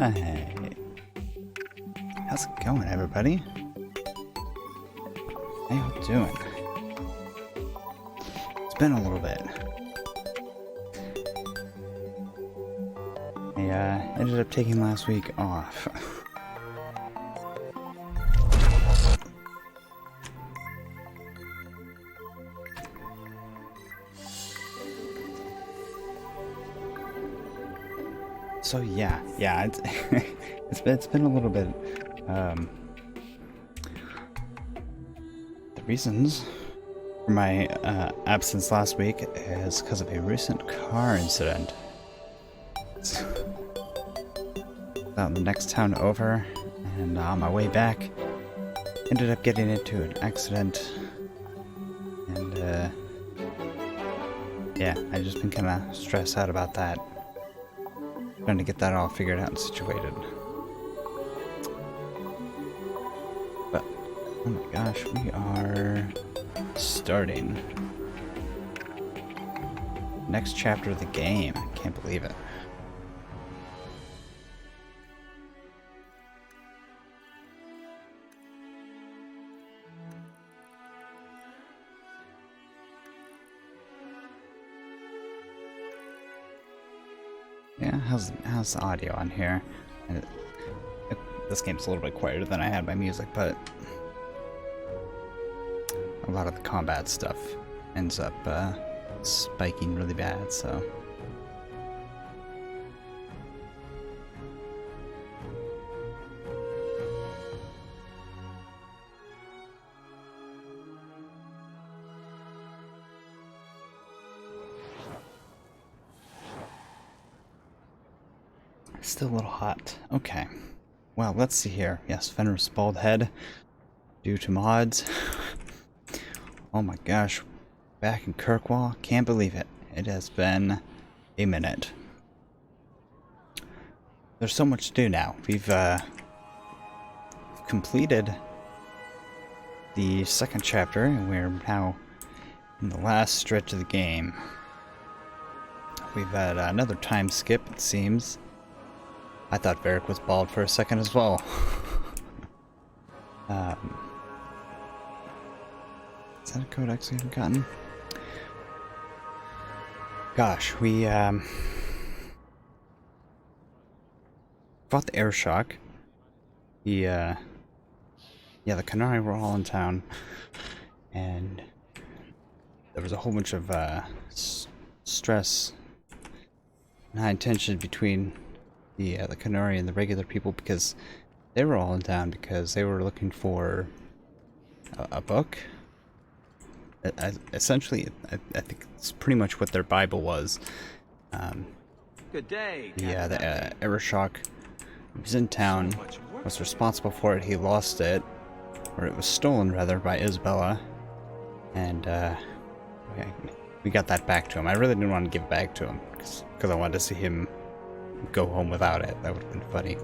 Alright. How's it going, everybody? How y'all doing? It's been a little bit. I ended up taking last week off. So yeah, it's been a little bit. The reasons for my absence last week is because of a recent car incident. It's about the next town over, and on my way back, ended up getting into an accident, and yeah, I've just been kind of stressed out about that. Trying to get that all figured out and situated. But, oh my gosh, we are starting next chapter of the game. I can't believe it. Yeah, how's the audio on here? This game's a little bit quieter than I had my music, but a lot of the combat stuff ends up spiking really bad, so. Still a little hot. Okay. Well, let's see here. Yes, Fenrir's bald head due to mods. Oh my gosh. Back in Kirkwall. Can't believe it. It has been a minute. There's so much to do now. We've completed the second chapter, and we're now in the last stretch of the game. We've had another time skip, it seems. I thought Varric was bald for a second as well. Is that a codex we haven't gotten? Gosh, we fought the air shock. Yeah, the Canari were all in town, and there was a whole bunch of stress and high tension between the Canari and the regular people, because they were all in town because they were looking for a book. Essentially, I think it's pretty much what their Bible was. Good day. Yeah, the Aeroshok was in town, was responsible for it. He lost it, or it was stolen rather, by Isabella, and we got that back to him. I really didn't want to give it back to him because I wanted to see him go home without it. That would have been funny.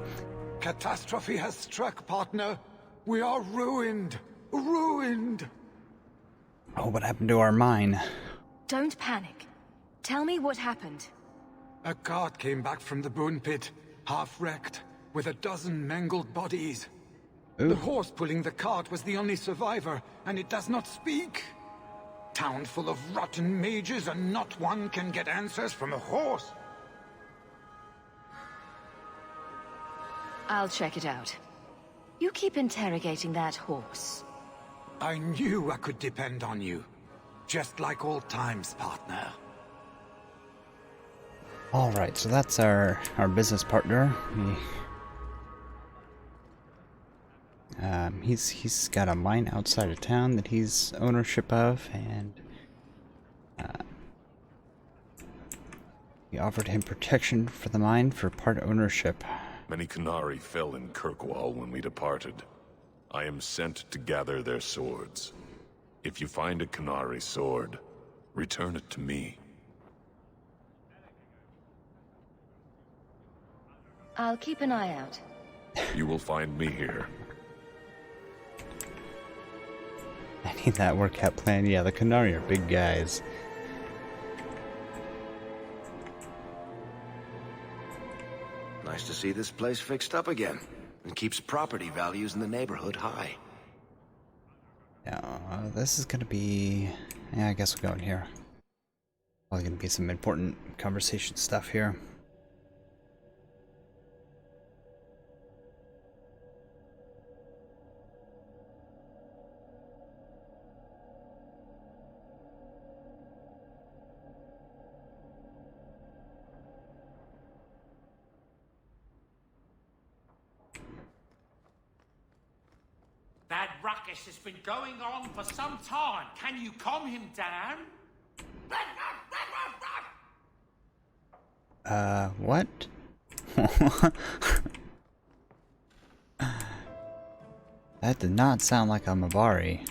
Catastrophe has struck, partner. We are ruined. Ruined. Oh, what happened to our mine? Don't panic. Tell me what happened. A cart came back from the bone pit, half wrecked, with a dozen mangled bodies. Ooh. The horse pulling the cart was the only survivor, and it does not speak. Town full of rotten mages, and not one can get answers from a horse. I'll check it out. You keep interrogating that horse. I knew I could depend on you. Just like old times, partner. Alright, so that's our business partner. He's got a mine outside of town that he's ownership of, and we offered him protection for the mine for part ownership. Many Canari fell in Kirkwall when we departed. I am sent to gather their swords. If you find a Canary sword, return it to me. I'll keep an eye out. You will find me here. I need that workout plan. Yeah, the Canary are big guys. Nice to see this place fixed up again. And keeps property values in the neighborhood high. Yeah, this is gonna be... Yeah, I guess we'll go in here. Probably gonna be some important conversation stuff here. That ruckus has been going on for some time. Can you calm him down? What? That did not sound like a Mabari.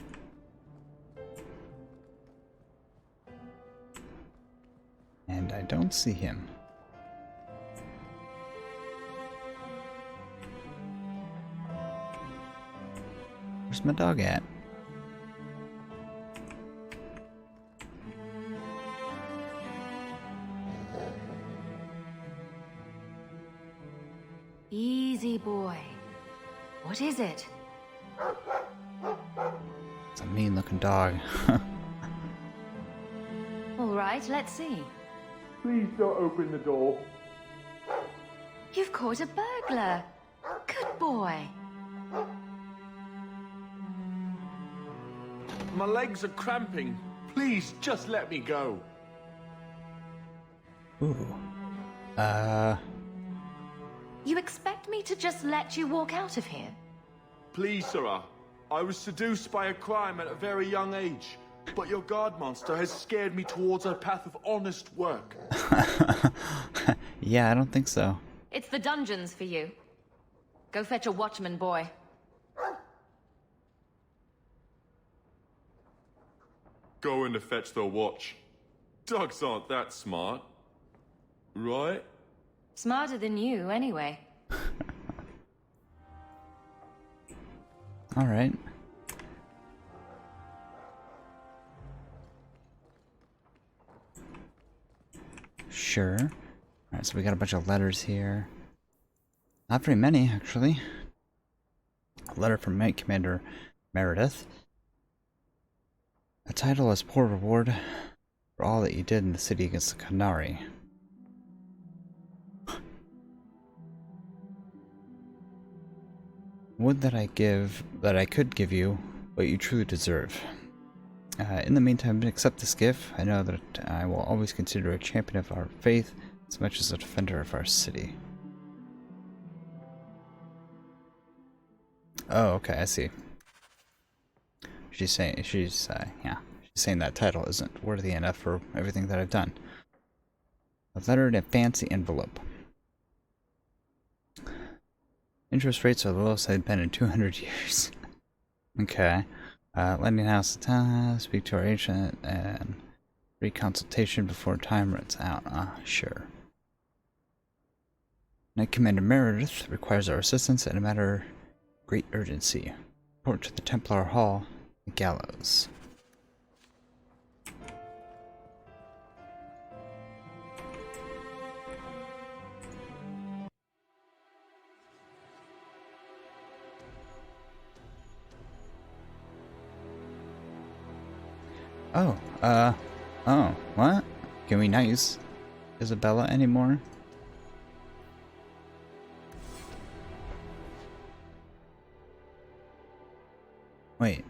And I don't see him. Where's my dog at? Easy, boy. What is it? It's a mean-looking dog. All right, let's see. Please don't open the door. You've caught a burglar. Good boy. My legs are cramping. Please, just let me go. Ooh. You expect me to just let you walk out of here? Please, sirrah. I was seduced by a crime at a very young age. But your guard monster has scared me towards a path of honest work. Yeah, I don't think so. It's the dungeons for you. Go fetch a watchman, boy. Going to fetch the watch. Dogs aren't that smart. Right? Smarter than you, anyway. Alright. Sure. Alright, so we got a bunch of letters here. Not very many, actually. A letter from Knight Commander Meredith. A title as poor reward for all that you did in the city against the Canary. Would that I could give you what you truly deserve. In the meantime, accept this gift. I know that I will always consider a champion of our faith as much as a defender of our city. Oh, okay, I see. She's saying that title isn't worthy enough for everything that I've done. A letter in a fancy envelope. Interest rates are the lowest they've been in 200 years. Okay. Lending house speak to our agent and free consultation before time runs out. Sure. Knight Commander Meredith requires our assistance in a matter of great urgency. Report to the Templar Hall, the gallows. Oh, what? Can we not use Isabella anymore? Wait.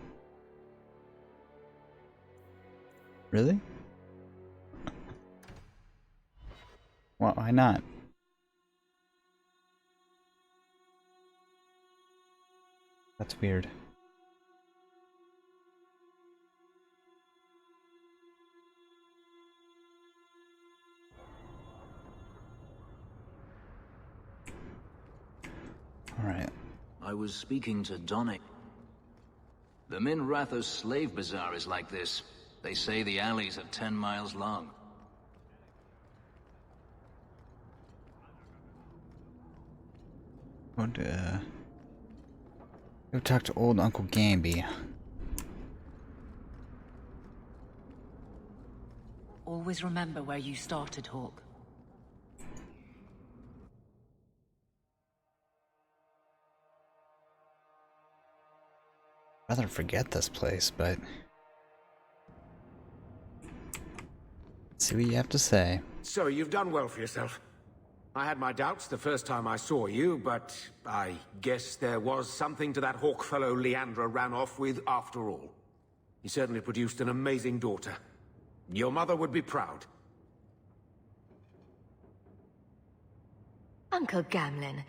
Really? Well, why not? That's weird. Alright. I was speaking to Donick. The Min Rathos slave bazaar is like this. They say the alleys are 10 miles long. Go talk to old Uncle Gamby. Always remember where you started, Hawke. I'd rather forget this place, but let's see what you have to say. So you've done well for yourself. I had my doubts the first time I saw you, but I guess there was something to that Hawke fellow Leandra ran off with after all. He certainly produced an amazing daughter. Your mother would be proud. Uncle Gamlin,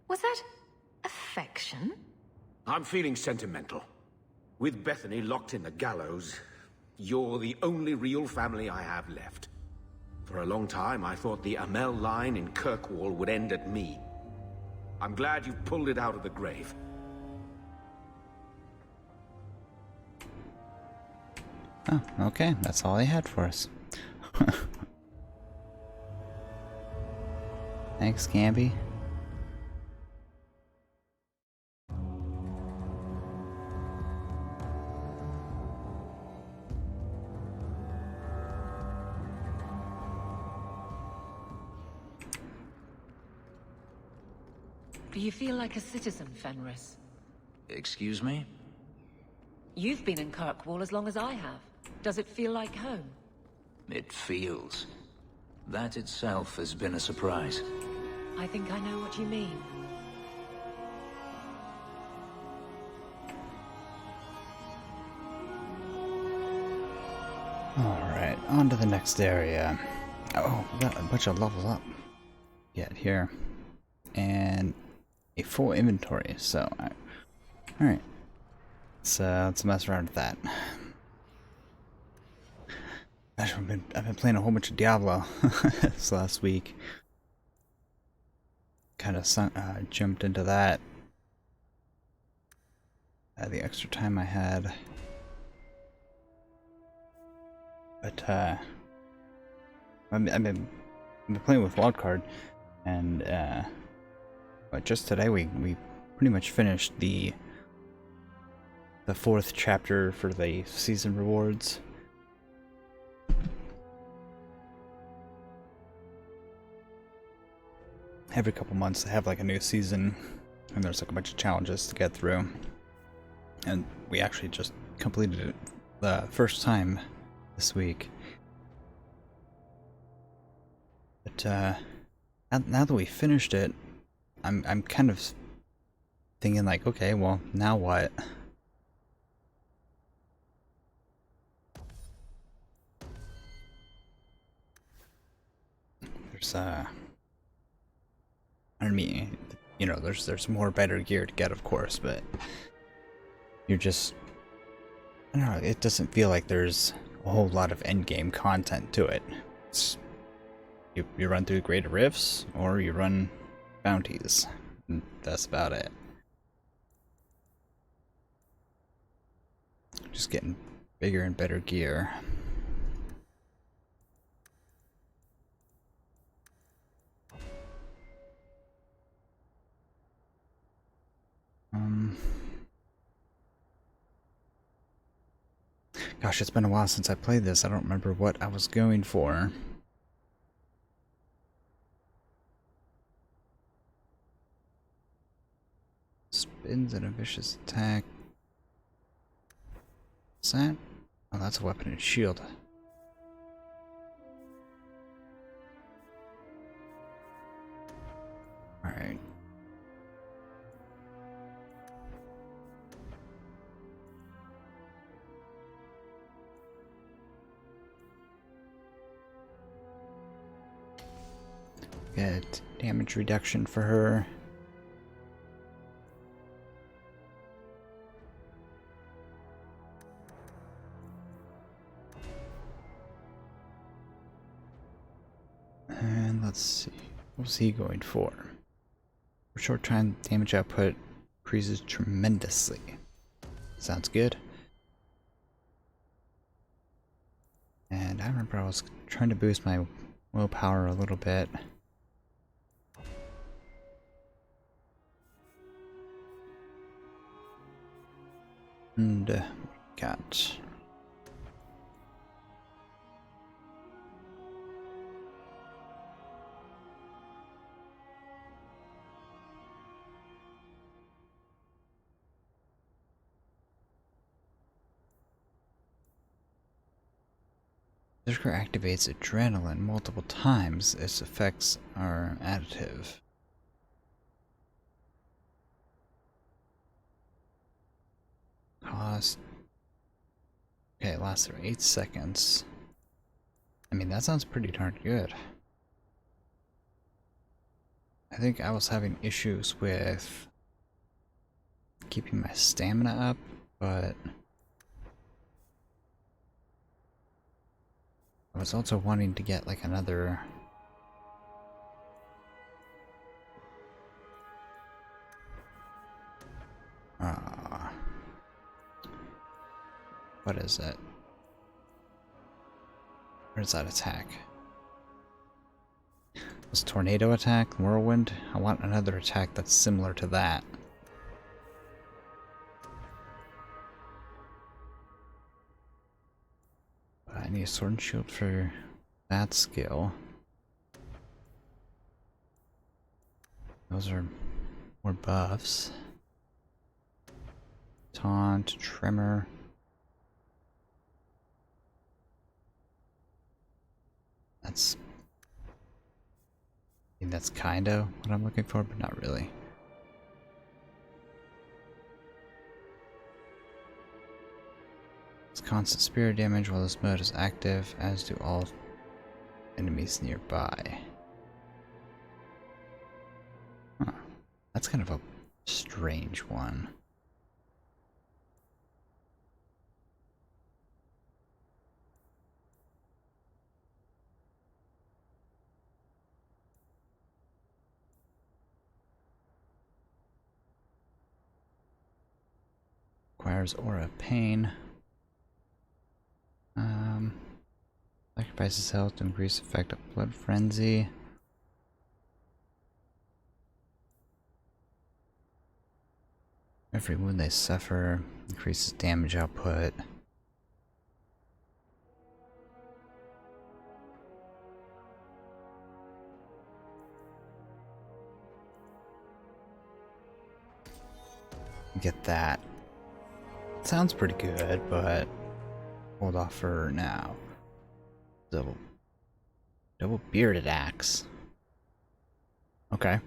was that affection? I'm feeling sentimental. With Bethany locked in the gallows, you're the only real family I have left. For a long time, I thought the Amel line in Kirkwall would end at me. I'm glad you pulled it out of the grave. Oh, okay. That's all he had for us. Thanks, Gamby. Do you feel like a citizen, Fenris? Excuse me? You've been in Kirkwall as long as I have. Does it feel like home? It feels. That itself has been a surprise. I think I know what you mean. Alright, on to the next area. Oh, we got a bunch of levels up yet here. And a full inventory, so alright. Let's mess around with that. Gosh, I've been playing a whole bunch of Diablo this last week. Kind of jumped into that. The extra time I had. But I've been playing with Wildcard, and but just today we pretty much finished the 4th chapter for the season rewards. Every couple months they have like a new season, and there's like a bunch of challenges to get through. And we actually just completed it the first time this week. But now that we finished it, I'm kind of thinking like, okay, well, now what? There's I mean, you know, there's more better gear to get, of course, but you're just, I don't know, it doesn't feel like there's a whole lot of endgame content to it. It's, you run through greater rifts, or you run bounties, and that's about it. Just getting bigger and better gear. Gosh, it's been a while since I played this. I don't remember what I was going for. Spins and a vicious attack. What's that? Oh, that's a weapon and shield. Alright. Get damage reduction for her. And let's see, what's he going for? For short time, damage output increases tremendously. Sounds good. And I remember I was trying to boost my willpower a little bit. And got Berserker activates adrenaline multiple times. Its effects are additive. Cost. Okay, it lasts for 8 seconds. I mean, that sounds pretty darn good. I think I was having issues with keeping my stamina up, but I was also wanting to get like another what is it? Where's that attack? This tornado attack, whirlwind? I want another attack that's similar to that. But I need a sword and shield for that skill. Those are more buffs. Taunt, tremor. That's... I think that's kinda what I'm looking for, but not really. It's constant spirit damage while this mode is active, as do all enemies nearby. Huh. That's kind of a strange one. Requires aura of pain. Sacrifices health to increase effect of blood frenzy. Every wound they suffer increases damage output. Get that. Sounds pretty good, but hold off for now. Double bearded axe. Okay.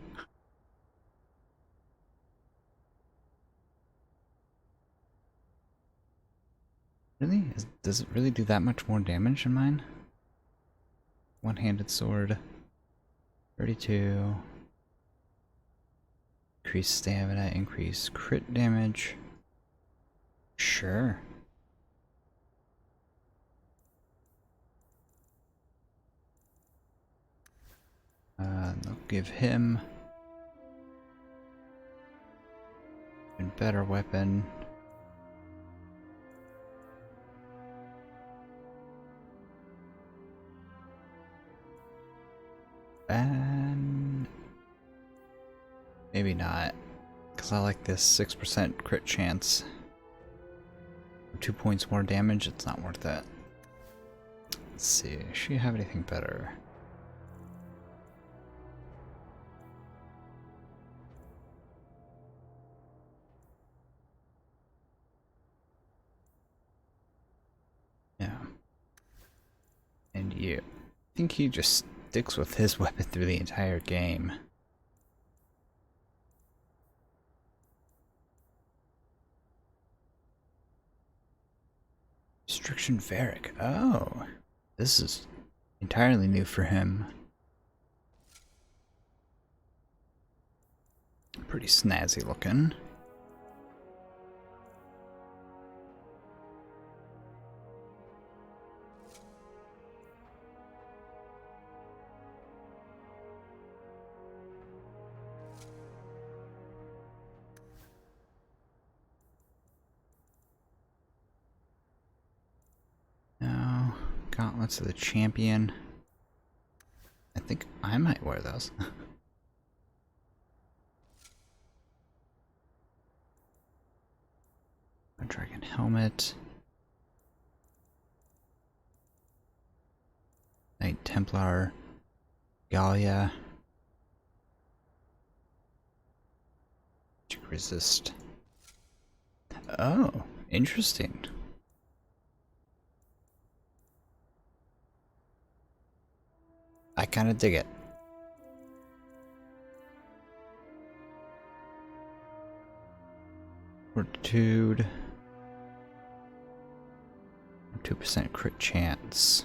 Really? Does it really do that much more damage than mine? One-handed sword. 32. Increase stamina, increase crit damage. Sure. They'll give him a better weapon. And maybe not, because I like this 6% crit chance. 2 points more damage, it's not worth it. Let's see, does she have anything better? Yeah. And you. I think he just sticks with his weapon through the entire game. Restriction Varric. Oh, this is entirely new for him. Pretty snazzy looking. Gauntlets of the Champion. I think I might wear those. A dragon helmet. Knight Templar. Gallia. Magic resist. Oh, interesting. I kind of dig it. Fortitude. 2% crit chance.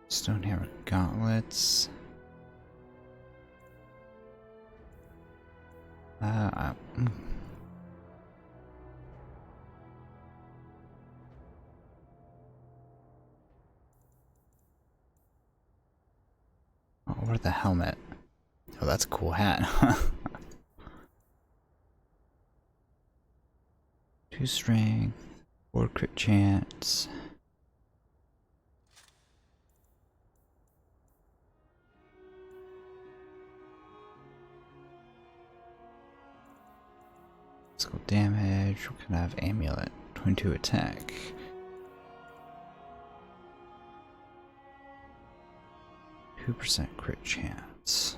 Stonehammer gauntlets. I'll wear the helmet. Oh, that's a cool hat. 2 strength, 4 crit chance. Physical damage. What kind of amulet? 22 attack. %2 crit chance.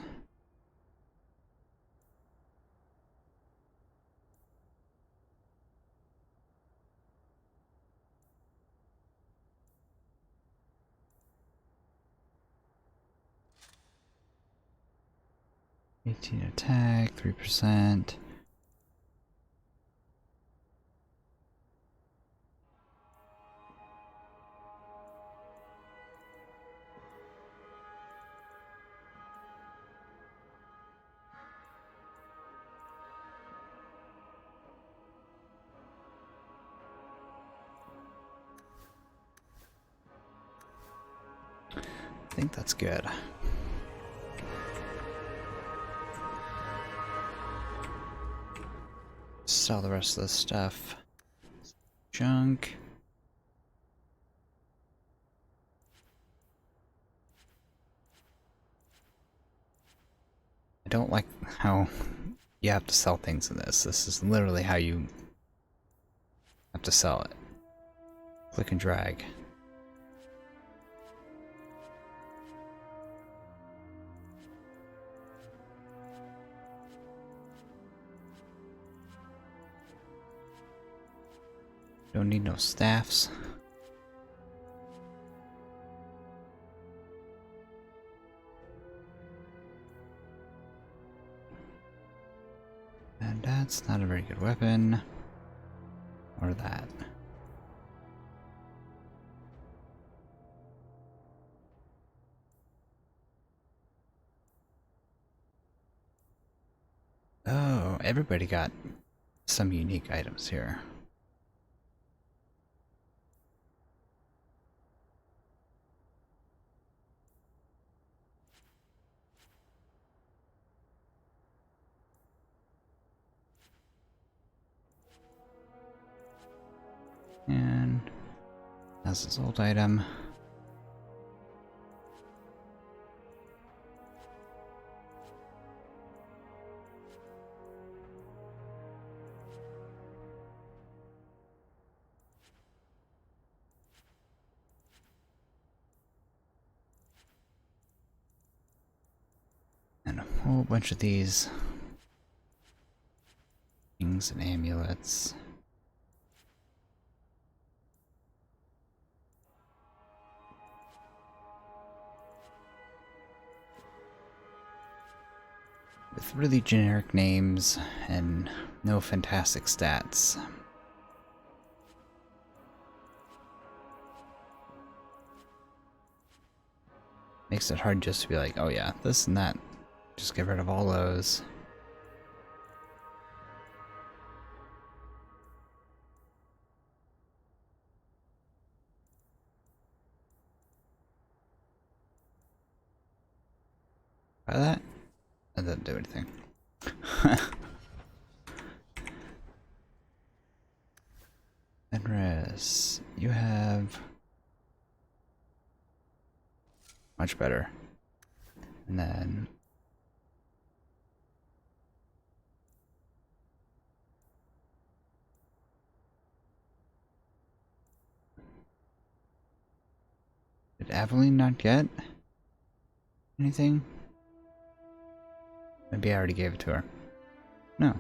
Attack, 3%. I think that's good. Sell the rest of this stuff. Junk. I don't like how you have to sell things in this. This is literally how you have to sell it. Click and drag. Don't need no staffs. And that's not a very good weapon. Or that. Oh, everybody got some unique items here. And that's his old item. And a whole bunch of these things and amulets. With really generic names and no fantastic stats. Makes it hard just to be like, oh yeah, this and that. Just get rid of all those. Try that? That doesn't do anything. this. You have much better. And then did Aveline not get anything? Maybe I already gave it to her. No.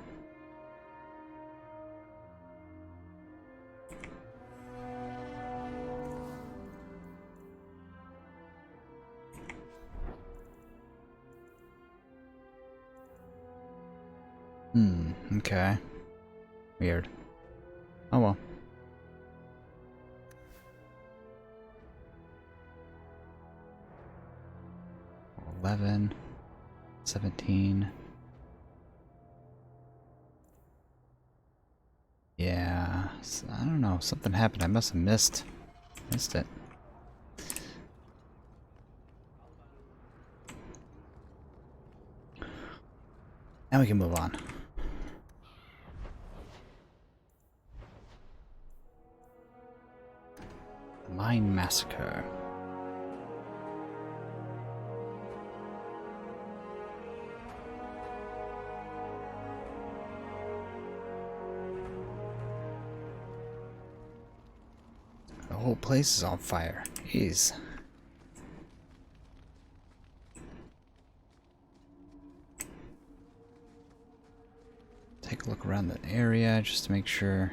Okay. Weird. Oh well. 11, 17. Yeah, I don't know. Something happened. I must have missed it. Now we can move on. Mine Massacre. The whole place is on fire. Jeez. Take a look around the area just to make sure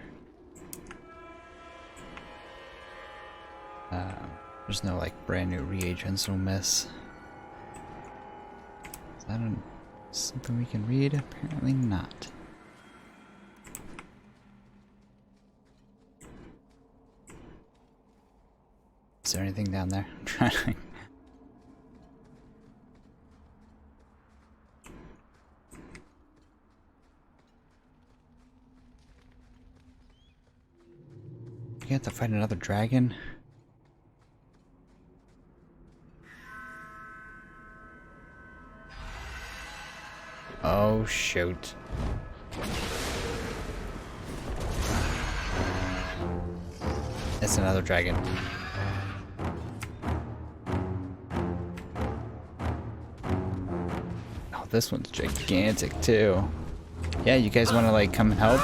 there's no like brand new reagents we'll miss. Is that something we can read? Apparently not. Is there anything down there? I'm trying to... You have to fight another dragon? Oh shoot. It's another dragon. Oh, this one's gigantic too. Yeah, you guys want to like come and help?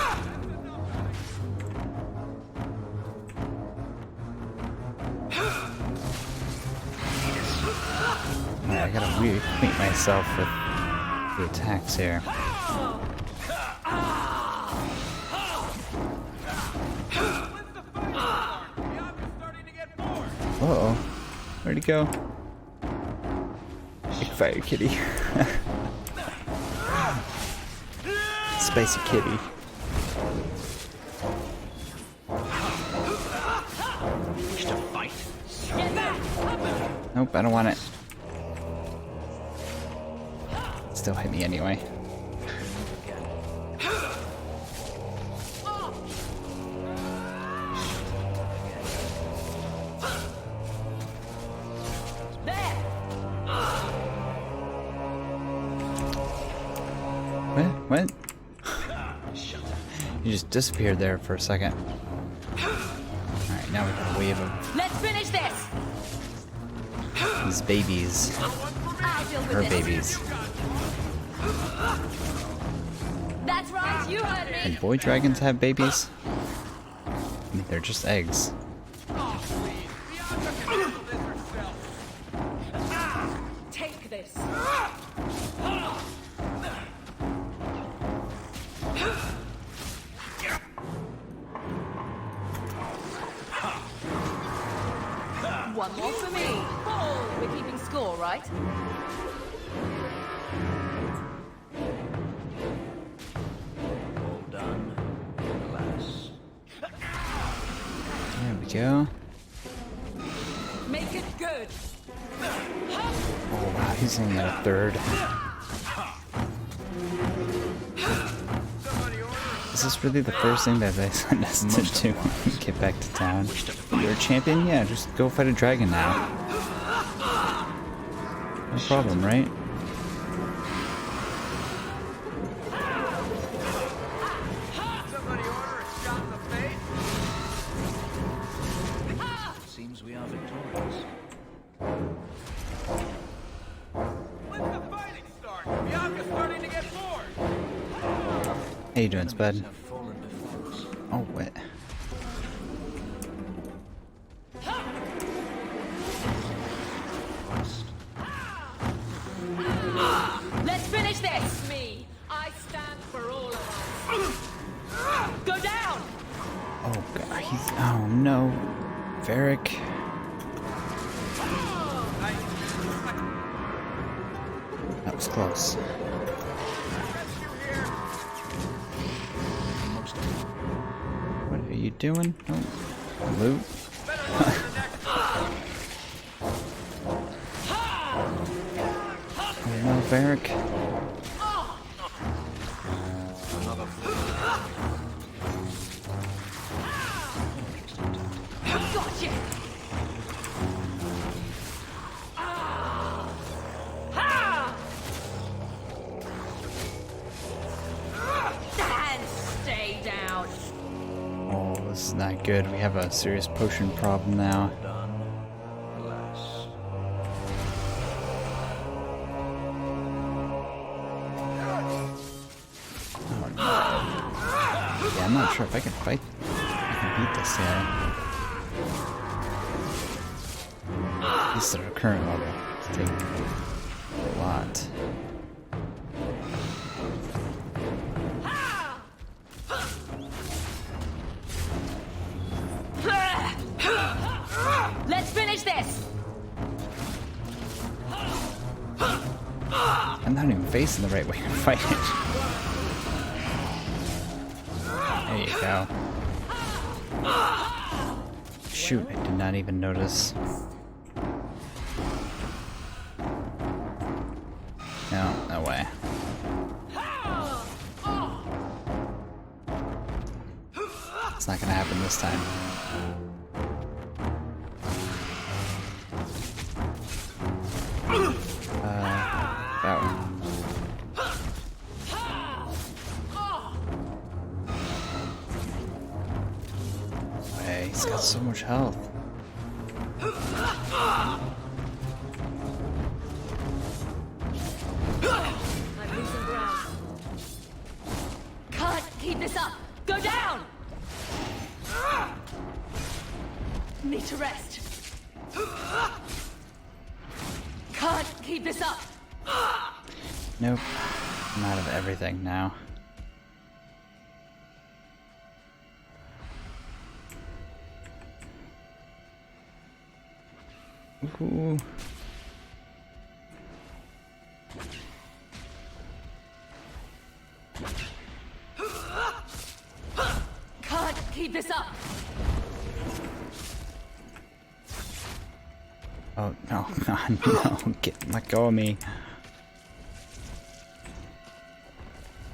Alright, I gotta reacquaint myself with the attacks here. Uh-oh. Where'd he go? Big fire kitty. Spicy kitty. Nope, I don't want it. Still hit me anyway. What? You just disappeared there for a second. Alright, now we gotta wave him. Let's finish this! These babies. Her babies. That's right, you heard me! And boy dragons have babies? I mean, they're just eggs. Take this! One more for me. Oh, we're keeping score, right? All done. Alas. There we go. Make it good! Oh wow, he's only at a third. Is this really the first thing that they sent us to do when we get back to town? You're a champion? Yeah, just go fight a dragon now. No problem, right? How you doing, Spud? Oh, wait. Let's finish this! Me, I stand for all of us. Go down! Oh, God, he's... Oh, no. Varric. That was close. What are you doing? Oh, loot. Oh no, Varric. Gotcha! And stay down. Oh, this is not good. We have a serious potion problem now. Yeah, I'm not sure if I can fight. I can beat this guy. At least at our current level. It's taking a lot. Let's finish this! I'm not even facing the right way to fight it. There you go. Shoot, I did not even notice. No, no way. It's not gonna happen this time. That one. Hey, he's got so much health. I'm losing ground. Can't keep this up. Go down! Need to rest. Can't keep this up. Nope. I'm out of everything now. Ooh. Can't keep this up. Oh no, God, no! Let go of me!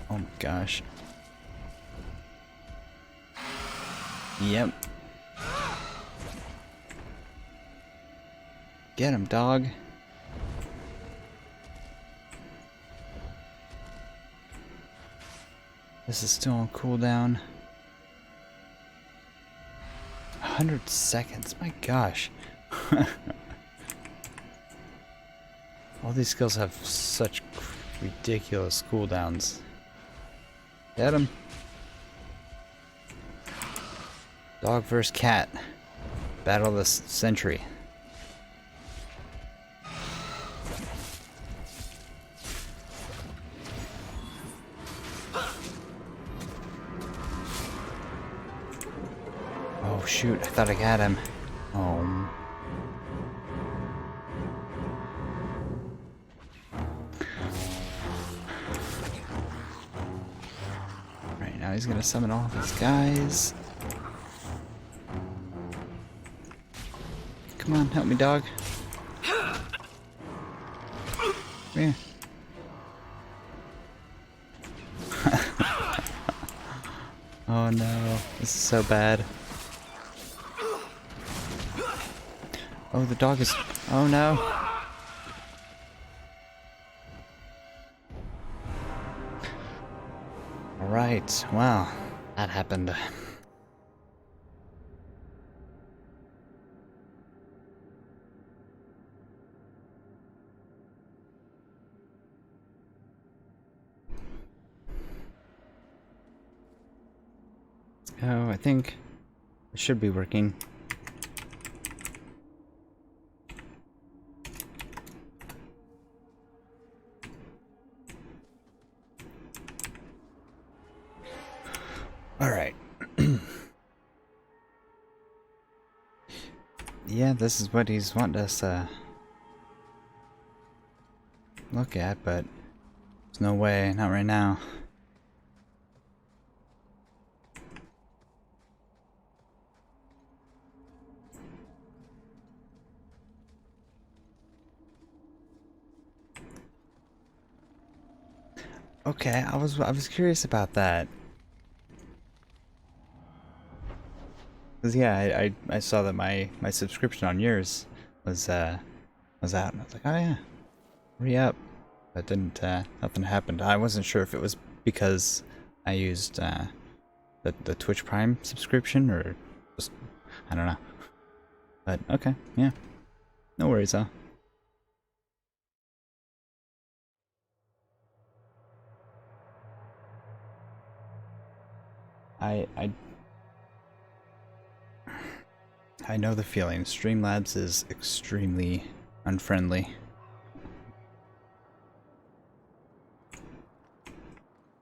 Oh my gosh! Yep. Get him, dog! This is still on cooldown. 100 seconds. My gosh. All these skills have such ridiculous cooldowns. Get him. Dog vs. cat. Battle of the century. Oh shoot, I thought I got him. Oh. Right, now he's gonna summon all of his guys. Come on, help me, dog. Come here. Oh no, this is so bad. Oh, the dog is... Oh no. Alright, well, that happened. Oh, I think it should be working. All right. Yeah, this is what he's wanting us to look at, but there's no way, not right now. Okay, I was curious about that. Cause yeah, I saw that my subscription on yours was out, and I was like, oh yeah, re-up. But didn't nothing happened. I wasn't sure if it was because I used the Twitch Prime subscription or just I don't know. But okay, yeah, no worries though. I know the feeling. Streamlabs is extremely unfriendly.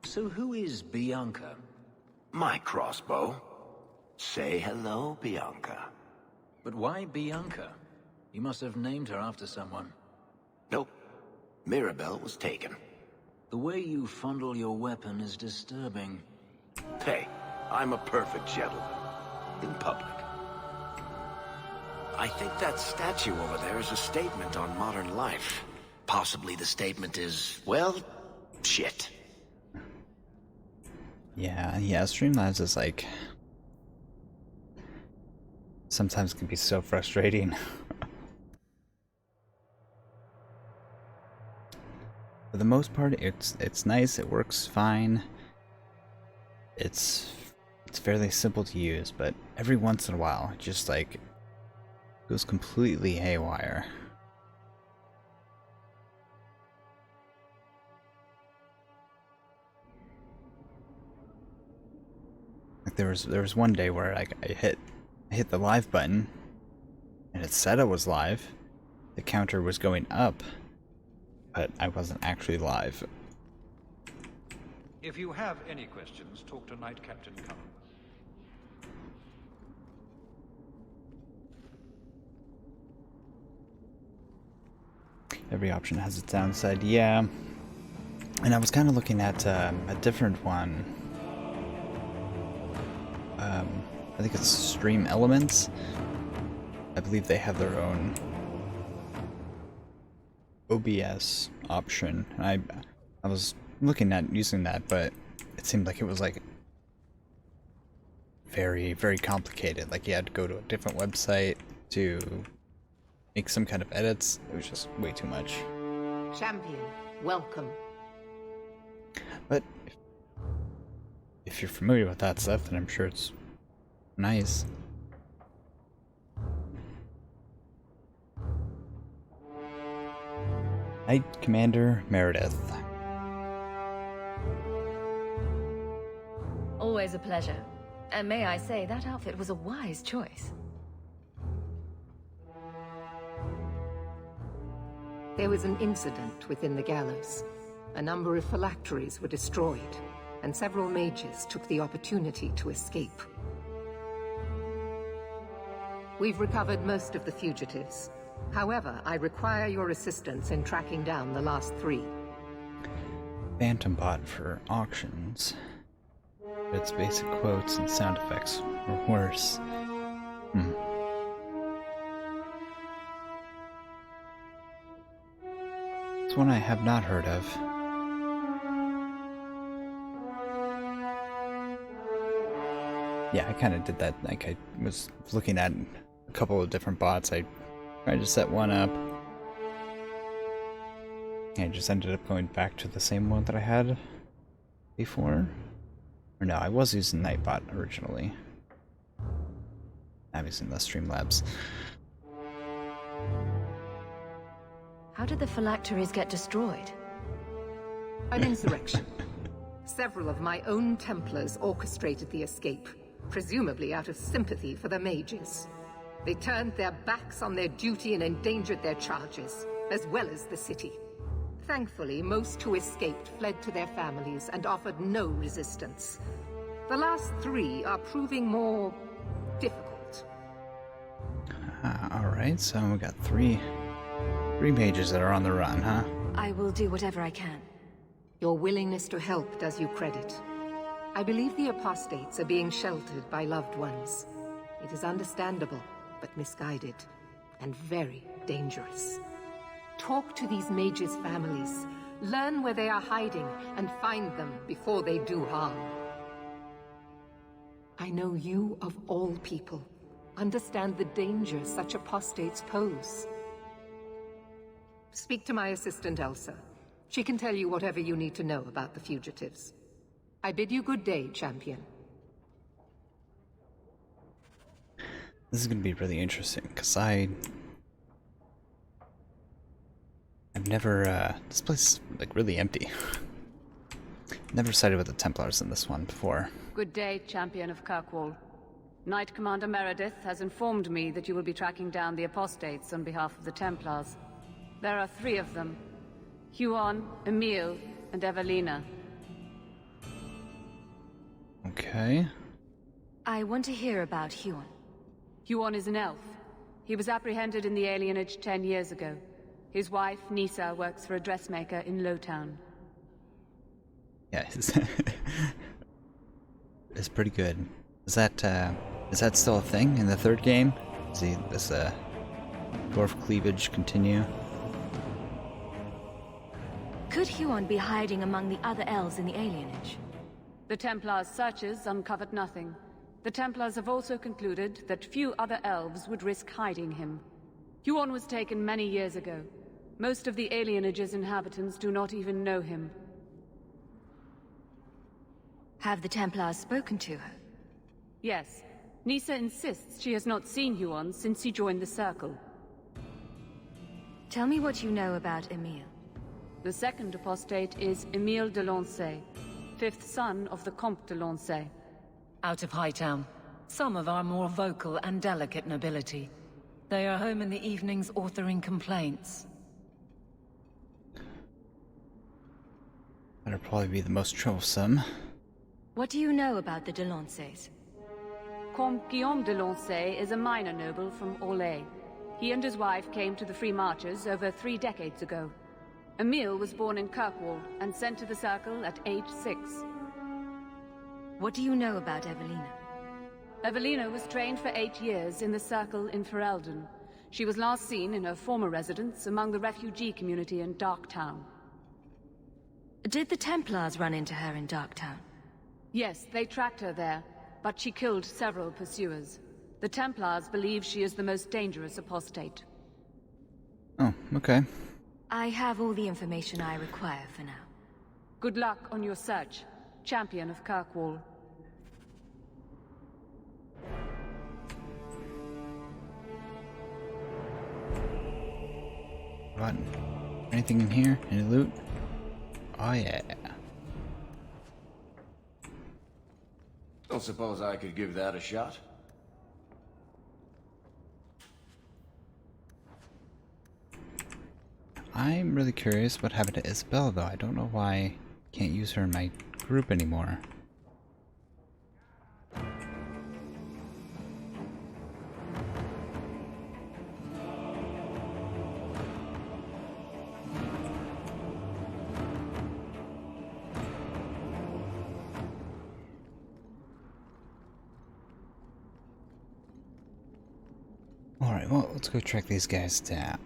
So who is Bianca? My crossbow. Say hello, Bianca. But why Bianca? You must have named her after someone. Nope. Mirabelle was taken. The way you fondle your weapon is disturbing. Hey, I'm a perfect gentleman. In public. I think that statue over there is a statement on modern life. Possibly the statement is, well, shit. Yeah, Streamlabs is like... sometimes can be so frustrating. For the most part, it's nice, it works fine. It's fairly simple to use, but every once in a while, it just like goes completely haywire. Like there was one day where I hit the live button, and it said I was live. The counter was going up, but I wasn't actually live. If you have any questions, talk to Knight Captain Cullen. Every option has its downside, yeah. And I was kind of looking at a different one. I think it's Stream Elements. I believe they have their own OBS option. And I was looking at using that, but it seemed like it was like very, very complicated. Like you had to go to a different website to make some kind of edits. It was just way too much. Champion, welcome. But if you're familiar with that stuff, then I'm sure it's nice. Knight Commander Meredith. Always a pleasure. And may I say, that outfit was a wise choice. There was an incident within the gallows. A number of phylacteries were destroyed, and several mages took the opportunity to escape. We've recovered most of the fugitives. However, I require your assistance in tracking down the last 3. Phantom bot for auctions. It's basic quotes and sound effects, or worse. It's one I have not heard of. Yeah, I kind of did that. Like, I was looking at a couple of different bots. I tried to set one up. And I just ended up going back to the same one that I had before. Or no, I was using Nightbot originally. I'm using the Streamlabs. How did the phylacteries get destroyed? An insurrection. Several of my own Templars orchestrated the escape. presumably out of sympathy for the mages. They turned their backs on their duty and endangered their charges, as well as the city. Thankfully, most who escaped fled to their families and offered no resistance. The last 3 are proving more difficult. Alright, so we got three mages that are on the run, huh? I will do whatever I can. Your willingness to help does you credit. I believe the apostates are being sheltered by loved ones. It is understandable, but misguided, and very dangerous. Talk to these mages' families, learn where they are hiding, and find them before they do harm. I know you, of all people, understand the danger such apostates pose. Speak to my assistant, Elsa. She can tell you whatever you need to know about the fugitives. I bid you good day, champion. This is going to be really interesting, because I've never, this place is, like, really empty. Never sided with the Templars in this one before. Good day, champion of Kirkwall. Knight Commander Meredith has informed me that you will be tracking down the apostates on behalf of the Templars. There are 3 of them. Huon, Emile, and Evelina. Okay. I want to hear about Huon. Huon is an elf. He was apprehended in the alienage 10 years ago. His wife, Nisa, works for a dressmaker in Lowtown. Yeah, it's pretty good. Is that still a thing in the 3rd game? Does dwarf cleavage continue? Could Huon be hiding among the other elves in the alienage? The Templars' searches uncovered nothing. The Templars have also concluded that few other elves would risk hiding him. Huon was taken many years ago. Most of the alienage's inhabitants do not even know him. Have the Templars spoken to her? Yes. Nisa insists she has not seen Huon since he joined the Circle. Tell me what you know about Emile. The second apostate is Emile de Lancey, 5th son of the Comte de Lancey. Out of Hightown. Some of our more vocal and delicate nobility. They are home in the evenings authoring complaints. That'll probably be the most troublesome. What do you know about the de Lanceys? Comte Guillaume de Lancey is a minor noble from Orlais. He and his wife came to the Free Marches over 3 decades ago. Emile was born in Kirkwall and sent to the Circle at age 6. What do you know about Evelina? Evelina was trained for 8 years in the Circle in Ferelden. She was last seen in her former residence among the refugee community in Darktown. Did the Templars run into her in Darktown? Yes, they tracked her there, but she killed several pursuers. The Templars believe she is the most dangerous apostate. Oh, okay. I have all the information I require for now. Good luck on your search, champion of Kirkwall. What? Anything in here? Any loot? Oh yeah. Don't suppose I could give that a shot? I'm really curious what happened to Isabella, though. I don't know why I can't use her in my group anymore. Alright, well, let's go track these guys down.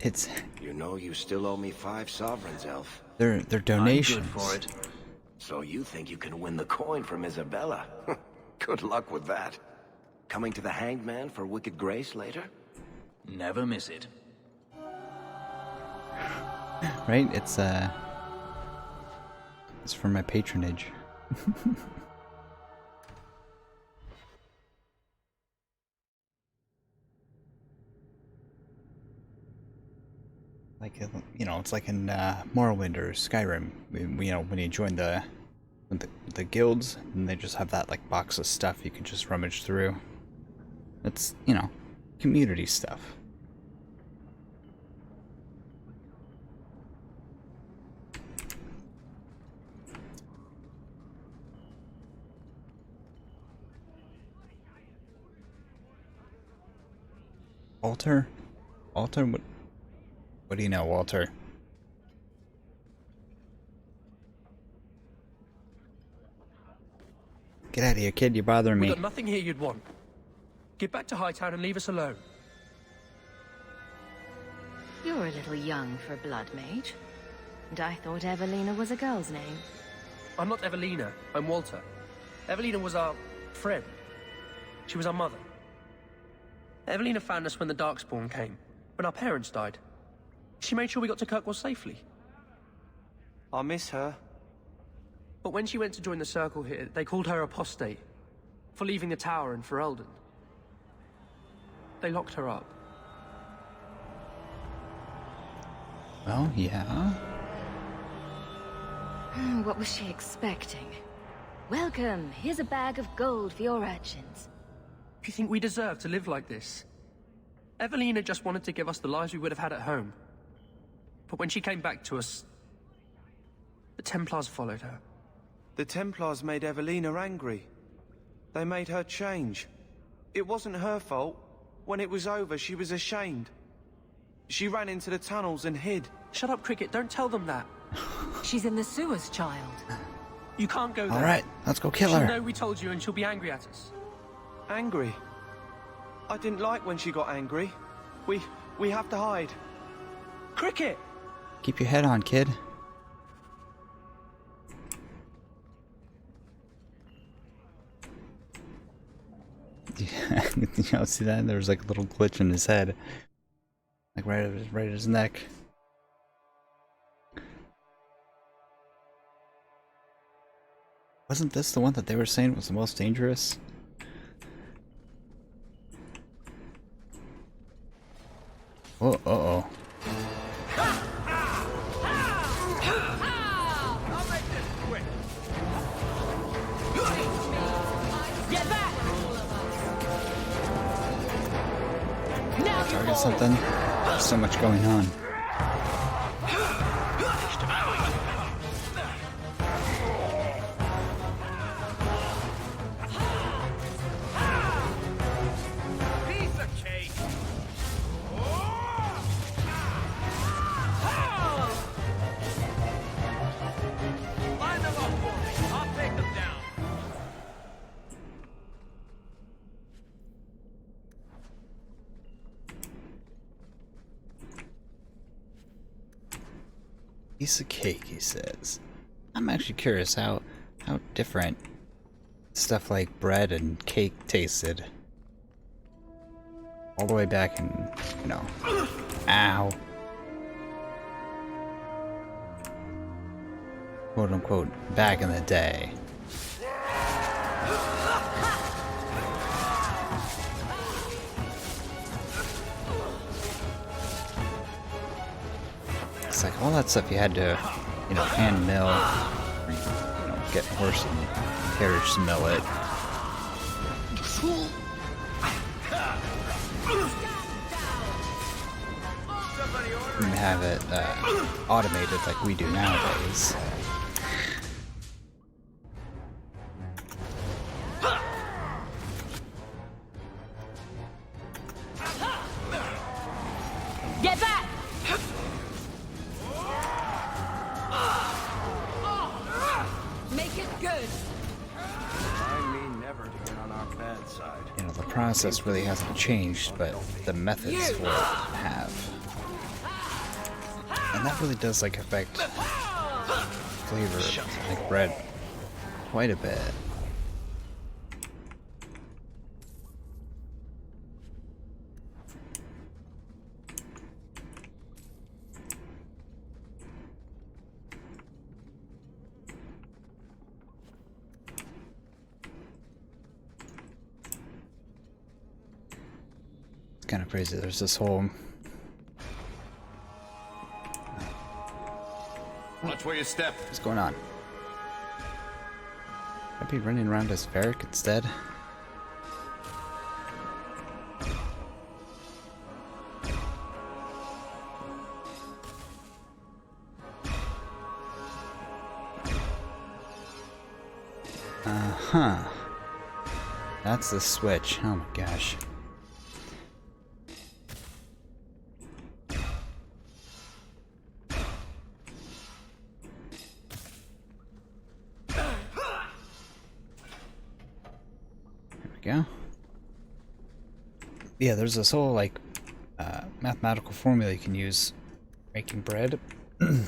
It's... You know you still owe me 5 sovereigns, Elf. They're donations. I'm good for it. So you think you can win the coin from Isabella? Good luck with that. Coming to the Hanged Man for Wicked Grace later? Never miss it. Right? It's for my patronage. you know, it's like in Morrowind or Skyrim. You know, when you join the guilds, and they just have that like box of stuff you can just rummage through. It's, you know, community stuff. Walter? Walter? What do you know, Walter? Get out of here, kid. You're bothering me. We've got nothing here you'd want. Get back to Hightown and leave us alone. You're a little young for a blood mage. And I thought Evelina was a girl's name. I'm not Evelina. I'm Walter. Evelina was our friend. She was our mother. Evelina found us when the Darkspawn came, when our parents died. She made sure we got to Kirkwall safely. I miss her. But when she went to join the Circle here, they called her apostate for leaving the tower in Ferelden. They locked her up. Well, yeah. What was she expecting? Welcome. Here's a bag of gold for your urchins. Do you think we deserve to live like this? Evelina just wanted to give us the lives we would have had at home. But when she came back to us, the Templars followed her. The Templars made Evelina angry. They made her change. It wasn't her fault. When it was over, she was ashamed. She ran into the tunnels and hid. Shut up, Cricket. Don't tell them that. She's in the sewers, child. You can't go there. All right, let's go kill She'll her. know we told you and she'll be angry at us. Angry? I didn't like when she got angry. We have to hide. Cricket! Keep your head on, kid. You know, see that? There was like a little glitch in his head. Like right at his neck. Wasn't this the one that they were saying was the most dangerous? Oh, uh-oh. Target something. There's so much going on. Piece of cake, he says. I'm actually curious how different stuff like bread and cake tasted. All the way back in, you know, ow. Quote unquote, back in the day. It's like all that stuff you had to, you know, hand mill, or, you know, get horse and carriage to mill it. And have it automated like we do nowadays. Get back! Make it good. I mean never to get on our bad side. You know, the process really hasn't changed, but the methods for it have. And that really does like affect flavor of like bread quite a bit. It's kind of crazy. There's this whole where you step. What's going on? I'd be running around as Varric instead. Uh-huh. That's the switch. Oh my gosh. Go. Yeah, there's this whole like mathematical formula you can use making bread,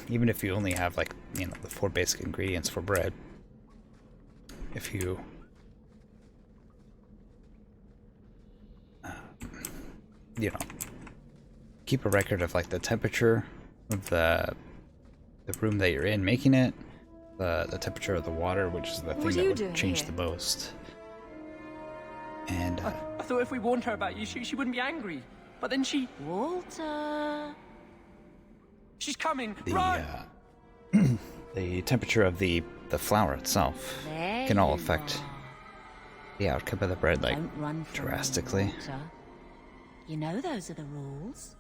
even if you only have like, you know, the 4 basic ingredients for bread. If you you know, keep a record of like the temperature of the room that you're in making it, the temperature of the water, which is the thing that would change the most. And I thought if we warned her about you, she wouldn't be angry. But then she... Walter... She's coming! The temperature of the flour itself can all affect the outcome of the bread, like, drastically. You know those are the rules.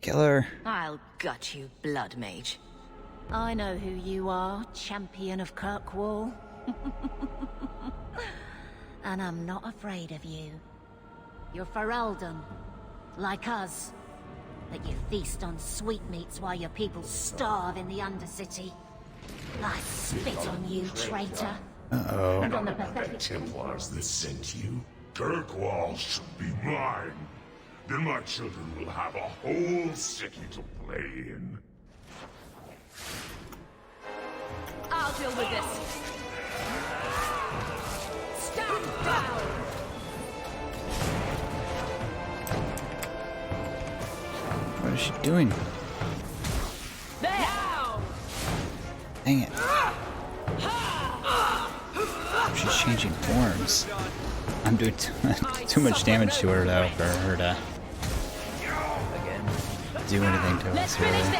Killer. I'll gut you, Blood Mage. I know who you are, champion of Kirkwall. And I'm not afraid of you. You're Ferelden, like us. But you feast on sweetmeats while your people starve in the Undercity. I spit on you, traitor. Uh-oh. And on the The Templars that sent you. Kirkwall should be mine. Then my children will have a whole city to play in. I'll deal with this. Stand down! What is she doing? Now! Dang it. She's changing forms. I'm doing too much damage to her, though, for her to do anything to us, really.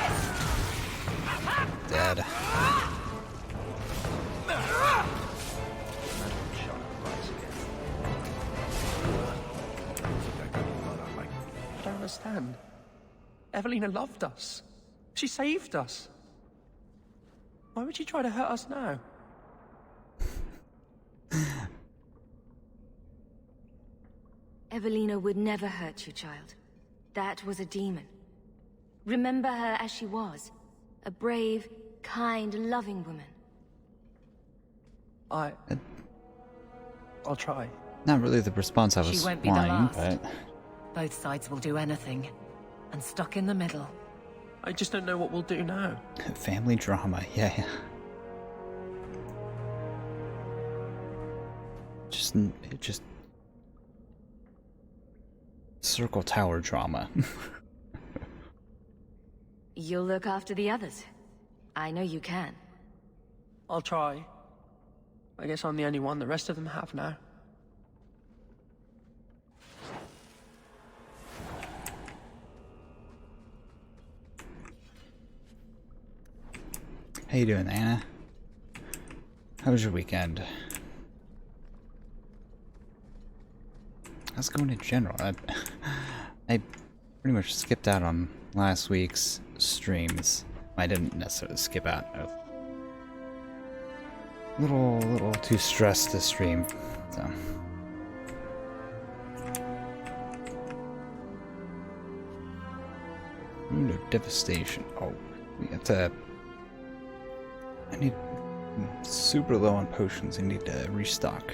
Dead. I don't understand. Evelina loved us. She saved us. Why would she try to hurt us now? Evelina would never hurt you, child. That was a demon. Remember her as she was. A brave, kind, loving woman. I'll try. Not really the response I was She won't be the wanting, last. but... Both sides will do anything. And stuck in the middle. I just don't know what we'll do now. Family drama, yeah. Just circle tower drama. You'll look after the others. I know you can. I'll try. I guess I'm the only one the rest of them have now. How you doing, Anna? How was your weekend? How's it going in general? I pretty much skipped out on last week's streams. I didn't necessarily skip out. I was a little too stressed to stream, so. Mood of Devastation. Oh, we have to... I need super low on potions. I need to restock.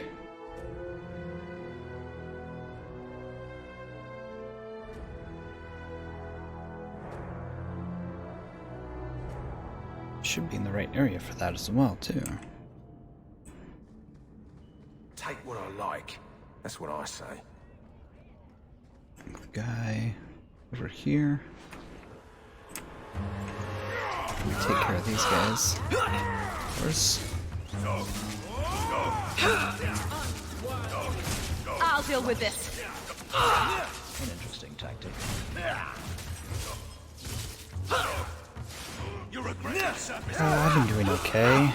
Should be in the right area for that as well, too. Take what I like. That's what I say. The guy over here. Let me take care of these guys first. I'll deal with this. An interesting tactic. I've been doing okay.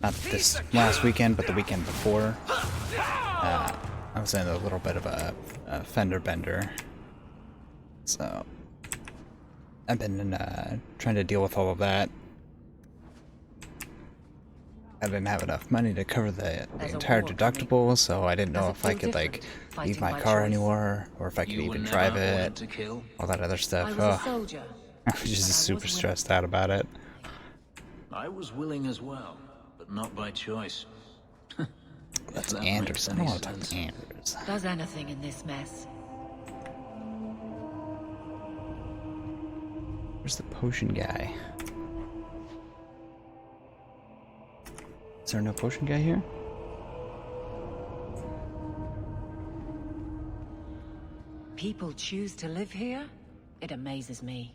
Not this last weekend, but the weekend before. I was in a little bit of a fender bender. So I've been trying to deal with all of that. I didn't have enough money to cover the entire deductible, so I didn't know if I could like leave my car anywhere, or if I could even drive it, all that other stuff. Oh, I was just super stressed out about it. I was willing as well, but not by choice. That's Anders. I don't want to talk to Anders. Does anything in this mess? Where's the potion guy? Is there no potion guy here? People choose to live here? It amazes me.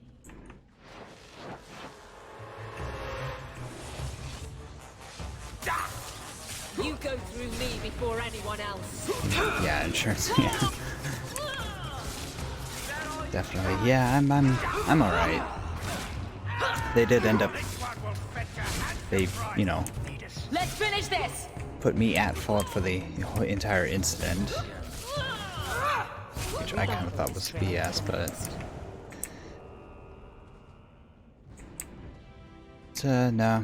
You go through me before anyone else. Yeah, insurance. Yeah. Definitely. Yeah, I'm all right. They did end up. They, you know. Let's finish this. Put me at fault for the whole entire incident, which I kind of thought was BS, but. No,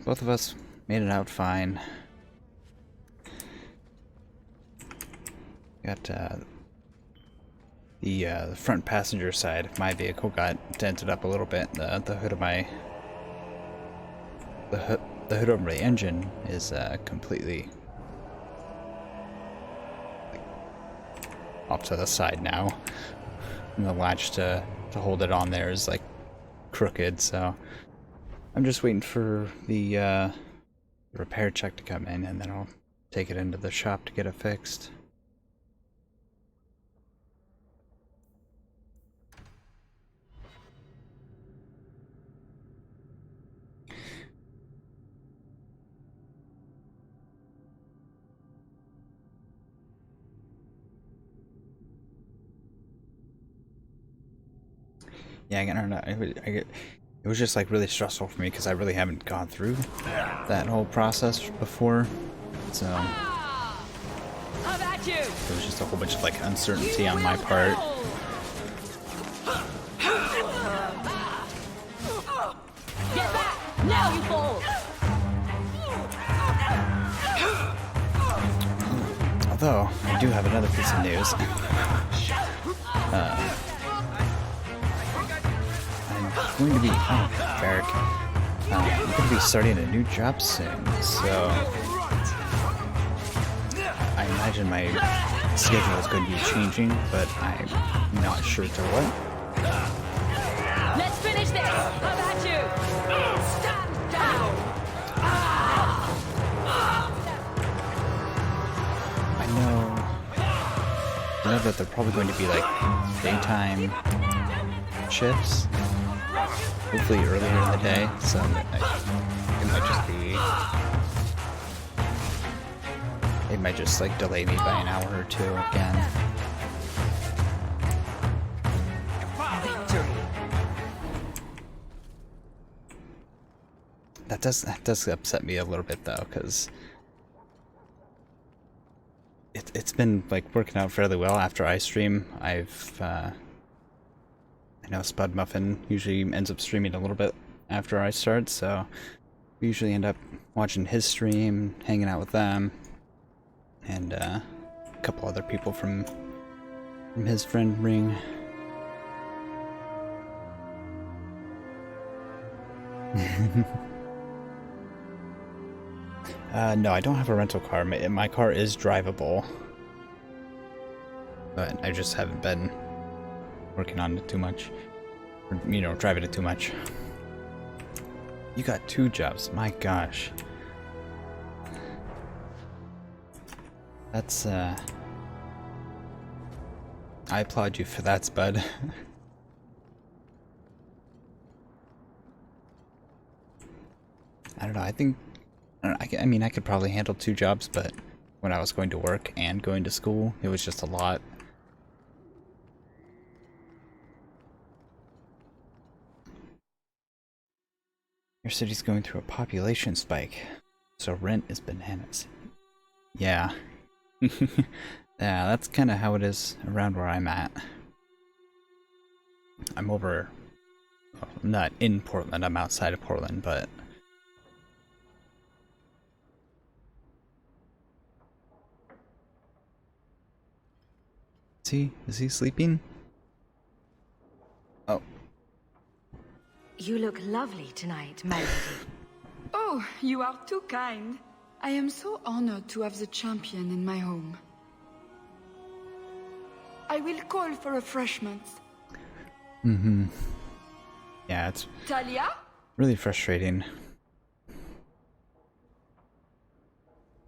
both of us made it out fine. Got the front passenger side of my vehicle got dented up a little bit. The hood of my the hood over the engine is completely off to the side now, and the latch to hold it on there is like crooked. So I'm just waiting for the repair check to come in, and then I'll take it into the shop to get it fixed. Yeah, I don't know. It was just like really stressful for me because I really haven't gone through that whole process before. So How about you? there was just a whole bunch of like uncertainty on my part. Get back! Now you fall! Although I do have another piece of news. I'm going to be Barrick. I'm going to be starting a new job soon, so I imagine my schedule is going to be changing, but I'm not sure to what. Let's finish this! How about you? Stand down! I know that they're probably going to be like daytime shifts. Hopefully earlier in the day, so it might just be. They might just like delay me by an hour or two again. That does upset me a little bit though, because it's been like working out fairly well after I stream. I know Spud Muffin usually ends up streaming a little bit after I start, so we usually end up watching his stream, hanging out with them, and a couple other people from his friend ring. No, I don't have a rental car. My car is drivable, but I just haven't been working on it too much, or, you know, driving it too much. You got 2 jobs, my gosh. That's I applaud you for that, Spud. I don't know, I mean, I could probably handle 2 jobs, but when I was going to work and going to school, it was just a lot. Your city's going through a population spike, so rent is bananas. Yeah. Yeah, that's kind of how it is around where I'm at. I'm over... well, not in Portland, I'm outside of Portland, but... Is he sleeping? Oh. You look lovely tonight, my lady. Oh, you are too kind. I am so honored to have the champion in my home. I will call for refreshments. Mm-hmm. Yeah, it's Talia? really frustrating.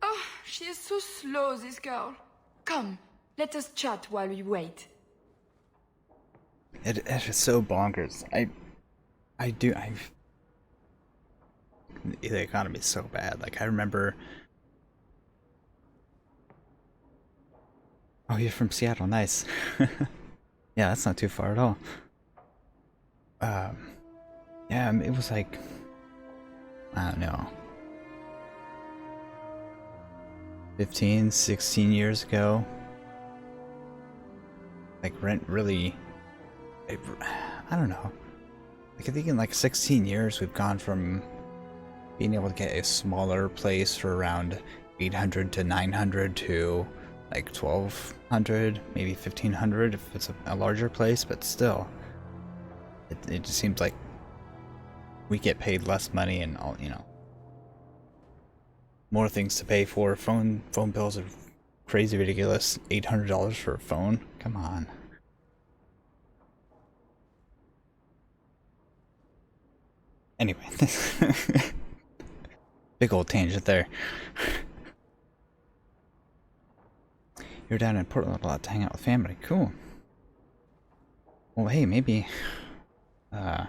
Oh, she is so slow, this girl. Come, let us chat while we wait. It is so bonkers. The economy is so bad. Like, I remember... Oh, you're from Seattle, nice. Yeah, that's not too far at all. Yeah, it was like... I don't know. 15, 16 years ago. Like, rent really... I don't know. Like, I think in like 16 years we've gone from being able to get a smaller place for around 800 to 900 to like 1200, maybe 1500 if it's a larger place, but still. It just seems like we get paid less money and all, you know. More things to pay for. Phone bills are crazy ridiculous. $800 for a phone? Come on. Anyway, big old tangent there. You're down in Portland a lot to hang out with family. Cool. Well, hey, maybe... I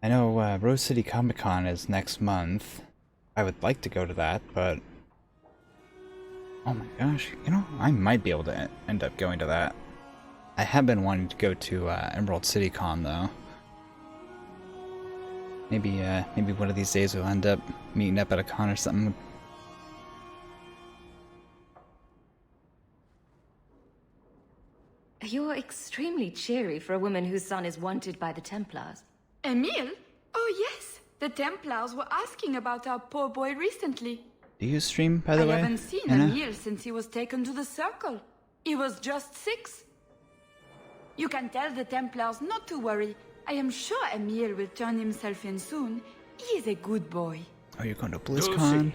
know Rose City Comic Con is next month. I would like to go to that, but... oh my gosh, you know, I might be able to end up going to that. I have been wanting to go to Emerald City Con, though. Maybe one of these days we'll end up meeting up at a con or something. You're extremely cheery for a woman whose son is wanted by the Templars. Emile? Oh yes, the Templars were asking about our poor boy recently. Do you stream, by the way? I haven't seen Anna? Emile since he was taken to the Circle. He was just 6. You can tell the Templars not to worry. I am sure Emile will turn himself in soon. He is a good boy. Oh, you're going to Dulcie. BlizzCon?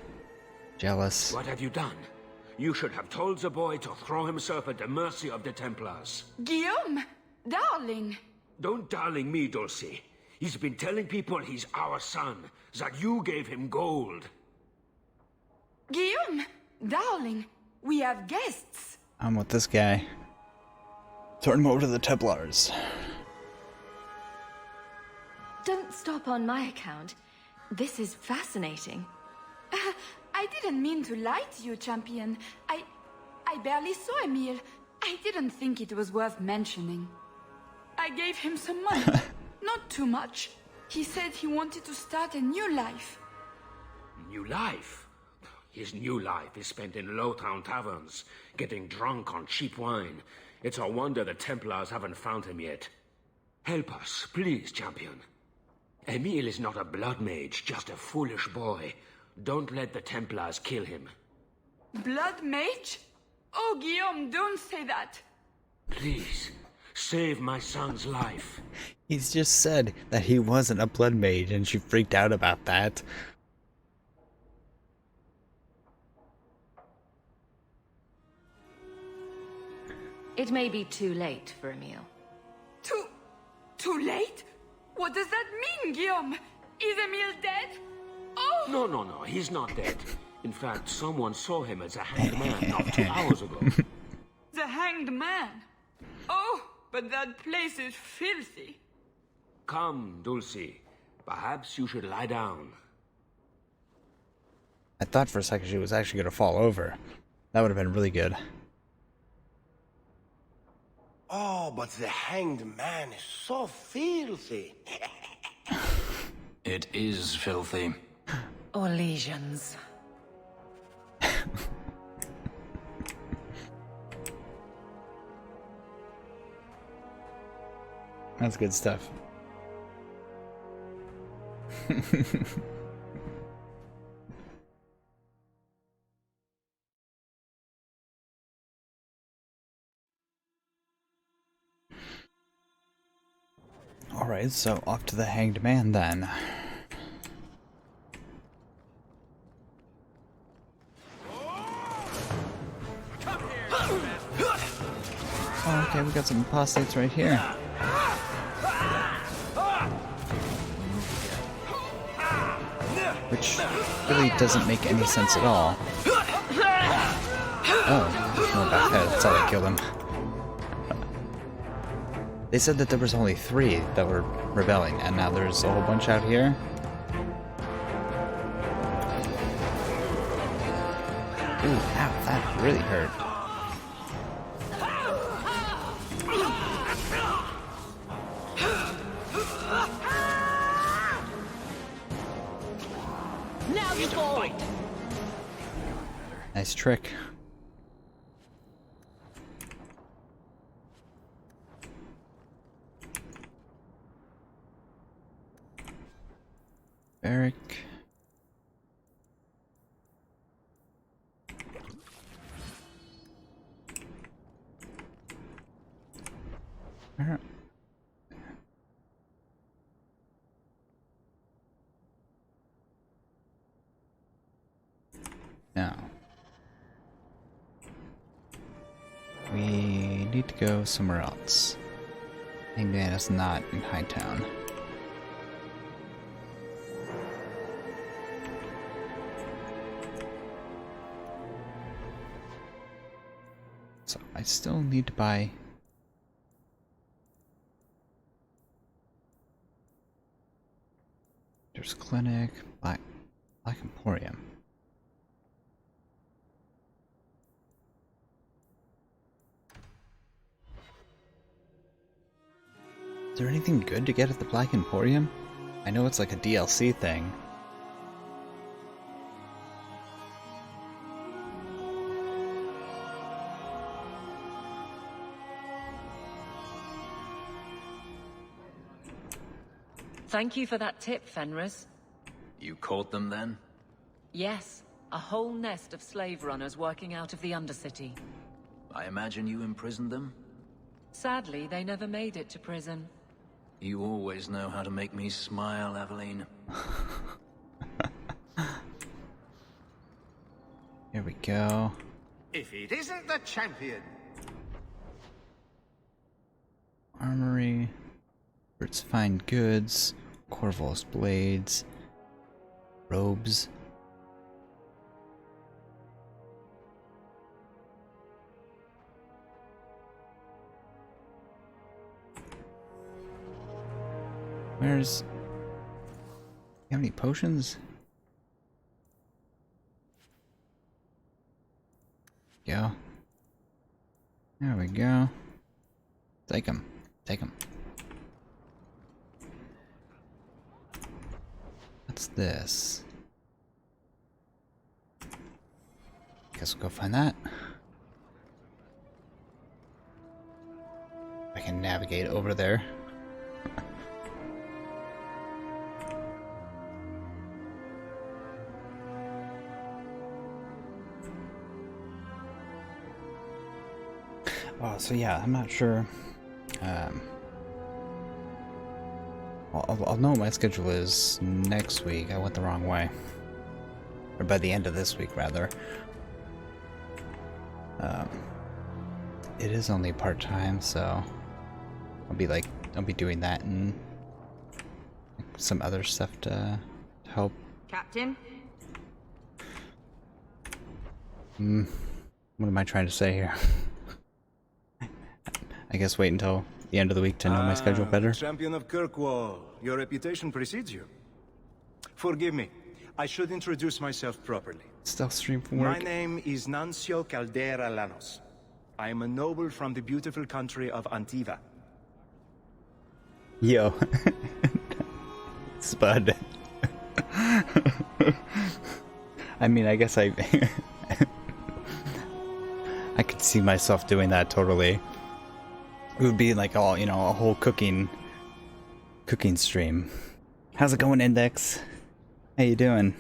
Jealous. What have you done? You should have told the boy to throw himself at the mercy of the Templars. Guillaume, darling. Don't darling me, Dulcie. He's been telling people he's our son, that you gave him gold. Guillaume, darling, we have guests. I'm with this guy. Turn him over to the Templars. Don't stop on my account. This is fascinating. I didn't mean to lie to you, champion. I barely saw Emile. I didn't think it was worth mentioning. I gave him some money. Not too much. He said he wanted to start a new life. New life? His new life is spent in low-town taverns, getting drunk on cheap wine. It's a wonder the Templars haven't found him yet. Help us, please, champion. Emile is not a blood mage, just a foolish boy. Don't let the Templars kill him. Blood mage? Oh, Guillaume, don't say that. Please, save my son's life. He's just said that he wasn't a blood mage and she freaked out about that. It may be too late for Emile. Too late? What does that mean, Guillaume? Is Emile dead? Oh! No, he's not dead. In fact, someone saw him as a hanged man not 2 hours ago. The hanged man? Oh, but that place is filthy. Come, Dulcie. Perhaps you should lie down. I thought for a second she was actually going to fall over. That would have been really good. Oh, but the hanged man is so filthy. It is filthy. Or lesions. That's good stuff. Alright, so off to the Hanged Man then. Oh, okay, we got some apostates right here. Which really doesn't make any sense at all. Oh, there's more back there. That's how they killed him. They said that there was only 3 that were rebelling, and now there's a whole bunch out here. Ooh, ow, that really hurt. Now you fall. Nice trick. Barrack. Where? Now, we need to go somewhere else. Hanged Man is not in Hightown. So I still need to buy there's Clinic, Black Emporium. Is there anything good to get at the Black Emporium? I know it's like a DLC thing. Thank you for that tip, Fenris. You caught them then? Yes, a whole nest of slave runners working out of the Undercity. I imagine you imprisoned them? Sadly, they never made it to prison. You always know how to make me smile, Aveline. Here we go. If it isn't the champion. Armory. Bert's fine goods. Corval's blades. Robes. Where's... You have any potions? Go. There we go. Take them. Take them. What's this? Guess we'll go find that. I can navigate over there. Oh, so yeah, I'm not sure. I'll know what my schedule is next week. I went the wrong way. Or by the end of this week, rather. It is only part-time, so I'll be doing that and some other stuff to help. Captain? What am I trying to say here? I guess wait until the end of the week to know my schedule better. Champion of Kirkwall, your reputation precedes you. Forgive me, I should introduce myself properly. Stealth stream from work. My name is Nancio Caldera Lanos. I am a noble from the beautiful country of Antiva. Yo. Spud. I mean, I guess I could see myself doing that totally. It would be like all, you know, a whole cooking stream. How's it going, Index? How you doing?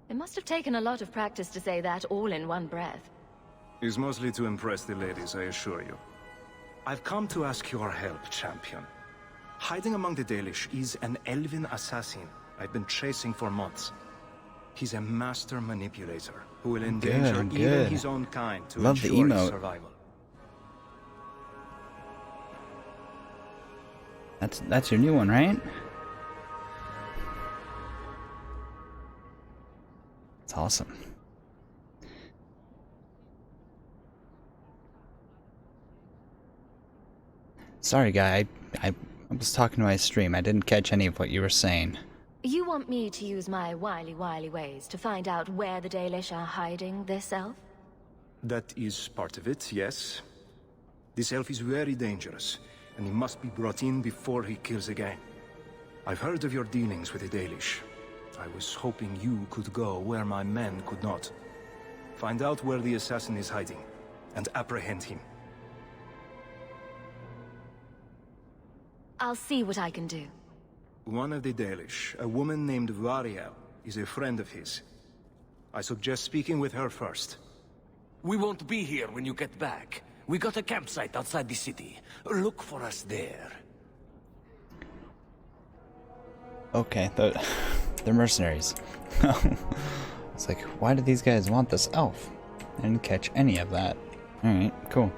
It must have taken a lot of practice to say that all in one breath. It's mostly to impress the ladies, I assure you. I've come to ask your help, champion. Hiding among the Dalish is an elven assassin I've been chasing for months. He's a master manipulator who will endanger even his own kind to Love the ensure his emote. survival. That's your new one, right? It's awesome. Sorry, guy. I was talking to my stream. I didn't catch any of what you were saying. You want me to use my wily ways to find out where the Dalish are hiding this elf? That is part of it, yes. This elf is very dangerous, and he must be brought in before he kills again. I've heard of your dealings with the Dalish. I was hoping you could go where my men could not. Find out where the assassin is hiding, and apprehend him. I'll see what I can do. One of the Dalish, a woman named Variel, is a friend of his. I suggest speaking with her first. We won't be here when you get back. We got a campsite outside the city. Look for us there. Okay, they're mercenaries. It's like, why do these guys want this elf? I didn't catch any of that. Alright, cool.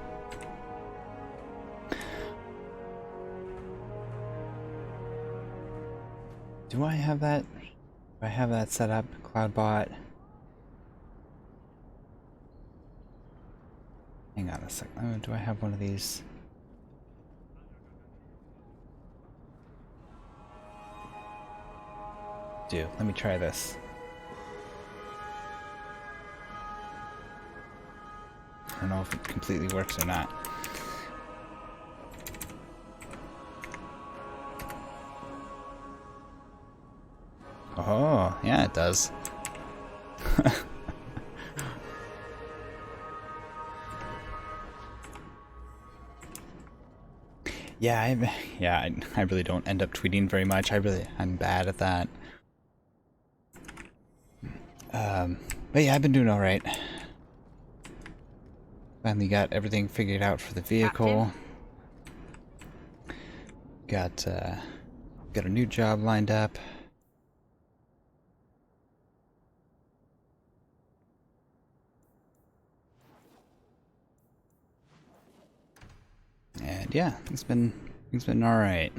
Do I have that? Do I have that set up? Cloudbot. Hang on a second. Oh, do I have one of these? Let me try this. I don't know if it completely works or not. Oh, yeah, it does. I really don't end up tweeting very much. I'm bad at that. But yeah, I've been doing all right. Finally got everything figured out for the vehicle. Got a new job lined up. And yeah, it's been all right.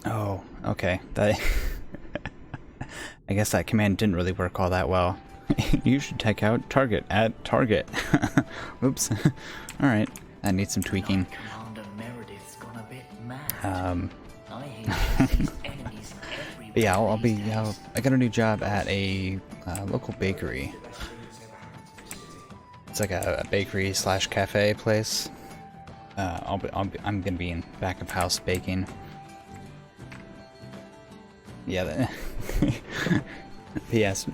Oh, okay. That I guess that command didn't really work all that well. You should take out target at target. Oops. All right, that needs some tweaking. But yeah, I got a new job at a local bakery. It's like a bakery / cafe place. I'm gonna be in back of house baking. Yeah. P.S.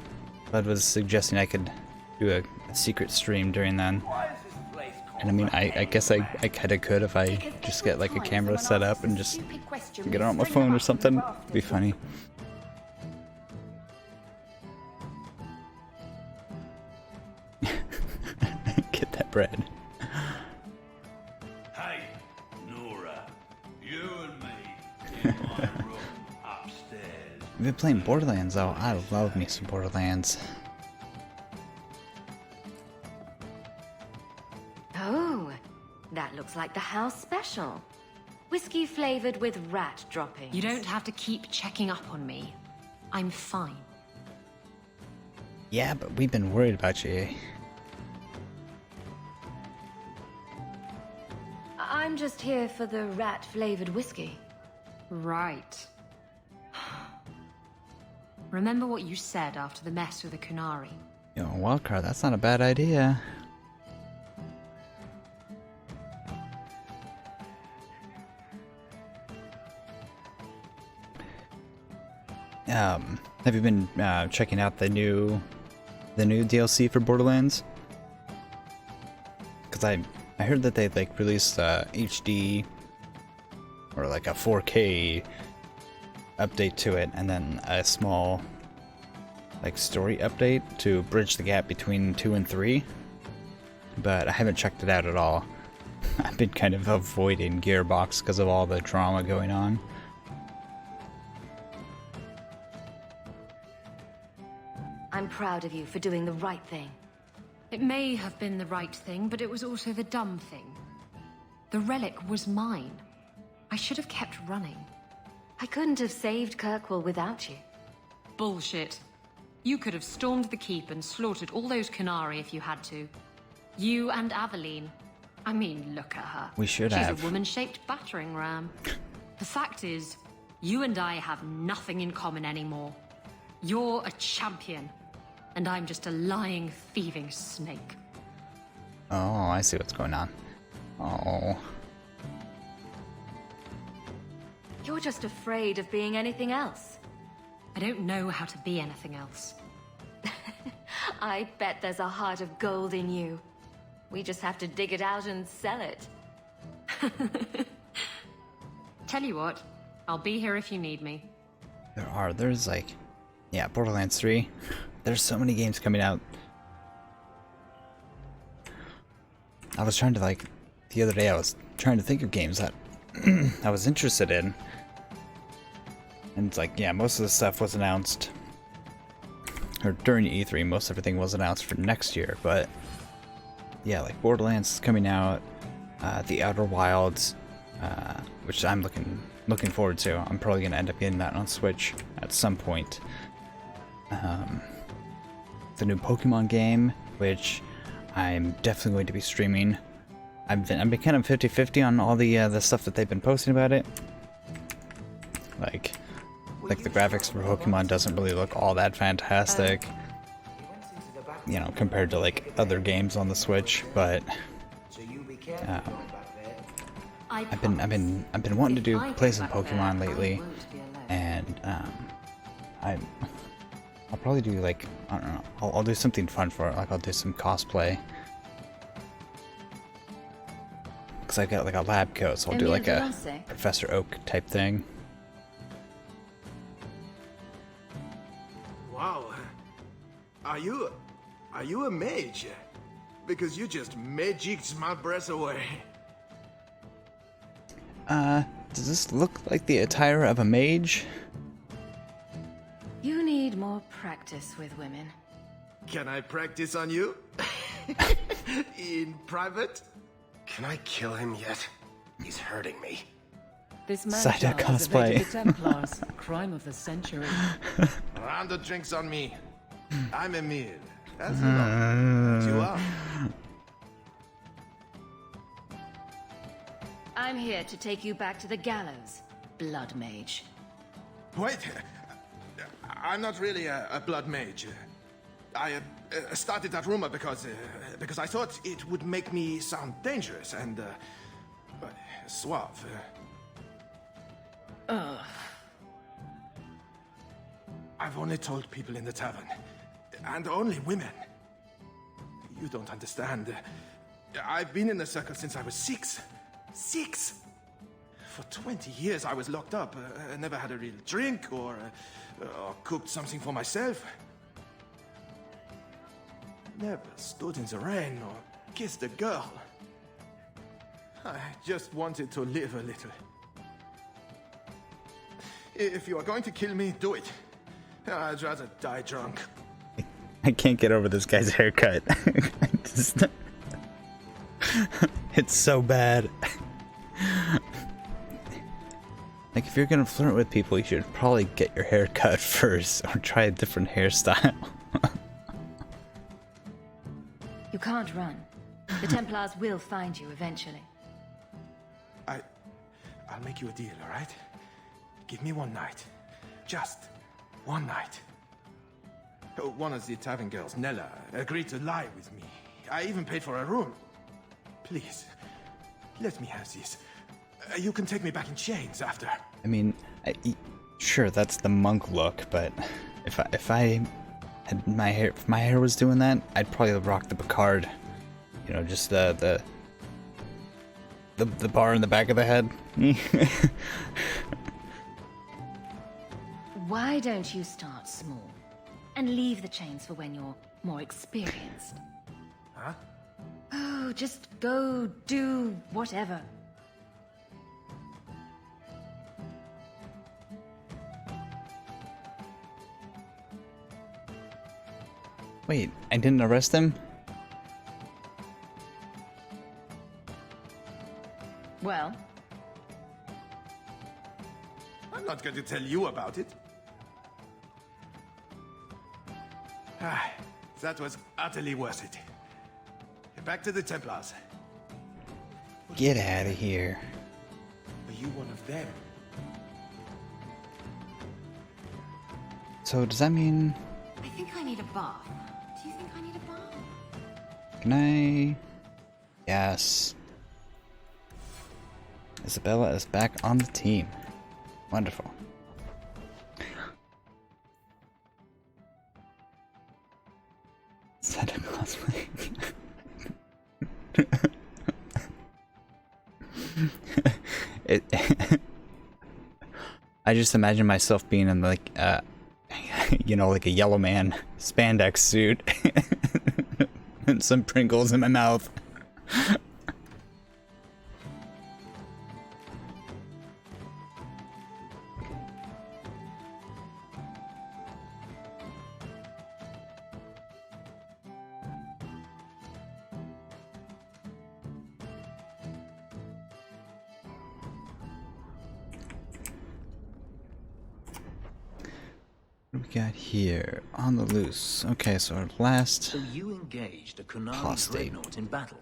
Bud was suggesting I could do a secret stream during then. And I mean, I guess I kinda could if I just get like a camera set up and just get it on my phone or something. It'd be funny. Get that bread. Hey, Nora, you and me in my room upstairs. I've been playing Borderlands though. I love me some Borderlands. Oh, that looks like the house special. Whiskey flavored with rat droppings. You don't have to keep checking up on me. I'm fine. Yeah, but we've been worried about you. I'm just here for the rat flavored whiskey. Right. Remember what you said after the mess with the Kunari. Yo, wildcard, that's not a bad idea. Have you been checking out the new DLC for Borderlands? Because I heard that they like released HD or like a 4K update to it, and then a small like story update to bridge the gap between 2 and 3. But I haven't checked it out at all. I've been kind of avoiding Gearbox because of all the drama going on. I'm proud of you for doing the right thing. It may have been the right thing, but it was also the dumb thing. The relic was mine. I should have kept running. I couldn't have saved Kirkwall without you. Bullshit. You could have stormed the keep and slaughtered all those Kunari if you had to. You and Aveline. I mean, look at her. We should have. She's a woman-shaped battering ram. The fact is, you and I have nothing in common anymore. You're a champion, and I'm just a lying, thieving snake. Oh, I see what's going on. Oh. You're just afraid of being anything else. I don't know how to be anything else. I bet there's a heart of gold in you. We just have to dig it out and sell it. Tell you what, I'll be here if you need me. There's like, yeah, Borderlands 3. There's so many games coming out. I was trying to like, the other day I was trying to think of games that I was interested in. And it's like, yeah, most of the stuff was announced, or during E3, most everything was announced for next year, but yeah, like Borderlands is coming out, The Outer Wilds, which I'm looking forward to. I'm probably going to end up getting that on Switch at some point. The new Pokemon game, which I'm definitely going to be streaming. I've been kind of 50-50 on all the stuff that they've been posting about it. Like the graphics for Pokemon doesn't really look all that fantastic, you know, compared to like other games on the Switch. But I've been wanting to play some Pokemon lately, and I'll probably do like, I don't know, I'll do something fun for it. Like I'll do some cosplay. Because I got like a lab coat, so I'll do like a Professor Oak type thing. Wow. Are you a mage? Because you just magicked my breath away. Does this look like the attire of a mage? You need more practice with women. Can I practice on you? In private? Can I kill him yet? He's hurting me. This man Saida cosplay. The Templars. Crime of the century. Round of drinks on me. I'm Emil. As you know. As you are. I'm here to take you back to the gallows, Blood Mage. Wait. I'm not really a blood mage. I started that rumor because I thought it would make me sound dangerous and suave. I've only told people in the tavern, and only women. You don't understand. I've been in the circle since I was 6. 6! For 20 years I was locked up. I never had a real drink or cooked something for myself. Never stood in the rain or kissed a girl. I just wanted to live a little. If you are going to kill me, do it. I'd rather die drunk. I can't get over this guy's haircut. It's so bad. Like, if you're gonna flirt with people, you should probably get your hair cut first, or try a different hairstyle. You can't run. The Templars will find you eventually. I'll make you a deal, all right? Give me one night. Just one night. One of the tavern girls, Nella, agreed to lie with me. I even paid for a room. Please, let me have this. You can take me back in chains after. I mean, sure, that's the monk look, but if I had my hair, if my hair was doing that, I'd probably rock the Picard. You know, just the bar in the back of the head. Why don't you start small and leave the chains for when you're more experienced? Huh? Oh, just go do whatever. Wait, I didn't arrest him? Well? I'm not going to tell you about it. Ah, that was utterly worth it. Back to the Templars. Get out of here. Are you one of them? So does that mean... I think I need a bath. Do you think I need a bath? Can I... Yes. Isabella is back on the team. Wonderful. Santa Claus. I just imagine myself being in like you know, like a yellow man spandex suit and some Pringles in my mouth. What do we got here? On the loose. Okay, so our last... So you engaged a Kunari apostate. dreadnought in battle?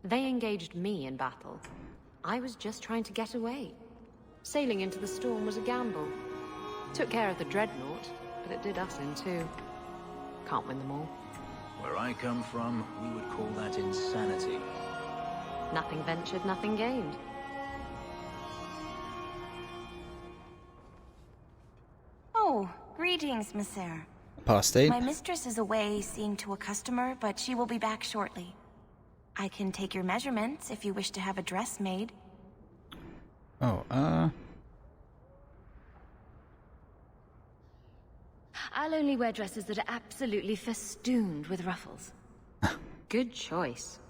They engaged me in battle. I was just trying to get away. Sailing into the storm was a gamble. Took care of the dreadnought, but it did us in too. Can't win them all. Where I come from, we would call that insanity. Nothing ventured, nothing gained. Oh, greetings, Monsieur. Apostate? My mistress is away seeing to a customer, but she will be back shortly. I can take your measurements if you wish to have a dress made. Oh, I'll only wear dresses that are absolutely festooned with ruffles. Good choice.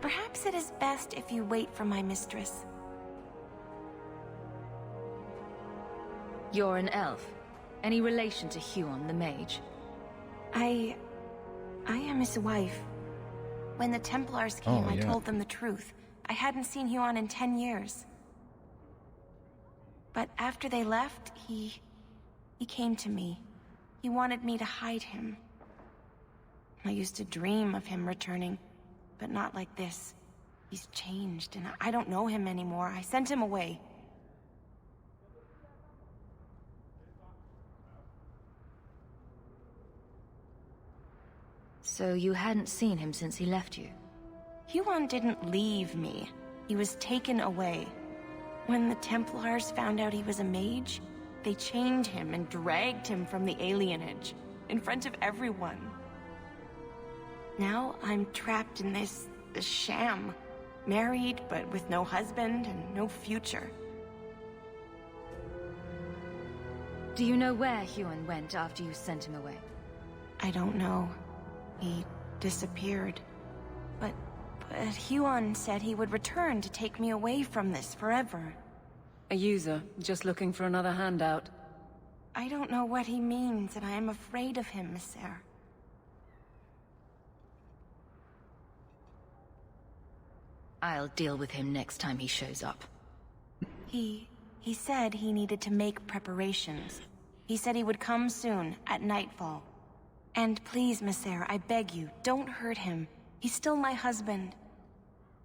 Perhaps it is best if you wait for my mistress. You're an elf. Any relation to Huon the Mage? I am his wife. When the Templars came, Oh, I yeah. told them the truth. I hadn't seen Huon in 10 years. But after they left, he came to me. He wanted me to hide him. I used to dream of him returning, but not like this. He's changed, and I don't know him anymore. I sent him away. So you hadn't seen him since he left you? Huon didn't leave me. He was taken away. When the Templars found out he was a mage, they chained him and dragged him from the alienage, in front of everyone. Now I'm trapped in this sham. Married, but with no husband and no future. Do you know where Huon went after you sent him away? I don't know. He disappeared. But Huon said he would return to take me away from this forever. A user, just looking for another handout. I don't know what he means, and I am afraid of him, Monsieur. I'll deal with him next time he shows up. He said he needed to make preparations. He said he would come soon, at nightfall. And please, Monsieur, I beg you, don't hurt him. He's still my husband.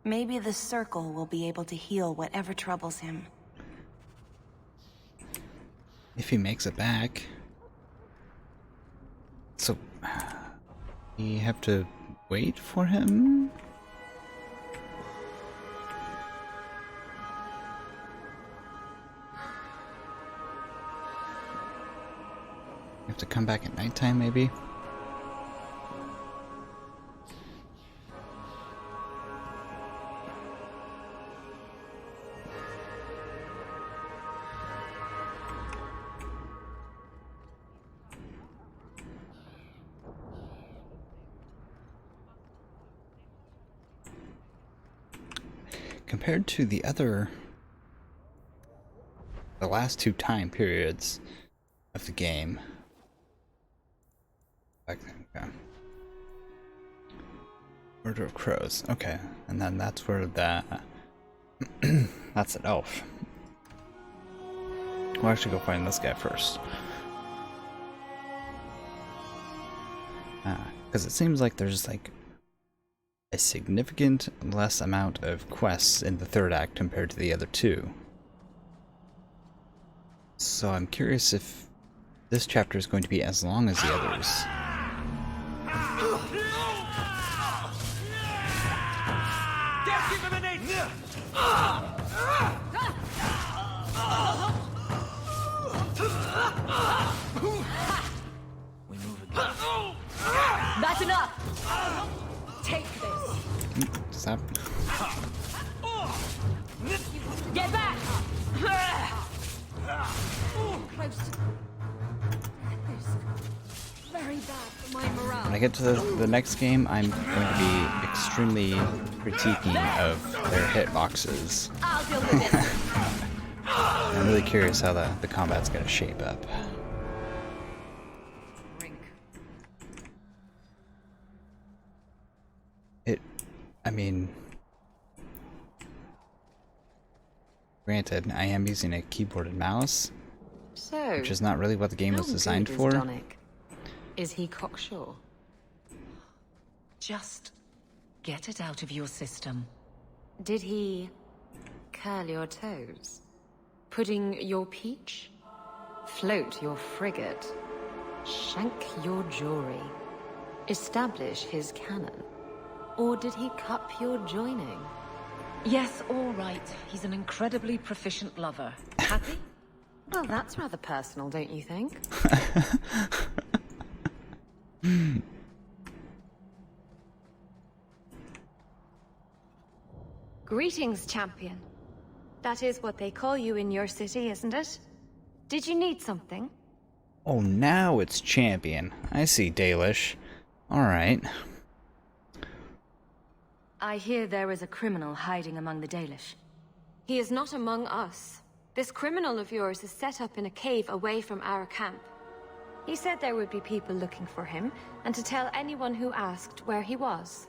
Maybe the Circle will be able to heal whatever troubles him. if he makes it back. So, we have to wait for him? We have to come back at nighttime, maybe? Compared to the last two time periods of the game. Okay. Murder of Crows. Okay, and then that's where that that's an elf. We'll actually go find this guy first. Because it seems like there's like a significant less amount of quests in the third act compared to the other two. So I'm curious if this chapter is going to be as long as the others. We move again. That's enough! Take this! Stop. Get back! Close. This very bad for my morale. When I get to the next game, I'm going to be extremely critiquing of their hitboxes. I'll deal with it. I'm really curious how the combat's going to shape up. I mean, granted, I am using a keyboard and mouse, So, which is not really what the game was how designed good for. is Donnick? Is he cocksure? Just get it out of your system. Did he curl your toes? Pudding your peach? Float your frigate? Shank your jewelry? Establish his cannon? Or did he cup your joining? Yes, all right. He's an incredibly proficient lover. Happy? Well, that's rather personal, don't you think? Greetings, champion. That is what they call you in your city, isn't it? Did you need something? Oh, now it's champion. I see, Dalish. Alright. I hear there is a criminal hiding among the Dalish. He is not among us. This criminal of yours is set up in a cave away from our camp. He said there would be people looking for him, and to tell anyone who asked where he was.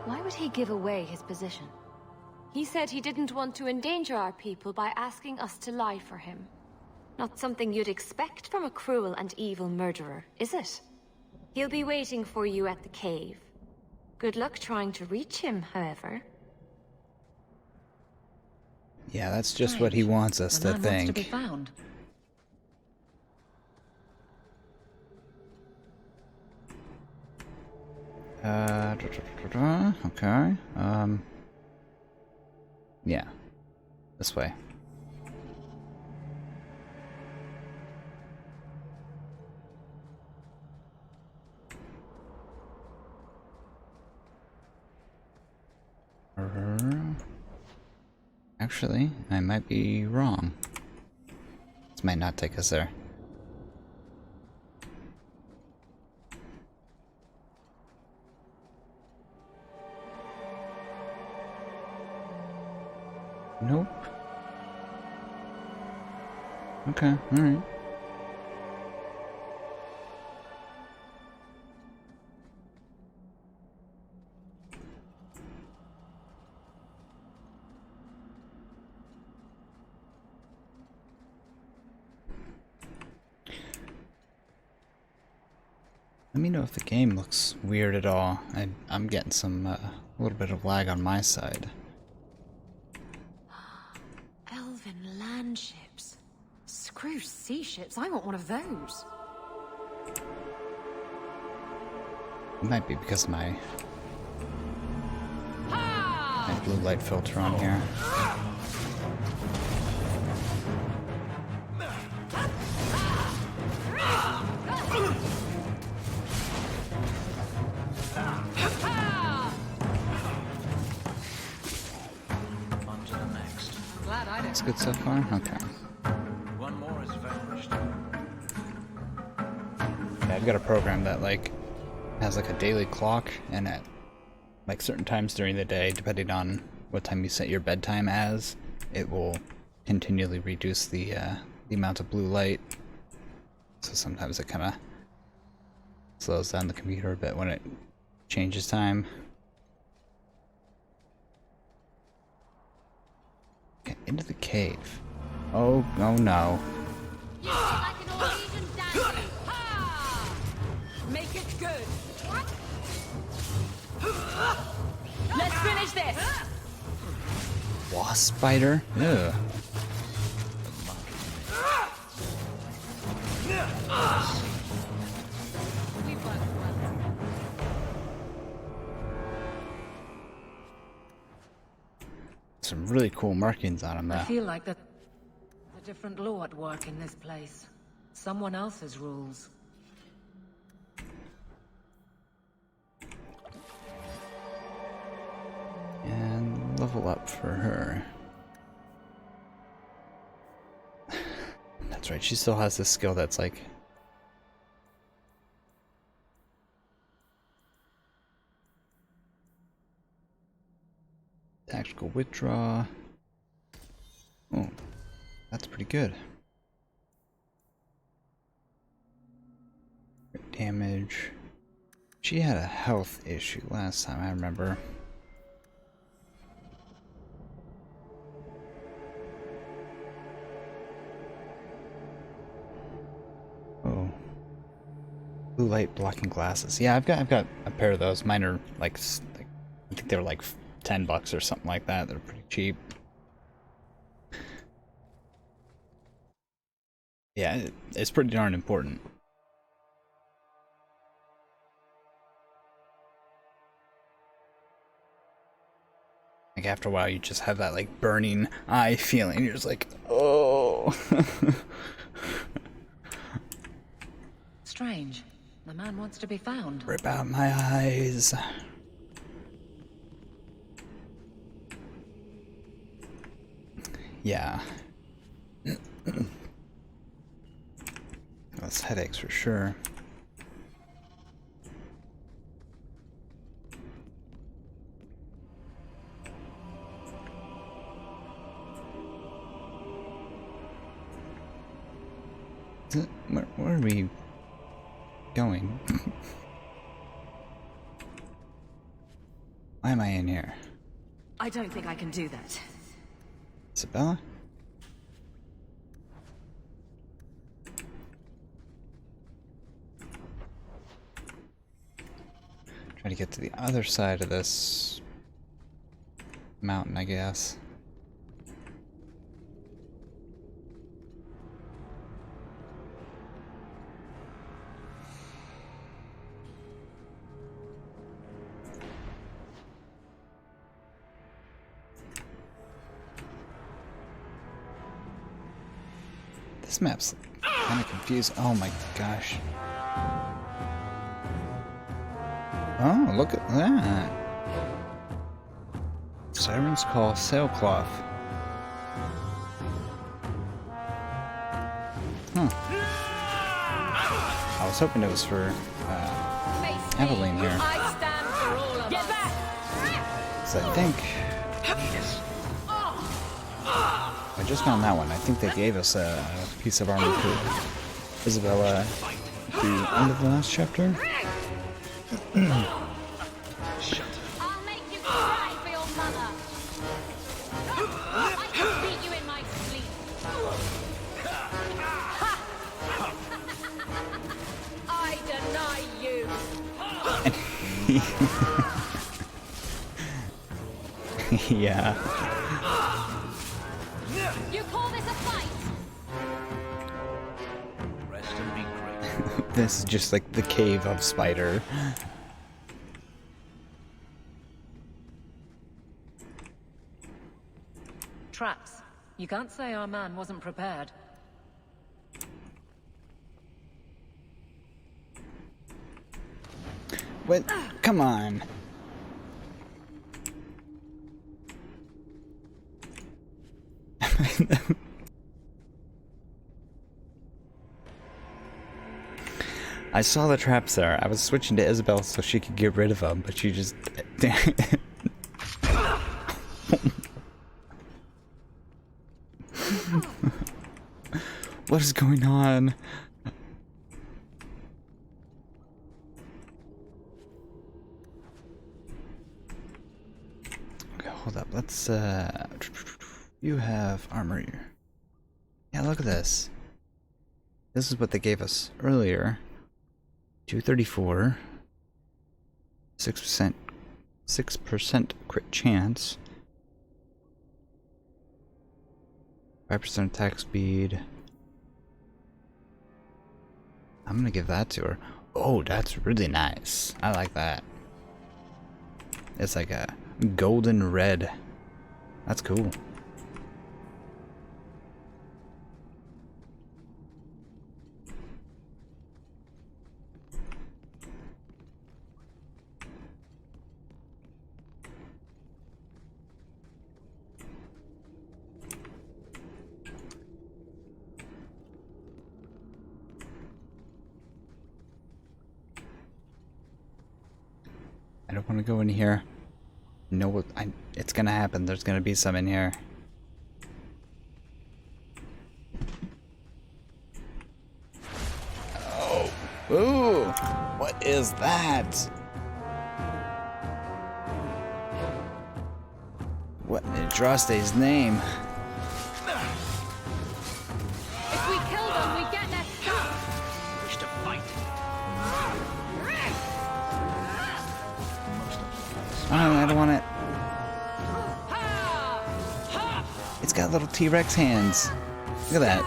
Why would he give away his position? He said he didn't want to endanger our people by asking us to lie for him. Not something you'd expect from a cruel and evil murderer, is it? He'll be waiting for you at the cave. Good luck trying to reach him, however. Yeah, that's just what he wants us to The man wants think. to be found. Okay. Yeah. This way. Actually, I might be wrong. This might not take us there. Nope. Okay, alright. Let me know if the game looks weird at all. I'm getting some, a little bit of lag on my side. Elven land ships. Cruise sea ships? I want one of those. It might be because of my blue light filter on here. On to the next. That's good so far? Okay. One more is vanished. Yeah, I've got a program that like has like a daily clock, and at like certain times during the day, depending on what time you set your bedtime as, it will continually reduce the amount of blue light. So sometimes it kind of slows down the computer a bit when it changes time. Okay, into the cave. Oh no. You feel like an Norwegian dandy. Ha! Make it good. Let's finish this. Wasp spider? Ugh. Some really cool markings on him, though. I feel like there's a different law at work in this place. Someone else's rules. And level up for her. That's right, she still has this skill that's like... tactical withdraw. Oh, that's pretty good. Damage. She had a health issue last time, I remember. Oh. Blue light blocking glasses. Yeah, I've got a pair of those. Mine are like I think they're like $10 or something like that. They're pretty cheap. Yeah, it's pretty darn important. Like after a while, you just have that like burning eye feeling. You're just like, oh. Strange. The man wants to be found. Rip out my eyes. Yeah. That's headaches for sure. Where are we going? Why am I in here? I don't think I can do that. Isabella? Try to get to the other side of this mountain, I guess. This map's kind of confused. Oh my gosh. Oh, look at that. Siren's Call Sailcloth. Huh. I was hoping it was for Evelyn here. I stand for all of Get back! So I think I just found that one. I think they gave us a piece of armor too. Isabella at the end of the last chapter. I'll make you cry for your mother. I can beat you in my sleep. I deny you. Yeah. You call this a fight? This is just like the cave of Spider. Traps. You can't say our man wasn't prepared. What? Come on. I saw the traps there. I was switching to Isabel so she could get rid of them, but she just... What is going on? Okay, hold up. Let's, you have armor. Yeah, look at this. This is what they gave us earlier. 234. 6% crit chance. 5% attack speed. I'm gonna give that to her. Oh, that's really nice. I like that. It's like a golden red. That's cool. I don't want to go in here. No, what? It's gonna happen. There's gonna be some in here. Oh, ooh! What is that? What in Droste's name? If we kill them, we get their stuff. Wish to fight? Oh, I don't want it. It's got little T-Rex hands. Look at that.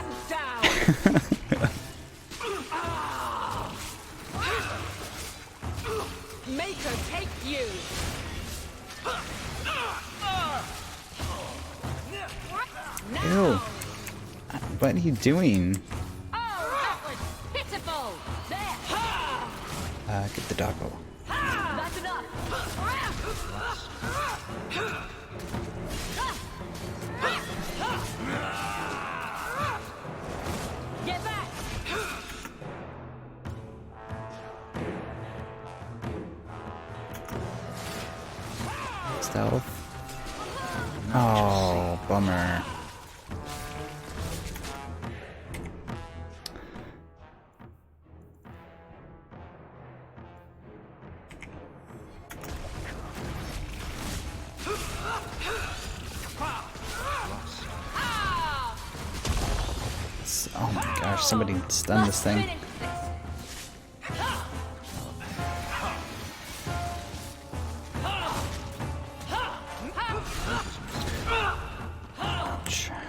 Make her take you. Ew. What are you doing? Oh, that was pitiful. There. Get the doggo. That's enough. Get back. Stealth. Oh, bummer. Oh my gosh, somebody stun this thing.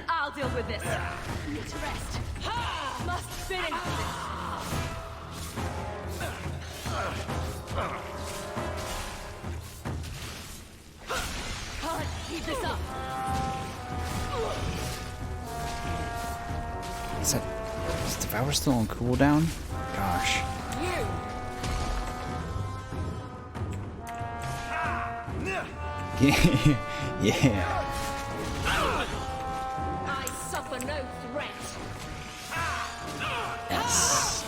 I'll deal with this. Need to rest. Must finish this. Can't keep this up. Is Devour still on cooldown? Gosh. Yeah. Yeah. I suffer no threat. Yes.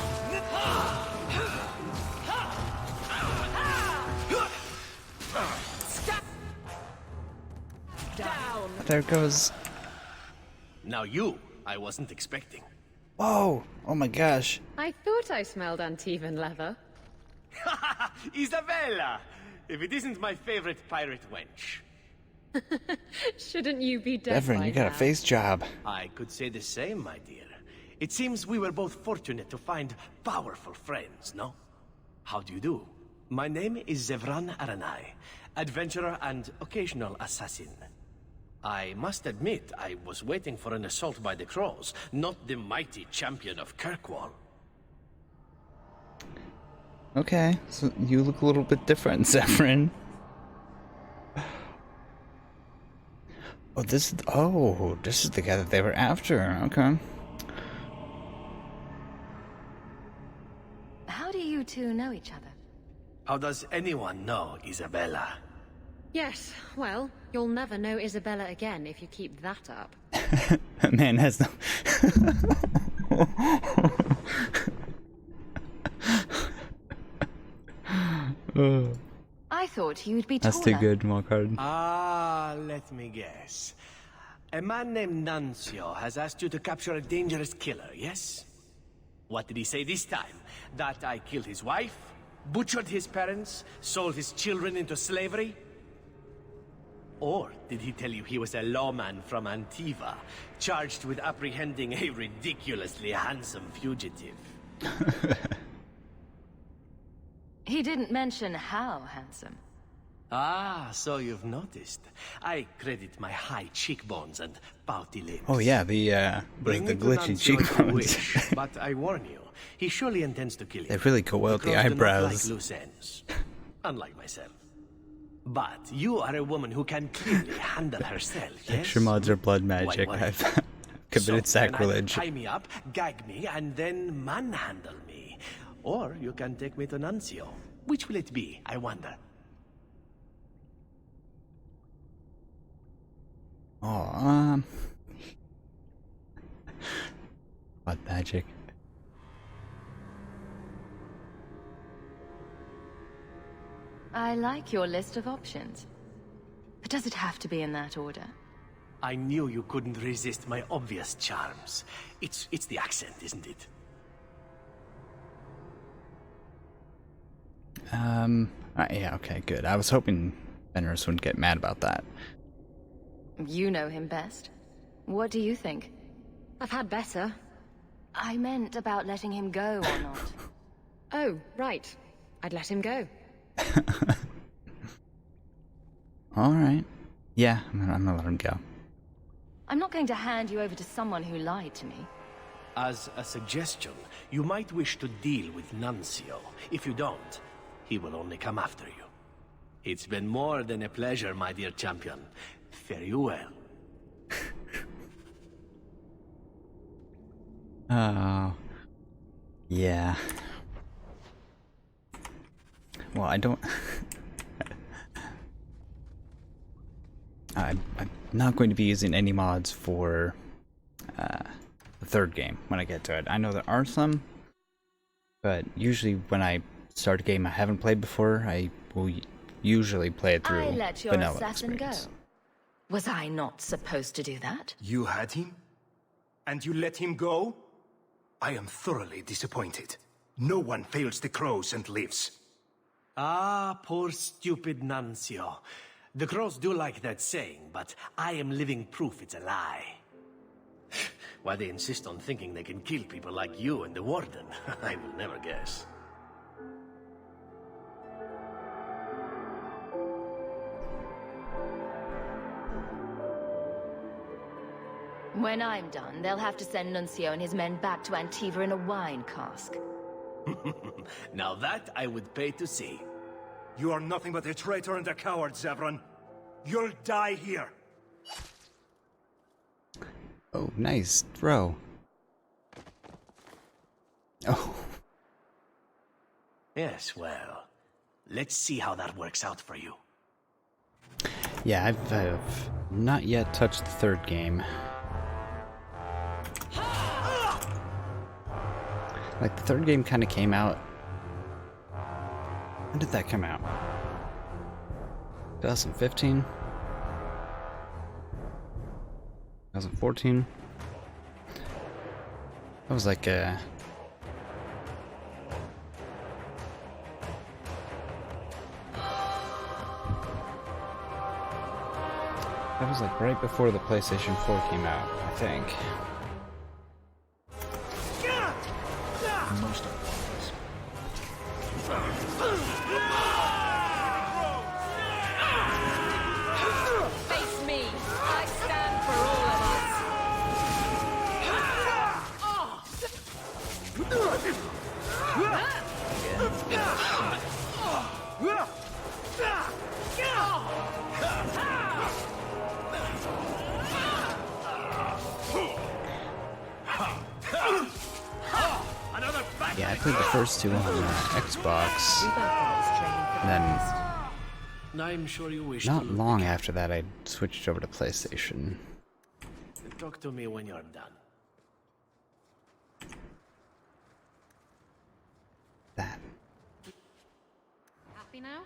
Stop. Down. There it goes. Now you, I wasn't expecting. Whoa! Oh my gosh. I thought I smelled uneven leather. Isabella! If it isn't my favorite pirate wench. Shouldn't you be dead Reverend, by you got a now? face job. I could say the same, my dear. It seems we were both fortunate to find powerful friends, no? How do you do? My name is Zevran Aranai, adventurer and occasional assassin. I must admit, I was waiting for an assault by the Crows, not the mighty champion of Kirkwall. Okay, so you look a little bit different, Zephyrin. Oh, this is the guy that they were after. Okay. How do you two know each other? How does anyone know Isabella? Yes, well, you'll never know Isabella again if you keep that up. That man has no... I thought you'd be That's taller. too good, Markard. Ah, let me guess. A man named Nuncio has asked you to capture a dangerous killer, yes? What did he say this time? That I killed his wife, butchered his parents, sold his children into slavery? Or did he tell you he was a lawman from Antiva, charged with apprehending a ridiculously handsome fugitive? He didn't mention how handsome. Ah, so you've noticed. I credit my high cheekbones and pouty lips. Oh yeah, the glitchy cheekbones. Wish, but I warn you, he surely intends to kill you. They really go well with the Crows do not eyebrows. like loose ends, unlike myself. But you are a woman who can clearly handle herself, yes? Extra mods are blood magic. Why worry? I've committed So, you can either sacrilege. tie me up, gag me, and then manhandle me. Or you can take me to Nuncio. Which will it be, I wonder? Oh, blood magic. I like your list of options. But does it have to be in that order? I knew you couldn't resist my obvious charms. It's the accent, isn't it? Yeah, okay, good. I was hoping Fenris wouldn't get mad about that. You know him best. What do you think? I've had better. I meant about letting him go or not. Oh, right. I'd let him go. Alright. Yeah, I'm gonna let him go. I'm not going to hand you over to someone who lied to me. As a suggestion, you might wish to deal with Nuncio. If you don't, he will only come after you. It's been more than a pleasure, my dear champion. Fare you well. Oh. Yeah. Well, I don't... I'm not going to be using any mods for the third game when I get to it. I know there are some, but usually when I start a game I haven't played before, I will usually play it through I let your vanilla assassin experience. go. Was I not supposed to do that? You had him? And you let him go? I am thoroughly disappointed. No one fails the crows and lives. Ah, poor stupid Nuncio. The crows do like that saying, but I am living proof it's a lie. Why they insist on thinking they can kill people like you and the Warden, I will never guess. When I'm done, they'll have to send Nuncio and his men back to Antiva in a wine cask. Now that I would pay to see. You are nothing but a traitor and a coward, Zevran. You'll die here. Oh, nice throw. Oh. Yes, well, let's see how that works out for you. Yeah, I've not yet touched the third game. Like, the third game kind of came out... When did that come out? 2015? 2014? That was like that was like right before the PlayStation 4 came out, I think. Most of Face me. I stand for all of us. Yeah, I played the first two on Xbox, and then I'm sure you wish not to long after that I switched over to PlayStation. talk to me when you're done. That. Happy now?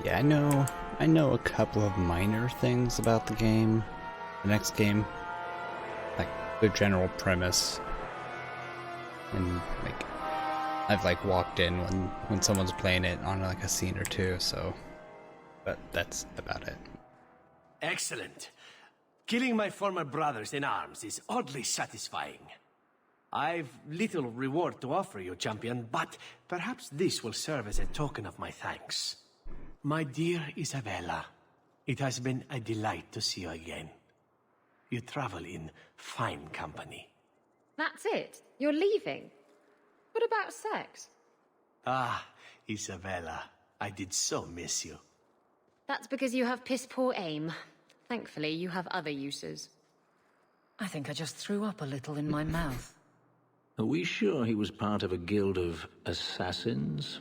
Yeah, I know a couple of minor things about the game. The next game, like the general premise, and like I've like walked in when someone's playing it on like a scene or two, so but that's about it. Excellent. Killing my former brothers in arms is oddly satisfying. I've little reward to offer you, champion, but perhaps this will serve as a token of my thanks. My dear Isabella, it has been a delight to see you again. You travel in fine company. That's it? You're leaving? What about sex? Ah, Isabella, I did so miss you. That's because you have piss-poor aim. Thankfully, you have other uses. I think I just threw up a little in my mouth. Are we sure he was part of a guild of assassins?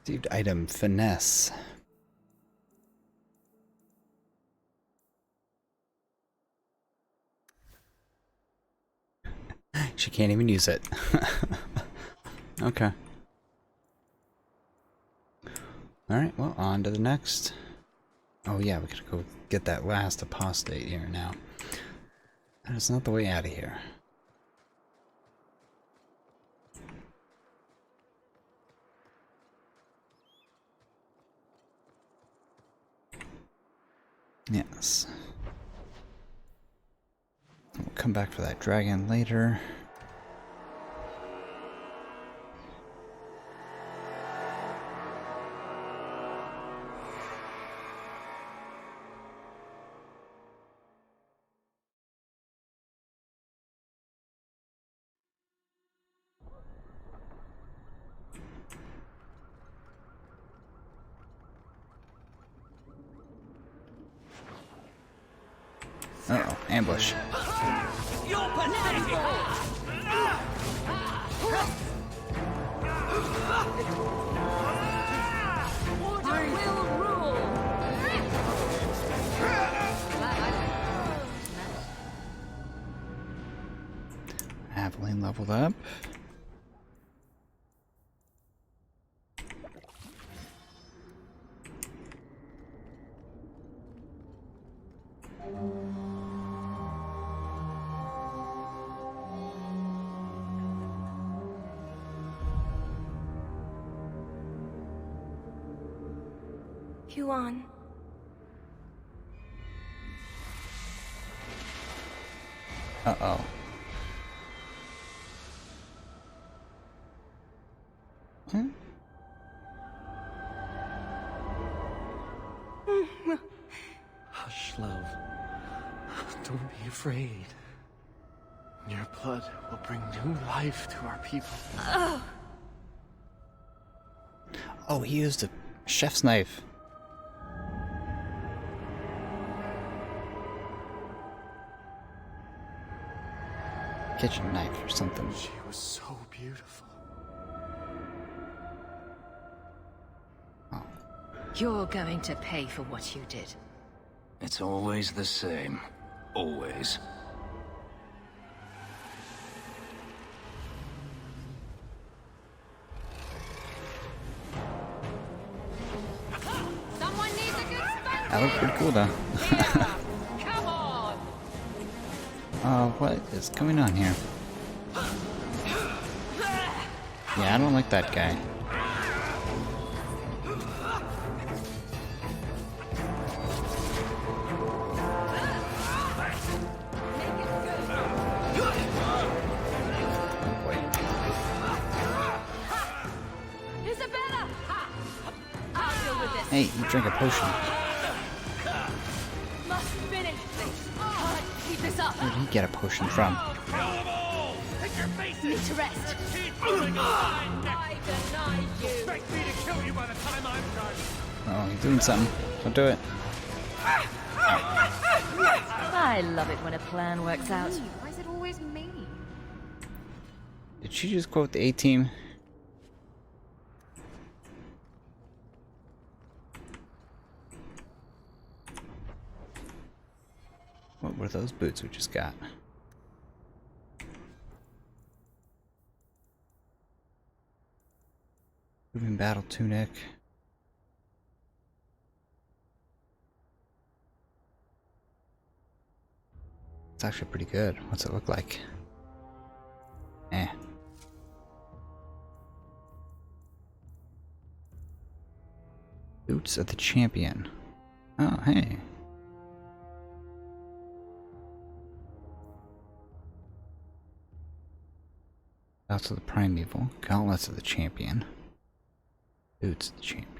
Received item finesse. She can't even use it. Okay. Alright, well, on to the next. Oh yeah, we gotta go get that last apostate here now. That is not the way out of here. Yes. We'll come back for that dragon later. Uh-oh, ambush. You're pathetic! Order will rule! Aveline leveled up. Yuan. Uh-oh. Hmm? Hush, love. Don't be afraid. Your blood will bring new life to our people. Oh, he used a chef's knife. Kitchen knife or something. She was so beautiful. You're going to pay for what you did. It's always the same. Always. Someone needs a good spanking! That looked pretty cool though. Come on! What is going on here? Yeah, I don't like that guy. Isabella! Hey, you drink a potion. Must finish this. Can't keep this up. Where did he get a potion from? Need to rest. I deny you. Expect me to kill you by the time I'm done. Oh, he's doing something. Don't do it. I love it when a plan works out. Why is it always me? Did she just quote the A-Team? What were those boots we just got? Moving battle tunic. It's actually pretty good. What's it look like? Eh. Boots of the Champion. Oh, hey. Boots of the Primeval. Gauntlets of the Champion. Boots of the Champion.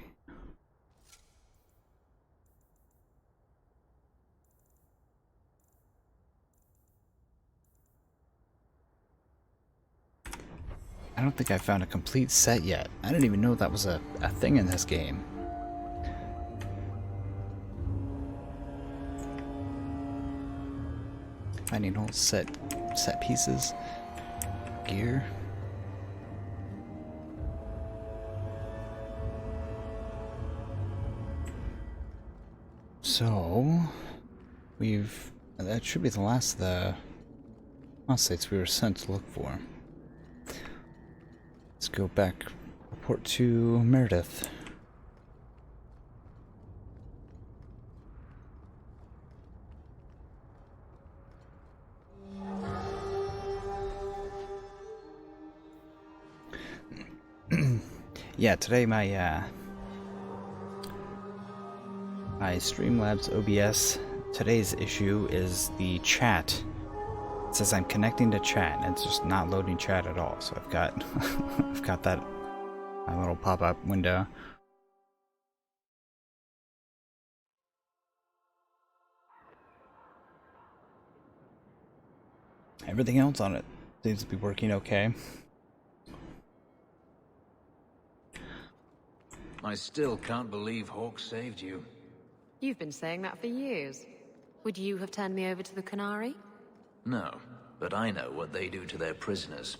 I don't think I found a complete set yet. I didn't even know that was a thing in this game. Finding whole set pieces. Gear. So that should be the last of the sites we were sent to look for. Let's go back, report to Meredith. Yeah, today my Streamlabs OBS, today's issue is the chat. It says I'm connecting to chat and it's just not loading chat at all. So I've got I've got that little pop-up window. Everything else on it seems to be working okay. I still can't believe Hawke saved you. You've been saying that for years. Would you have turned me over to the Canary? No, but I know what they do to their prisoners.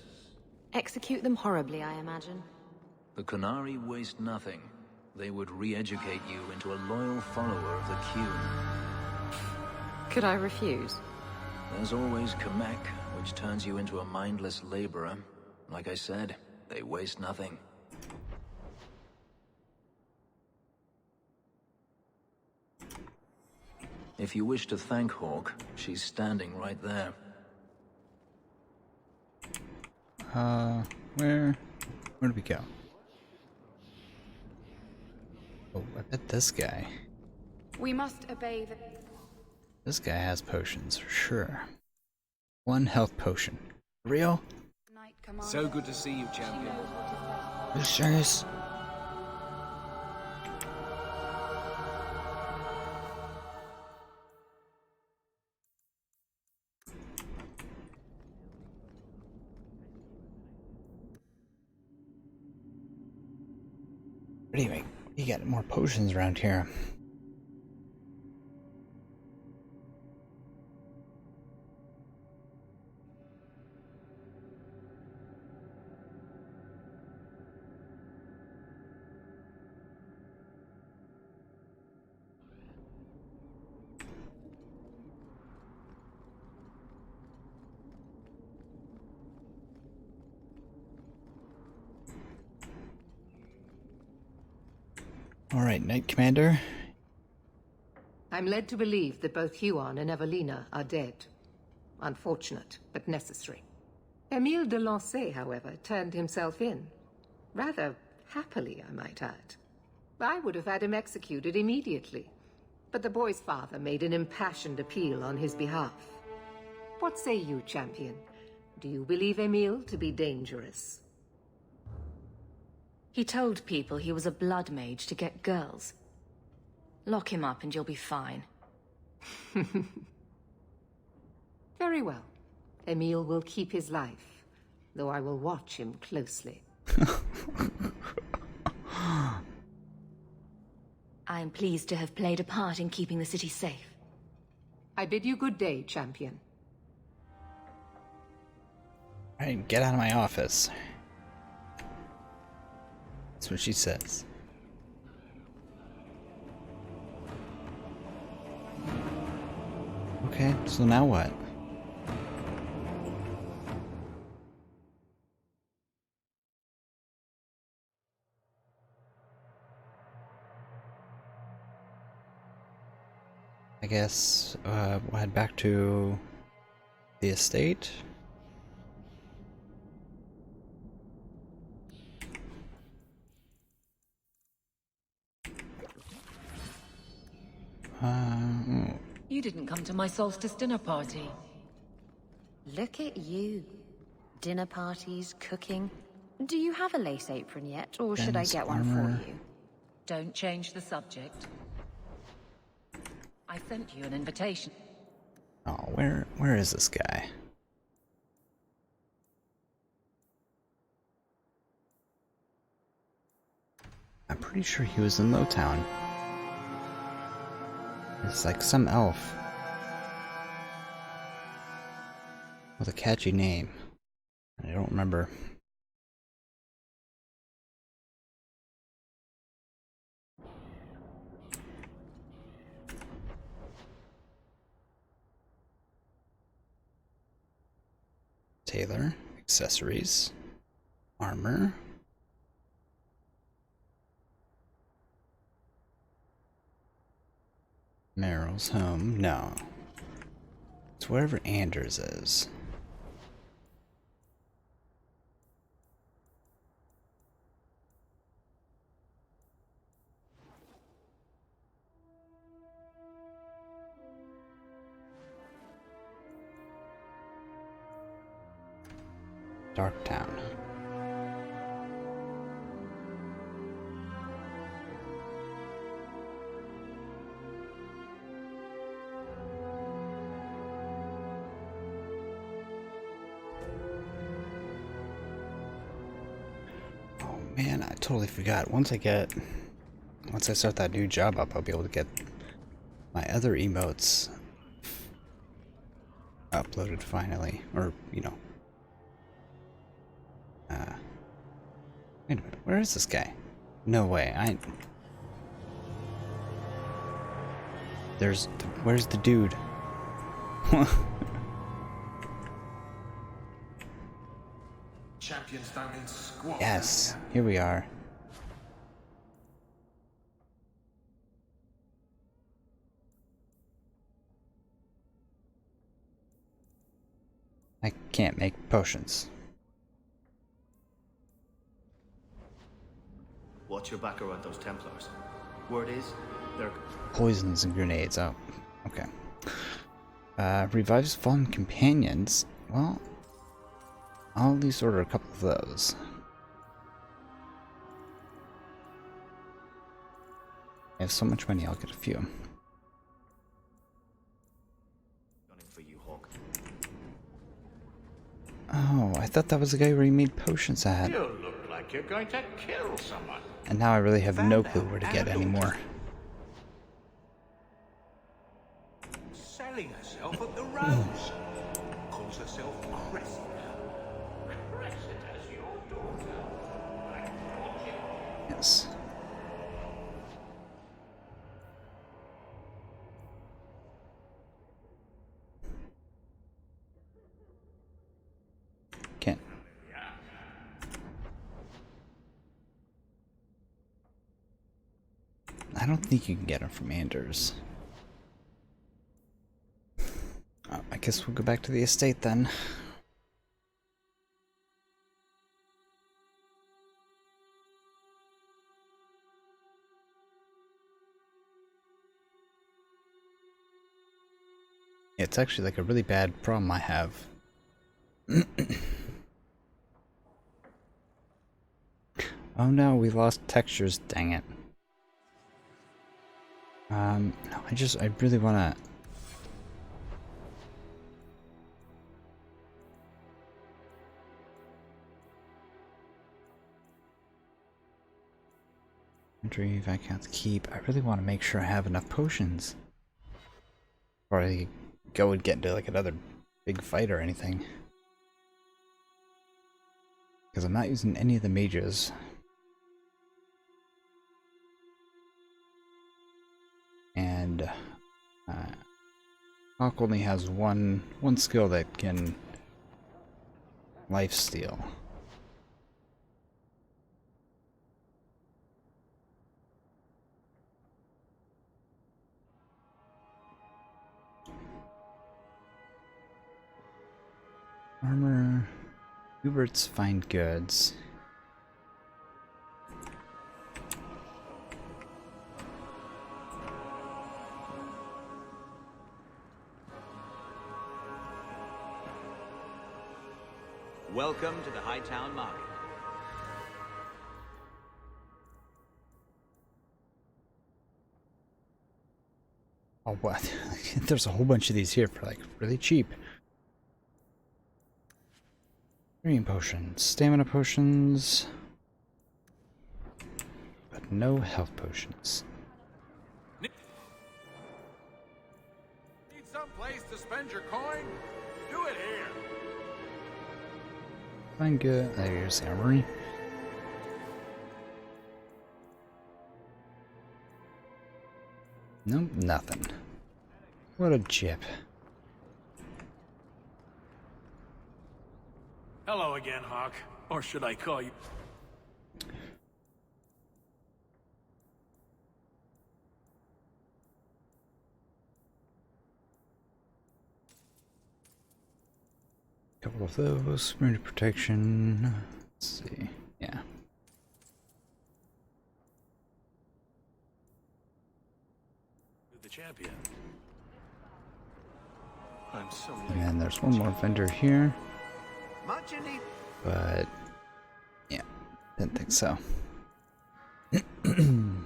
Execute them horribly, I imagine. The Canary waste nothing. They would re-educate you into a loyal follower of the Qun. Could I refuse? There's always Kamek, which turns you into a mindless laborer. Like I said, they waste nothing. If you wish to thank Hawke, she's standing right there. Where do we go? Oh, I bet this guy. We must obey the... This guy has potions, for sure. 1 health potion. Real? So good to see you, champion. Are you serious? Anyway, you got more potions around here. Alright, Knight Commander. I'm led to believe that both Huon and Evelina are dead. Unfortunate, but necessary. Emile de Lancey, however, turned himself in. Rather happily, I might add. I would have had him executed immediately. But the boy's father made an impassioned appeal on his behalf. What say you, champion? Do you believe Emile to be dangerous? He told people he was a blood mage to get girls. Lock him up and you'll be fine. Very well. Emil will keep his life, though I will watch him closely. I am pleased to have played a part in keeping the city safe. I bid you good day, champion. Alright, get out of my office. That's what she says. Okay, so now what? I guess we'll head back to the estate. You didn't come to my solstice dinner party. Look at you. Dinner parties, cooking. Do you have a lace apron yet, or should I get one for you? Don't change the subject. I sent you an invitation. Oh, where is this guy? I'm pretty sure he was in Lowtown. It's like some elf with a catchy name. I don't remember. Tailor, accessories, armor. Merrill's home. No. It's wherever Anders is. Darktown. Oh man, I totally forgot. Once I start that new job up, I'll be able to get my other emotes uploaded finally. Or, you know. Wait a minute, where is this guy? No way, where's the dude? Champions down in squat. Yes, here we are. I can't make potions. Watch your back around those Templars. Word is, they're... Poisons and grenades. Oh, okay. Revives fallen companions. Well, I'll at least order a couple of those. I have so much money, I'll get a few. Gunning for you, Hawke. Oh, I thought that was the guy where he made potions at. You look like you're going to kill someone. And now I really have no clue where to get any more. Selling herself at the Rose. Calls herself Cressida. Cressida's your daughter. Yes. Can't. I don't think you can get them from Anders. Oh, I guess we'll go back to the estate then. It's actually like a really bad problem I have. Oh no, we lost textures, dang it. No, I really wanna... Entry, Viscount's Keep. I really want to make sure I have enough potions. Before I go and get into like another big fight or anything. Because I'm not using any of the mages. And Hawke only has one skill that can lifesteal. Armor, Hubert's fine goods. Welcome to the Hightown Market. Oh, what? There's a whole bunch of these here for like really cheap. Green potions, stamina potions, but no health potions. Need some place to spend your coin? Do it here. Fine, good. There's armory. Nope, nothing. What a chip. Hello again, Hawke. Or should I call you? Couple of those. Wounded protection. Let's see. Yeah. The champion. I'm so. And then there's one more vendor here. Much you need. But yeah, didn't think so. New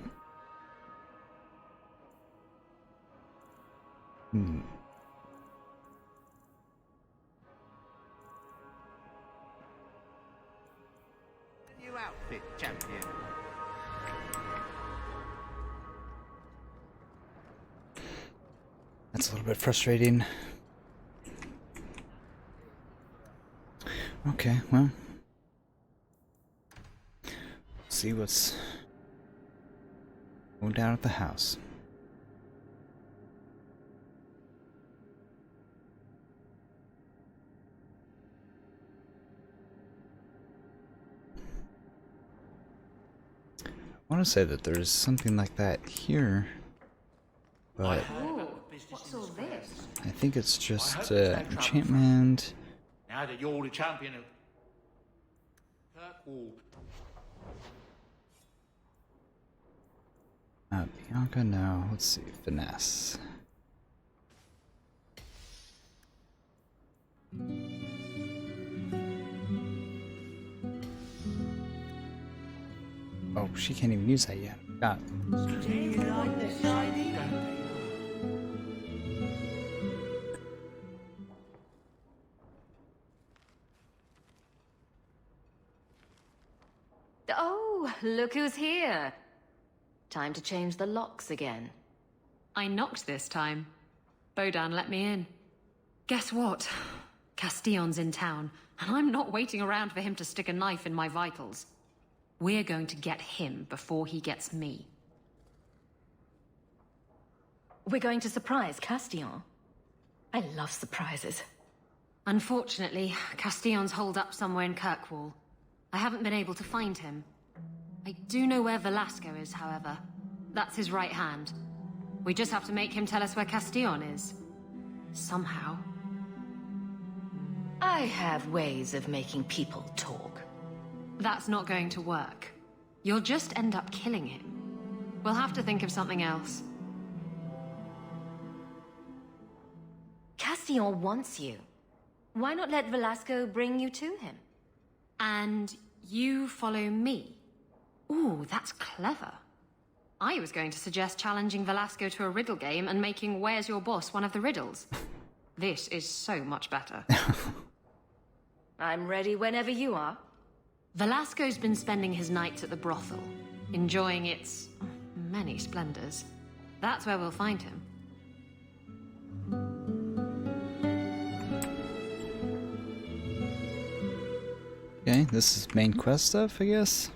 outfit, champion. That's a little bit frustrating. Okay, well, see what's going down at the house. I want to say that there's something like that here, but What's all this? I think it's just enchantment. Now that you're the champion of Kirkwall. Bianca, no. Let's see. Finesse. Oh, she can't even use that yet. God. Oh, look who's here. Time to change the locks again. I knocked this time. Bodan let me in. Guess what? Castillon's in town, and I'm not waiting around for him to stick a knife in my vitals. We're going to get him before he gets me. We're going to surprise Castillon. I love surprises. Unfortunately, Castillon's holed up somewhere in Kirkwall. I haven't been able to find him. I do know where Velasco is, however. That's his right hand. We just have to make him tell us where Castillon is. Somehow. I have ways of making people talk. That's not going to work. You'll just end up killing him. We'll have to think of something else. Castillon wants you. Why not let Velasco bring you to him? And you follow me? Ooh, that's clever. I was going to suggest challenging Velasco to a riddle game and making Where's Your Boss one of the riddles. This is so much better. I'm ready whenever you are. Velasco's been spending his nights at the brothel, enjoying its many splendors. That's where we'll find him. Okay, this is main quest stuff, I guess.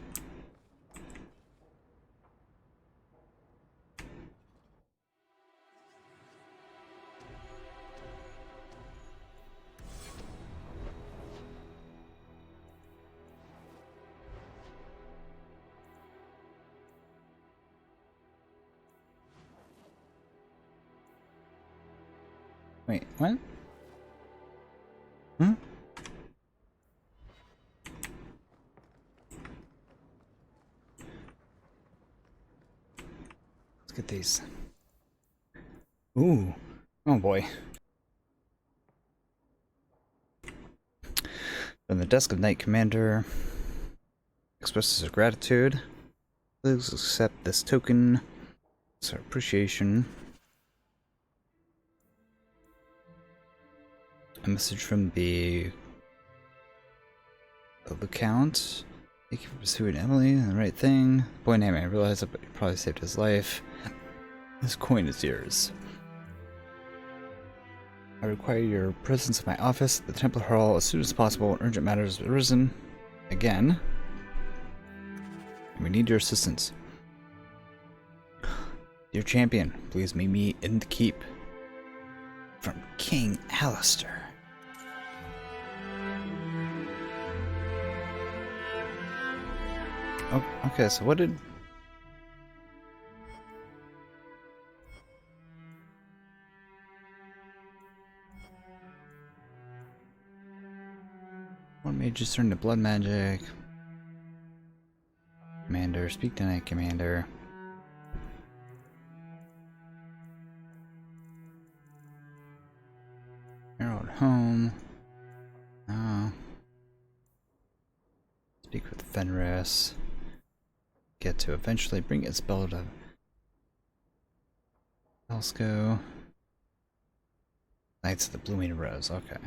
Wait, what? Hmm? Let's get these. Ooh. Oh boy. From the desk of Knight Commander. Expresses her gratitude. Please accept this token. It's our appreciation. A message from the Count. Thank you for pursuing Emily and the right thing. Boy named, I realize that you probably saved his life. This coin is yours. I require your presence in my office at the Templar Hall as soon as possible. Urgent matters have arisen. Again. We need your assistance. Dear champion, please meet me in the keep. From King Alistair. Oh, okay, so what did... One mage just turned to blood magic. Commander, speak to Knight Commander. Herald home. Oh. Speak with Fenris. Get to eventually bring Isabella to Elsco. Knights of the Blooming Rose, okay.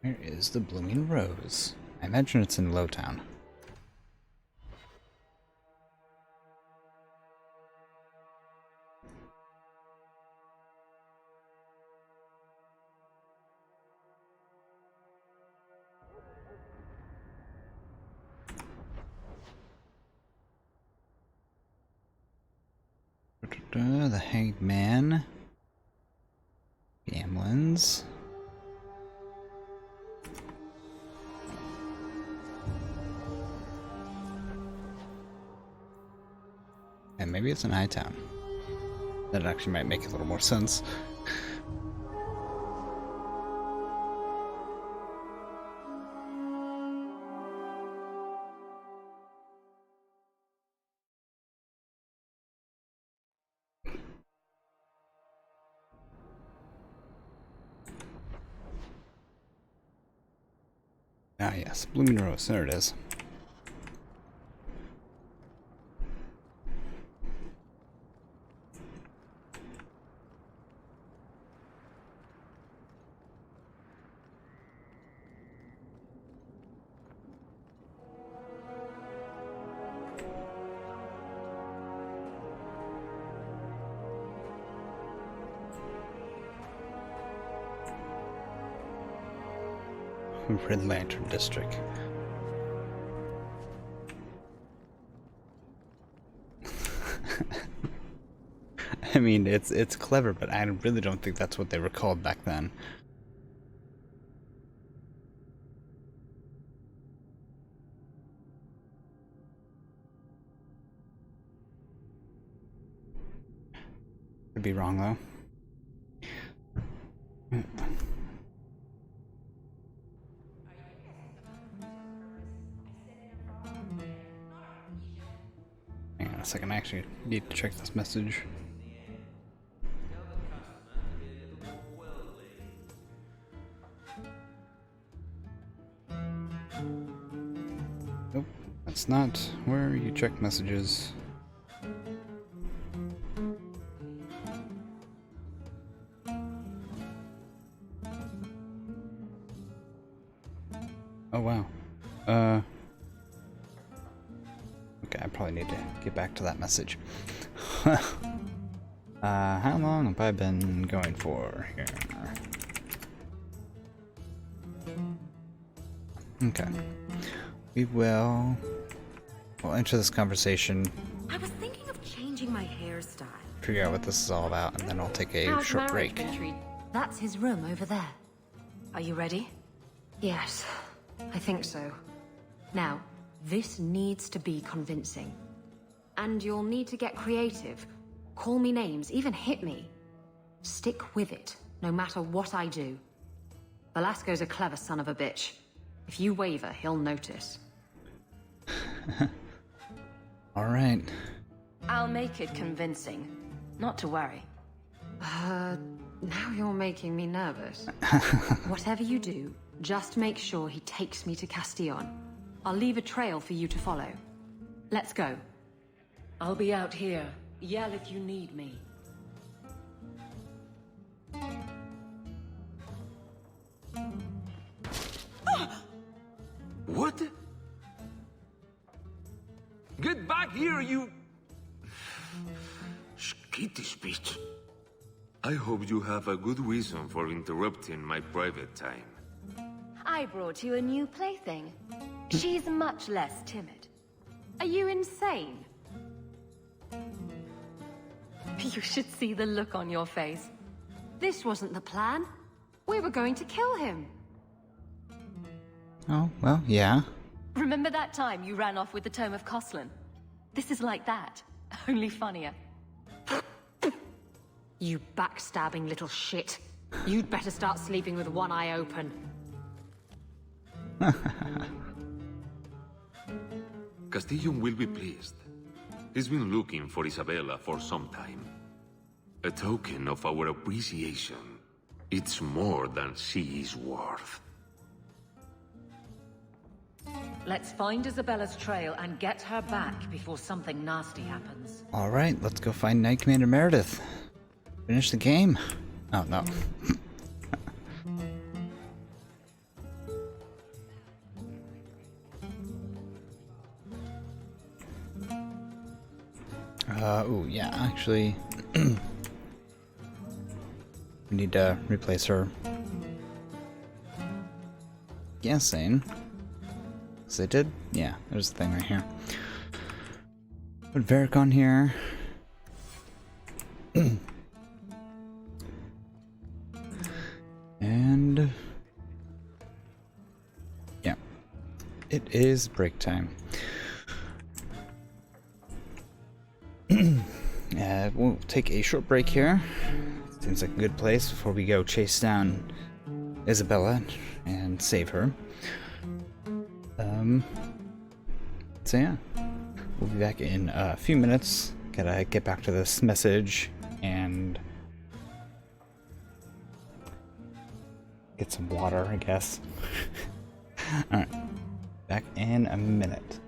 Where is the Blooming Rose? I imagine it's in Lowtown. The Hanged Man. Gamblins. And maybe it's in Hightown. That actually might make a little more sense. Ah yes, Blooming Rose, there it is. Red Lantern District. I mean, it's clever, but I really don't think that's what they were called back then. Could be wrong though. a second, I actually need to check this message. Nope, that's not where you check messages. Oh wow. Okay, I probably need to get back to that message. How long have I been going for here? Okay. We'll enter this conversation, I was thinking of changing my hairstyle. figure out what this is all about, and then I'll take a How's short marriage break. been treated? That's his room over there. Are you ready? Yes, I think so. Now, this needs to be convincing. And you'll need to get creative. Call me names, even hit me. Stick with it, no matter what I do. Velasco's a clever son of a bitch. If you waver, he'll notice. Alright. I'll make it convincing. Not to worry. Now you're making me nervous. Whatever you do, just make sure he takes me to Castillon. I'll leave a trail for you to follow. Let's go. I'll be out here. Yell if you need me. What? Get back here, you... Skittish bitch. I hope you have a good reason for interrupting my private time. I brought you a new plaything. She's much less timid. Are you insane? You should see the look on your face. This wasn't the plan. We were going to kill him. Oh, well, yeah. Remember that time you ran off with the Tome of Coslin? This is like that, only funnier. You backstabbing little shit. You'd better start sleeping with one eye open. Castillon will be pleased. He's been looking for Isabella for some time. A token of our appreciation. It's more than she is worth. Let's find Isabella's trail and get her back before something nasty happens. Alright, let's go find Knight Commander Meredith. Finish the game. Oh, no. Ooh, yeah, actually... we need to replace her. Guessing. Because I did? Yeah, there's the thing right here. Put Varric on here. And... yeah. It is break time. We'll take a short break here. Seems like a good place before we go chase down Isabella and save her. So yeah, we'll be back in a few minutes. Gotta get back to this message and get some water, I guess. Alright, back in a minute.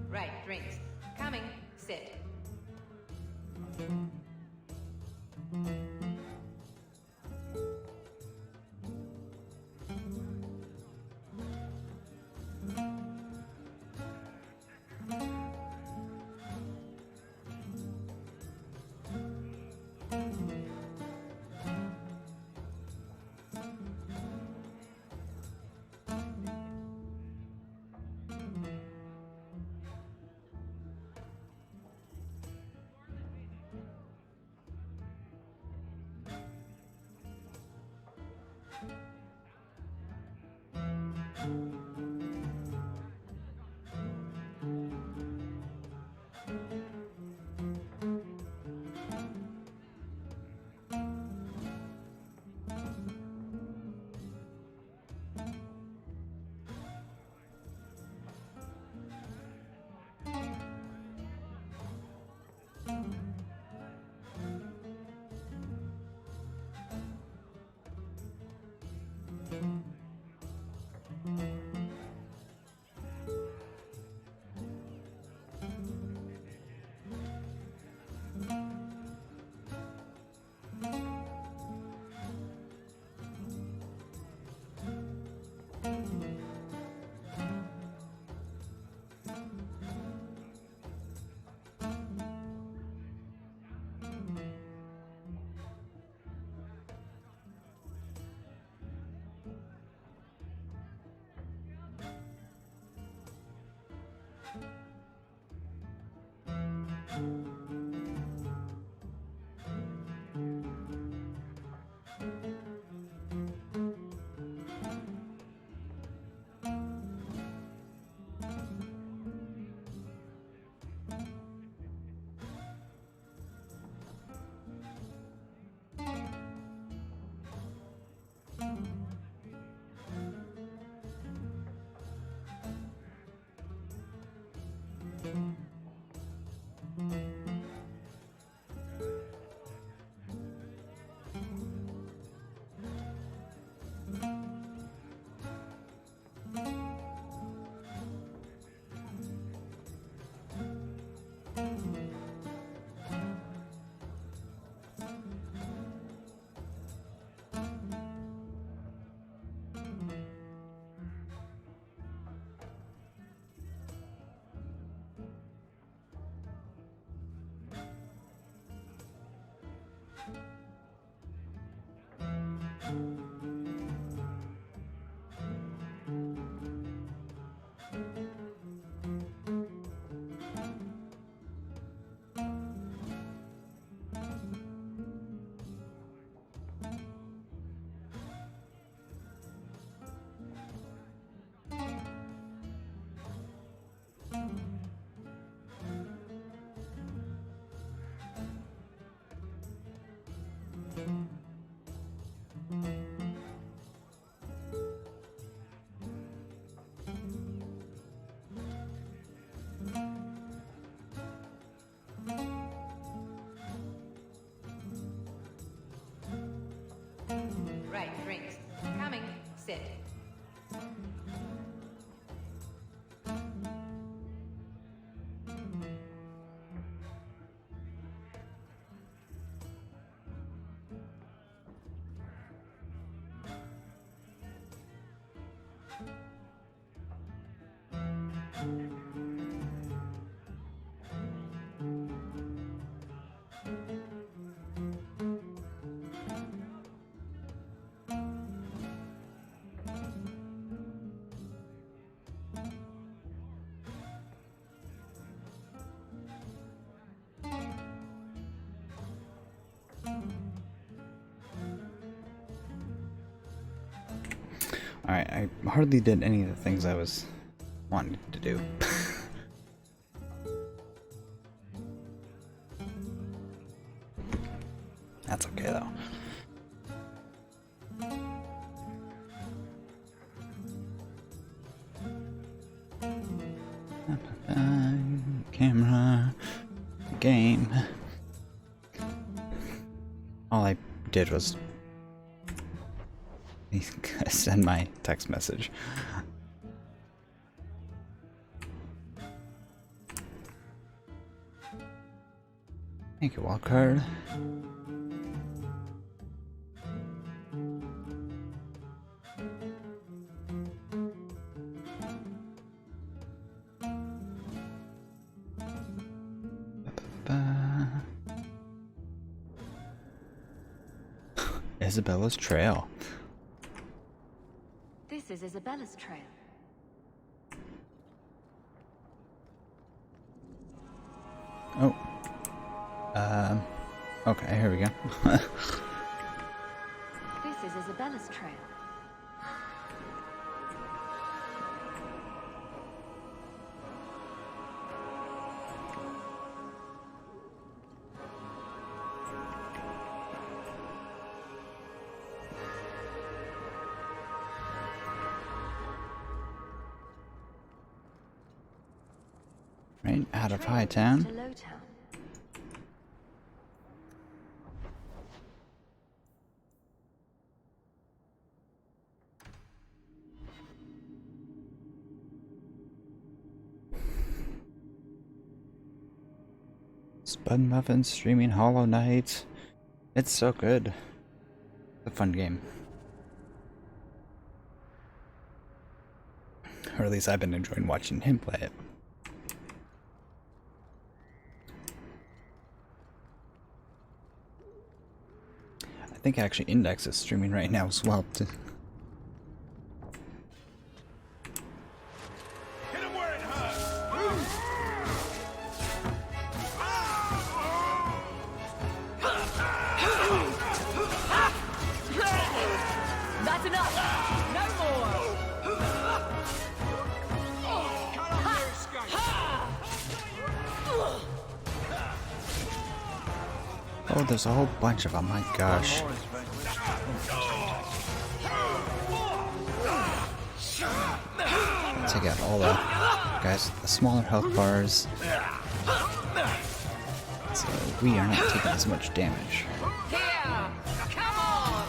Right, drinks. Coming. Sit. Right, drinks. Coming. Sit. Alright, I hardly did any of the things I was wanting to do. That's okay though. Camera, game. All I did was send my text message. Thank you, wildcard. Isabella's Trail. This is Isabella's trail. Oh. Okay, here we go. This is Isabella's trail. Right out of Hightown. To Lowtown. Spud Muffins, streaming Hollow Knight. It's so good. It's a fun game. Or at least I've been enjoying watching him play it. I think actually Index is streaming right now as well. Hit him where it hurts. That's enough! No more! Oh, there's a whole bunch of them, my gosh. Take out all the guys with the smaller health bars. So we are not taking as much damage. Here! Come on!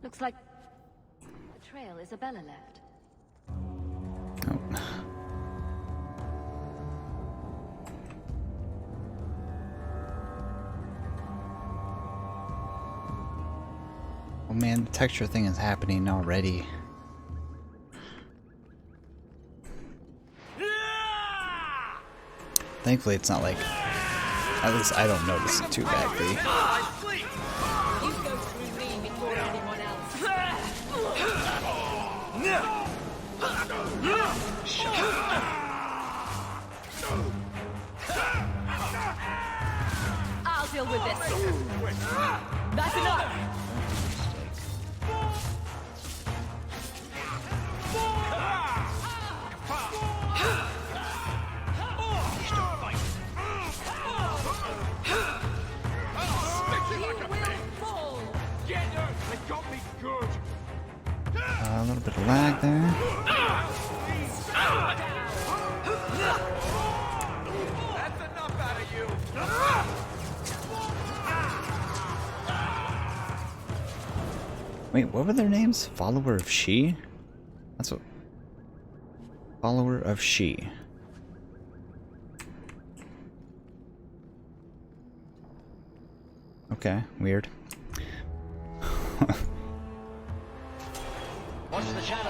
Looks like the trail Isabella left. Oh man, the texture thing is happening already. Thankfully it's not like, at least I don't notice it too badly. You go through me before anyone else. I'll deal with this. That's enough. A little bit of lag there. That's enough out of you. Wait, what were their names? Follower of She? That's what... Follower of She. Okay, weird. Watch the shadows.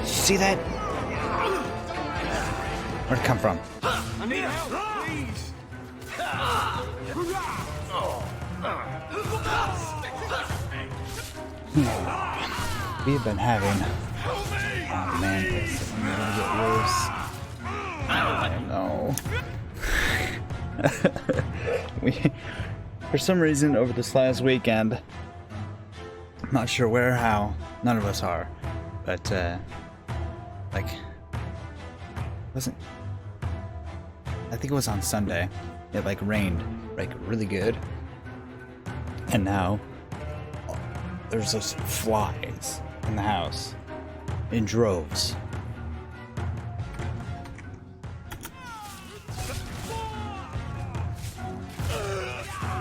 See that? Where'd it come from? I need help, please. We have been having... Oh man, this is gonna get worse. Oh no. We, for some reason, over this last weekend, I'm not sure where or how, none of us are, but like, wasn't, I think it was on Sunday, it like rained like really good, and now there's just flies in the house in droves.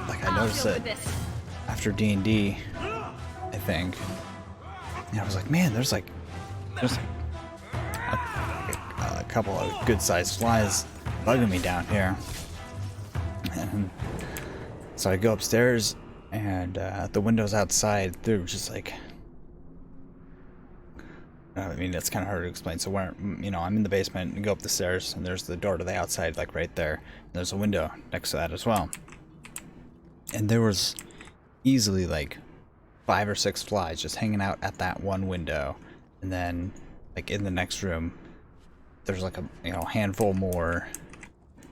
Like I noticed it after D&D, I think. And I was like, man, there's like a couple of good-sized flies bugging me down here. And so I go upstairs, and the windows outside, they're just like, I mean, it's kind of hard to explain. So where, you know, I'm in the basement and go up the stairs, and there's the door to the outside, like right there. And there's a window next to that as well. And there was easily like 5 or 6 flies just hanging out at that one window. And then like in the next room, there's like a, you know, handful more.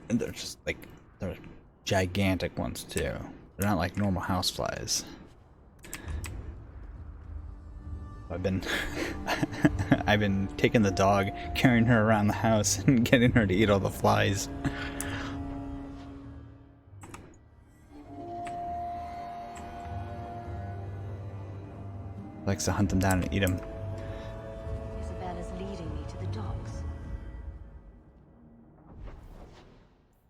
And they're just like, they're gigantic ones too. They're not like normal house flies. I've been I've been taking the dog, carrying her around the house and getting her to eat all the flies. Likes to hunt them down and eat them. Isabella's leading me to the docks.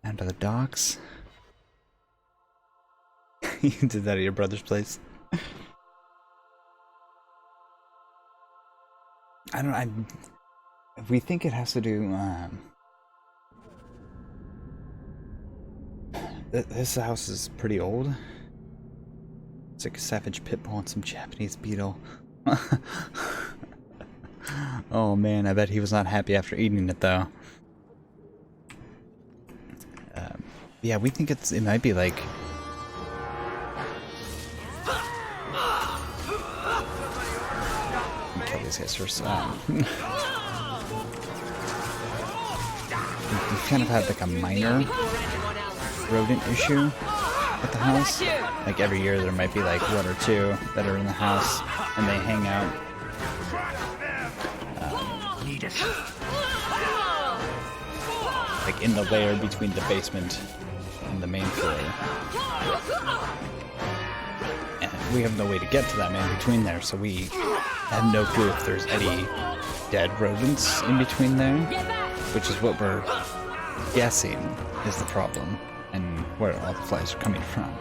Down to the docks. You did that at your brother's place. I don't know. We think it has to do. This house is pretty old. It's like a savage pit bull and some Japanese beetle. Oh man, I bet he was not happy after eating it though. Yeah, we think it might be like. Kill these guys first. We've kind of had like a minor rodent issue at the house. Like every year there might be like 1 or 2 that are in the house and they hang out. Like in the layer between the basement and the main floor. And we have no way to get to that in between there, so we have no clue if there's any dead rodents in between there, which is what we're guessing is the problem and where all the flies are coming from.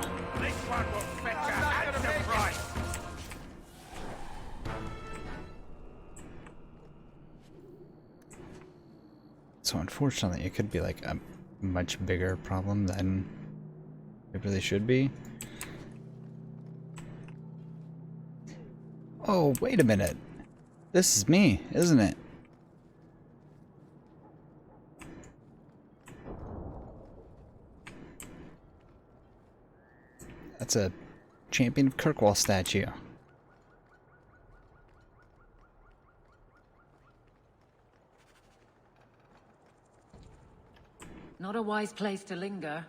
So unfortunately, it could be like a much bigger problem than it really should be. Oh, wait a minute. This is me, isn't it? That's a Champion of Kirkwall statue. Not a wise place to linger.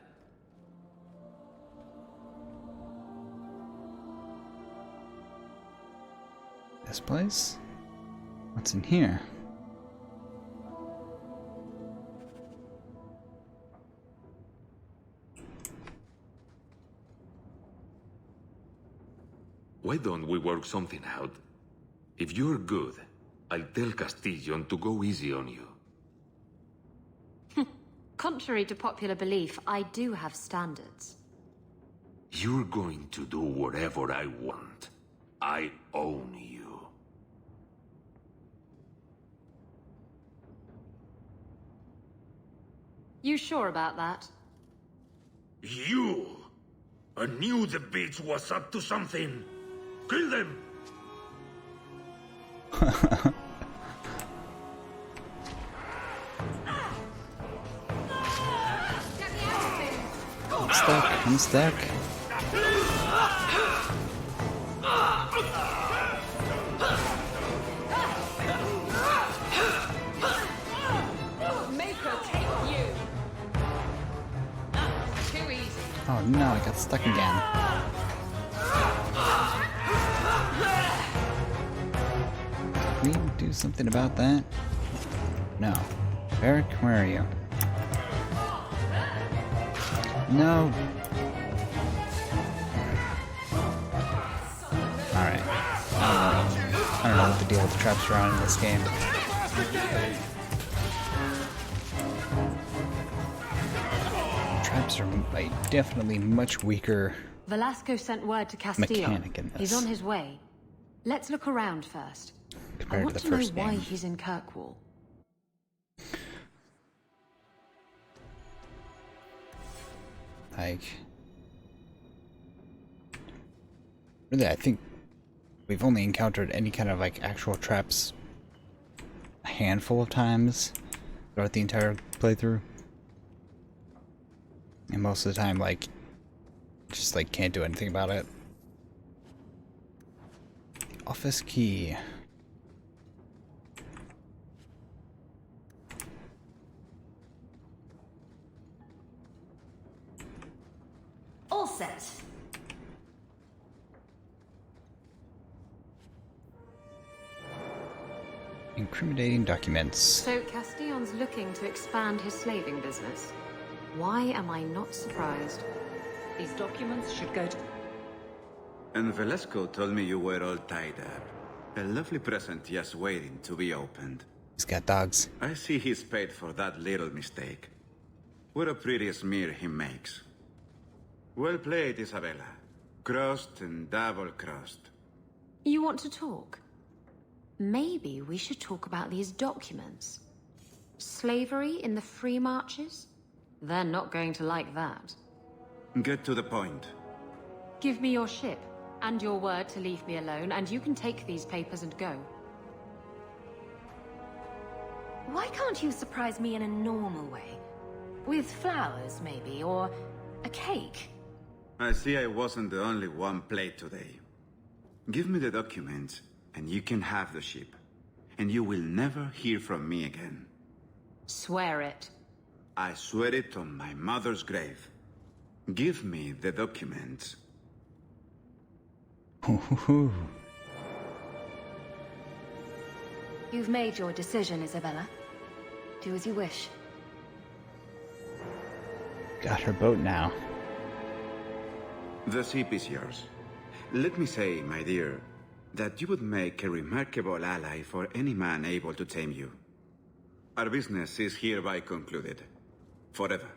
This place? What's in here? Why don't we work something out? If you're good, I'll tell Castillon to go easy on you. Contrary to popular belief, I do have standards. You're going to do whatever I want. I own you. You sure about that? You! I knew the bitch was up to something. Kill them! I'm stuck. Make her take you. Too easy. Oh no, I got stuck again. Can we do something about that? No. Eric, where are you? No. Alright. don't know what the deal with the traps are on in this game. Traps are like, definitely much weaker. Velasco sent word to Castile. Mechanic in this. He's on his way. Let's look around first. Compared I want to the to know first why game. he's in Kirkwall. Like, really, I think we've only encountered any kind of like actual traps a handful of times throughout the entire playthrough, and most of the time, like, just like can't do anything about it. Office key. All set. Incriminating documents. So Castillon's looking to expand his slaving business. Why am I not surprised? These documents should go to... And Velasco told me you were all tied up. A lovely present just waiting to be opened. He's got dogs. I see he's paid for that little mistake. What a pretty smear he makes. Well played, Isabella. Crossed and double-crossed. You want to talk? Maybe we should talk about these documents. Slavery in the free marches? They're not going to like that. Get to the point. Give me your ship, and your word to leave me alone, and you can take these papers and go. Why can't you surprise me in a normal way? With flowers, maybe, or a cake? I see I wasn't the only one played today. Give me the documents, and you can have the ship. And you will never hear from me again. Swear it. I swear it on my mother's grave. Give me the documents. You've made your decision, Isabella. Do as you wish. Got her boat now. The ship is yours. Let me say, my dear, that you would make a remarkable ally for any man able to tame you. Our business is hereby concluded. Forever.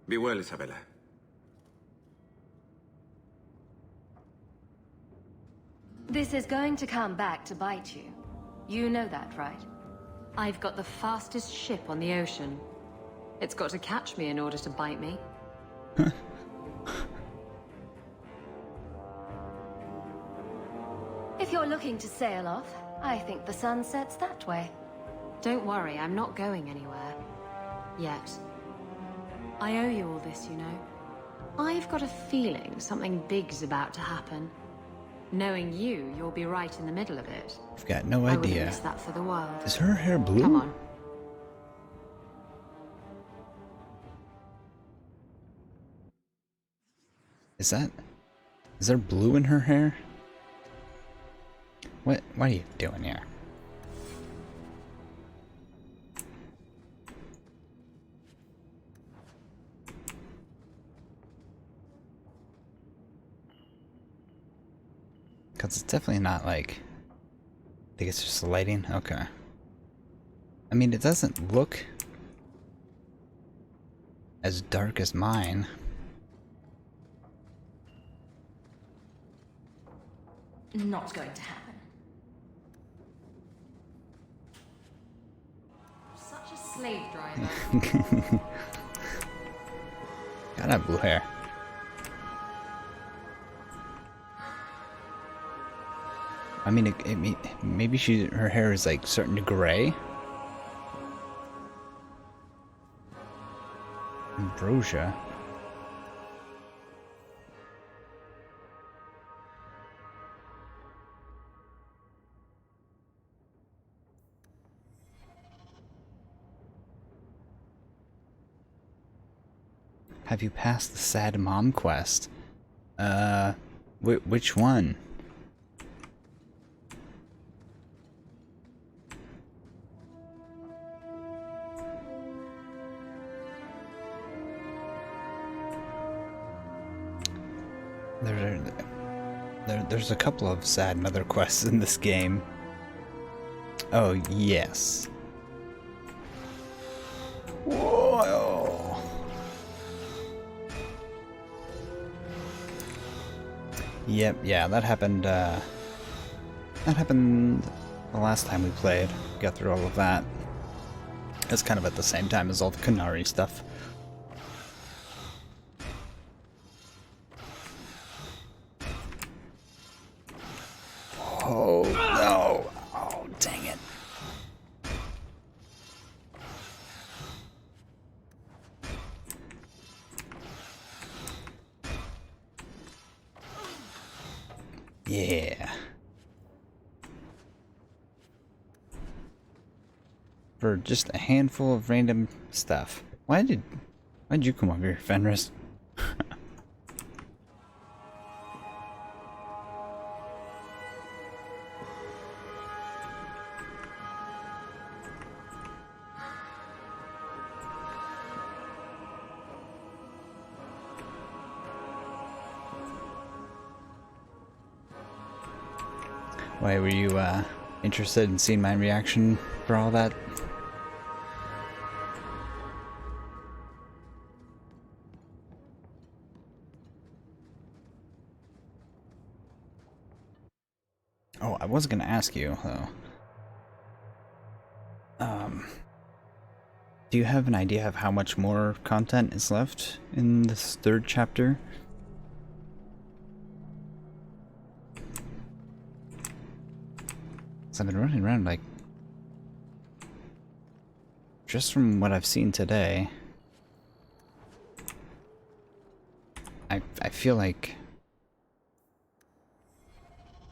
Be well, Isabella. This is going to come back to bite you. You know that, right? I've got the fastest ship on the ocean. It's got to catch me in order to bite me. If you're looking to sail off, I think the sun sets that way. Don't worry, I'm not going anywhere. Yet. I owe you all this, you know. I've got a feeling something big's about to happen. Knowing you, you'll be right in the middle of it. I've got no I wouldn't idea. miss that for the world. Is her hair blue? Come on. Is there blue in her hair? What are you doing here? Because it's definitely not like... I think it's just the lighting? Okay. I mean, it doesn't look as dark as mine. Not going to happen. Such a slave driver. Gotta have blue hair. I mean, maybe her hair is like starting to gray. Ambrosia. Have you passed the Sad Mom quest? Which one? There's a couple of sad mother quests in this game. Oh, yes. Whoa. Yep, yeah, that happened the last time we played. Got through all of that. It's kind of at the same time as all the Qunari stuff. Oh, no. Oh, dang it. Yeah. For just a handful of random stuff. Why'd you come over here, Fenris? Why were you interested in seeing my reaction for all that? Oh, I was gonna ask you though. Do you have an idea of how much more content is left in this third chapter? I've been running around like, just from what I've seen today, I feel like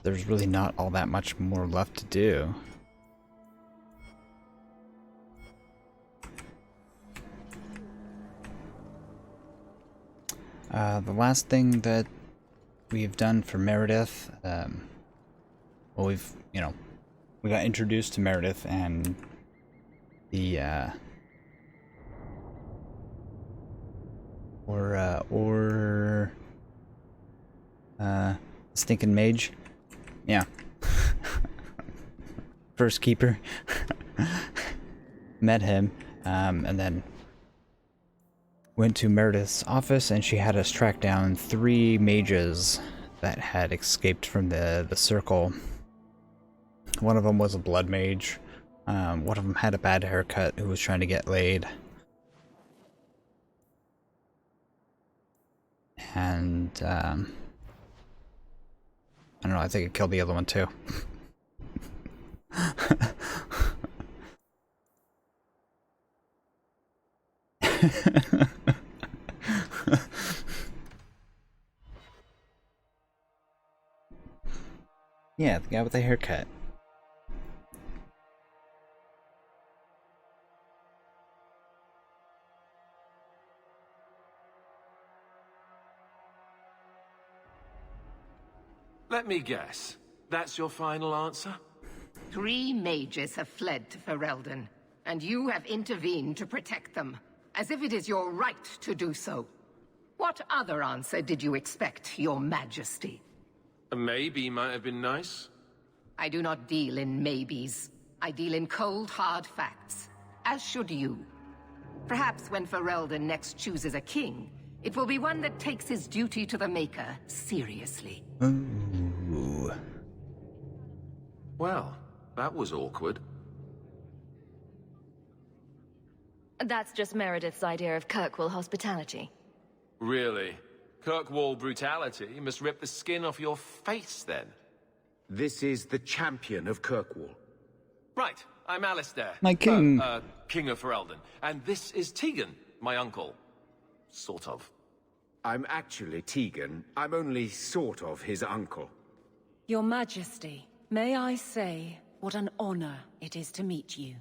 there's really not all that much more left to do. The last thing that we've done for Meredith, well, we got introduced to Meredith and the stinking mage. Yeah. First keeper. Met him, and then went to Meredith's office, and she had us track down 3 mages that had escaped from the circle. One of them was a blood mage. One of them had a bad haircut who was trying to get laid. And, I don't know, I think it killed the other one too. Yeah, the guy with the haircut. Let me guess. That's your final answer? 3 mages have fled to Ferelden, and you have intervened to protect them, as if it is your right to do so. What other answer did you expect, your majesty? A maybe might have been nice. I do not deal in maybes. I deal in cold, hard facts, as should you. Perhaps when Ferelden next chooses a king, it will be one that takes his duty to the Maker seriously. Ooh. Well, that was awkward. That's just Meredith's idea of Kirkwall hospitality. Really? Kirkwall brutality must rip the skin off your face, then. This is the champion of Kirkwall. Right, I'm Alistair. My king. King of Ferelden. And this is Tegan, my uncle. Sort of. I'm actually Tegan. I'm only sort of his uncle. Your Majesty, may I say what an honor it is to meet you.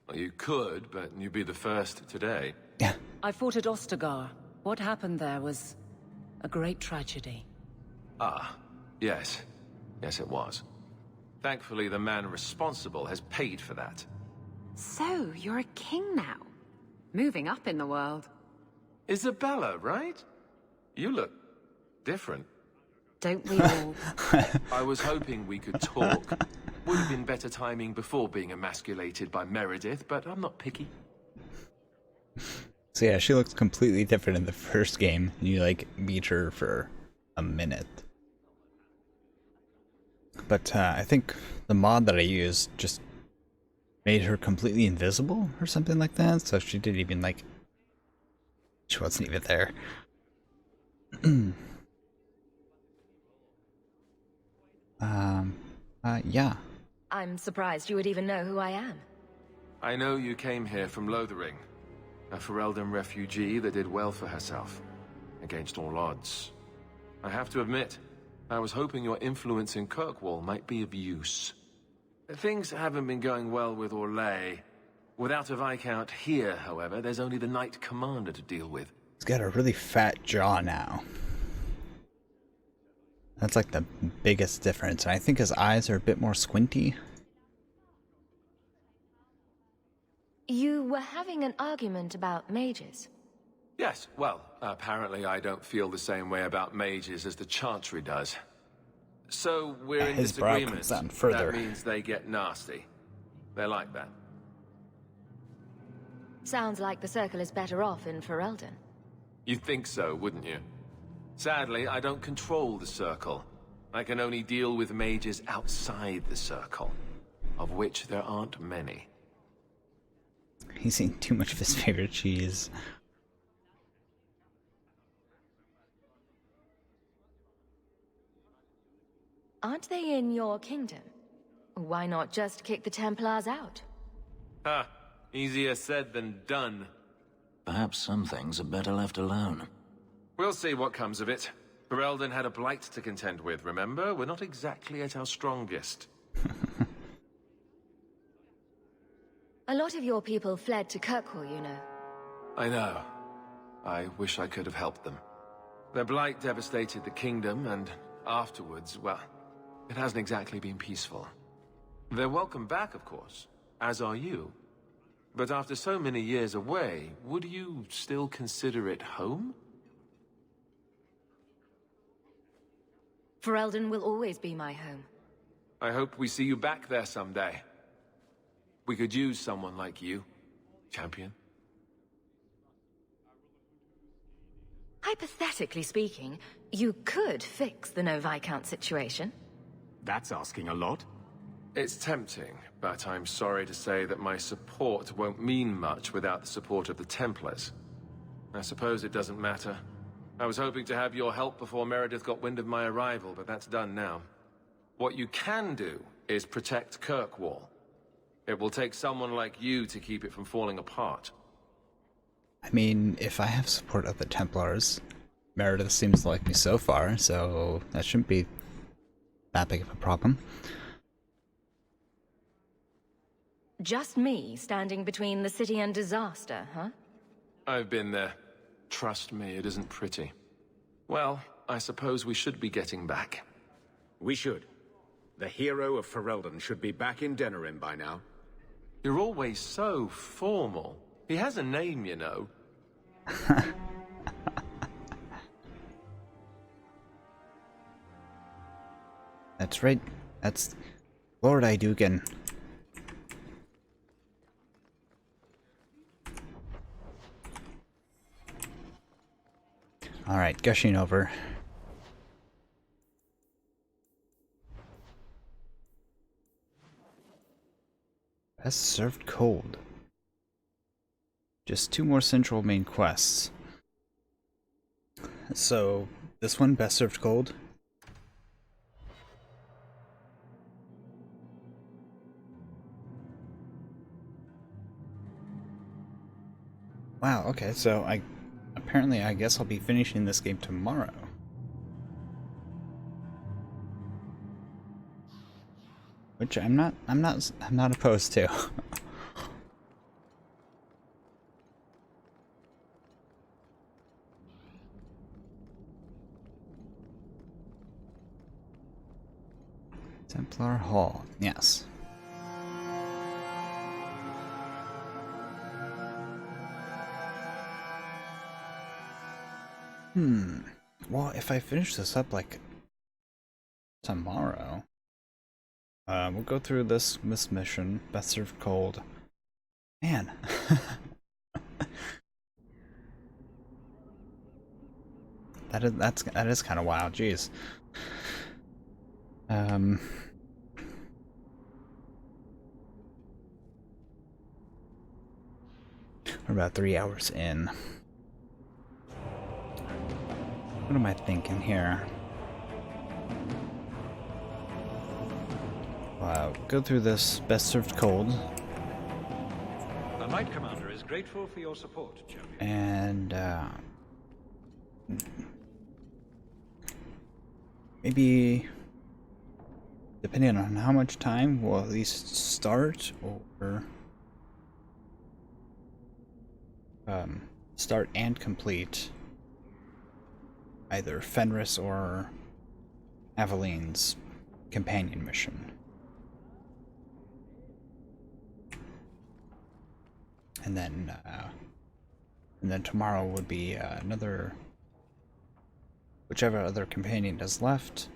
Well, you could, but you'd be the first today. Yeah. I fought at Ostagar. What happened there was a great tragedy. Ah, yes. Yes, it was. Thankfully, the man responsible has paid for that. So, you're a king now. Moving up in the world. Isabella, right? You look different. Don't we all? I was hoping we could talk. Would have been better timing before being emasculated by Meredith, but I'm not picky. So yeah, she looks completely different in the first game, and you like meet her for a minute. But I think the mod that I used just made her completely invisible or something like that, so she didn't even like... She wasn't even there. Yeah. I'm surprised you would even know who I am. I know you came here from Lothering, a Ferelden refugee that did well for herself, against all odds. I have to admit, I was hoping your influence in Kirkwall might be of use. Things haven't been going well with Orlais. Without a Viscount here, however, there's only the Knight Commander to deal with. He's got a really fat jaw now. That's like the biggest difference. And I think his eyes are a bit more squinty. You were having an argument about mages. Yes, well, apparently I don't feel the same way about mages as the Chantry does. So we're in his brow disagreement. comes down further. That means they get nasty. They're like that. Sounds like the Circle is better off in Ferelden. You'd think so, wouldn't you? Sadly, I don't control the Circle. I can only deal with mages outside the Circle, of which there aren't many. He's eating too much of his favorite cheese. Aren't they in your kingdom? Why not just kick the Templars out? Ha! Easier said than done. Perhaps some things are better left alone. We'll see what comes of it. Ferelden had a blight to contend with, remember? We're not exactly at our strongest. A lot of your people fled to Kirkwall, you know. I know. I wish I could have helped them. Their blight devastated the kingdom, and afterwards, well, it hasn't exactly been peaceful. They're welcome back, of course, as are you. But after so many years away, would you still consider it home? Ferelden will always be my home. I hope we see you back there someday. We could use someone like you, champion. Hypothetically speaking, you could fix the no Viscount situation. That's asking a lot. It's tempting, but I'm sorry to say that my support won't mean much without the support of the Templars. I suppose it doesn't matter. I was hoping to have your help before Meredith got wind of my arrival, but that's done now. What you can do is protect Kirkwall. It will take someone like you to keep it from falling apart. I mean, if I have support of the Templars, Meredith seems to like me so far, so that shouldn't be that big of a problem. Just me standing between the city and disaster, huh? I've been there. Trust me, it isn't pretty. Well, I suppose we should be getting back. We should. The hero of Ferelden should be back in Denerim by now. You're always so formal. He has a name, you know. That's right. That's Lord Idugan. Alright, gushing over. Best served cold. Just 2 more central main quests. So, this one, best served cold. Wow, okay, so apparently I guess I'll be finishing this game tomorrow. Which I'm not opposed to. Templar Hall, yes. Well, if I finish this up like tomorrow, We'll go through this mission. Best served cold. Man. that is kind of wild. Jeez. We're about 3 hours in. What am I thinking here? Go through this best served cold. The Knight Commander is grateful for your support, champion. And maybe, depending on how much time, we'll at least start or start and complete either Fenris or Aveline's companion mission. And then tomorrow would be another, whichever other companion is left,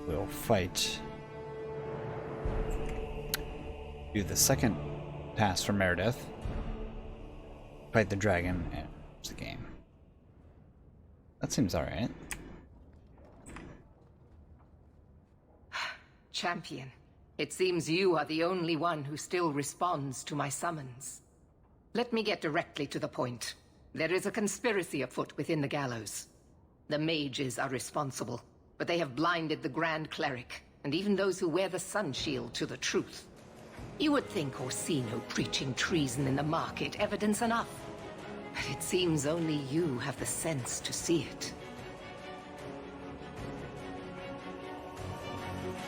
we'll fight, do the second task for Meredith, fight the dragon, and finish the game. That seems alright. Champion, it seems you are the only one who still responds to my summons. Let me get directly to the point. There is a conspiracy afoot within the gallows. The mages are responsible, but they have blinded the Grand Cleric, and even those who wear the Sun Shield, to the truth. You would think Orsino preaching treason in the market evidence enough. But it seems only you have the sense to see it.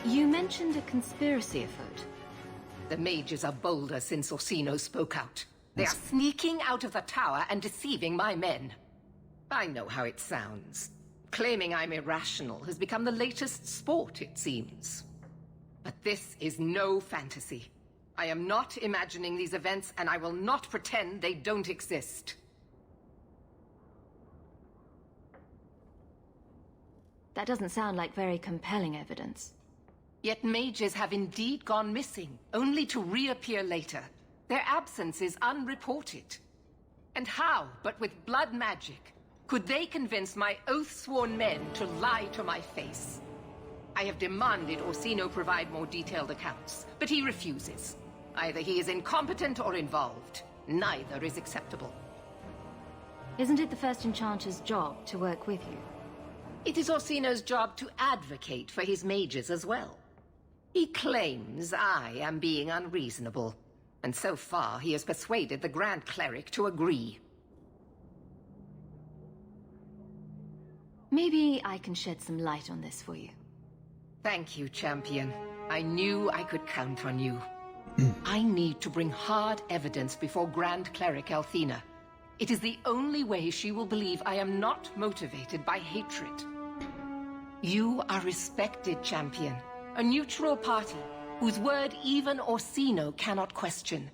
You mentioned a conspiracy afoot. The mages are bolder since Orsino spoke out. They are sneaking out of the tower and deceiving my men. I know how it sounds. Claiming I'm irrational has become the latest sport, it seems. But this is no fantasy. I am not imagining these events, and I will not pretend they don't exist. That doesn't sound like very compelling evidence. Yet mages have indeed gone missing, only to reappear later. Their absence is unreported. And how, but with blood magic, could they convince my oath-sworn men to lie to my face? I have demanded Orsino provide more detailed accounts, but he refuses. Either he is incompetent or involved. Neither is acceptable. Isn't it the First Enchanter's job to work with you? It is Orsino's job to advocate for his mages as well. He claims I am being unreasonable, and so far he has persuaded the Grand Cleric to agree. Maybe I can shed some light on this for you. Thank you, Champion. I knew I could count on you. I need to bring hard evidence before Grand Cleric Althena. It is the only way she will believe I am not motivated by hatred. You are respected, Champion. A neutral party, whose word even Orsino cannot question.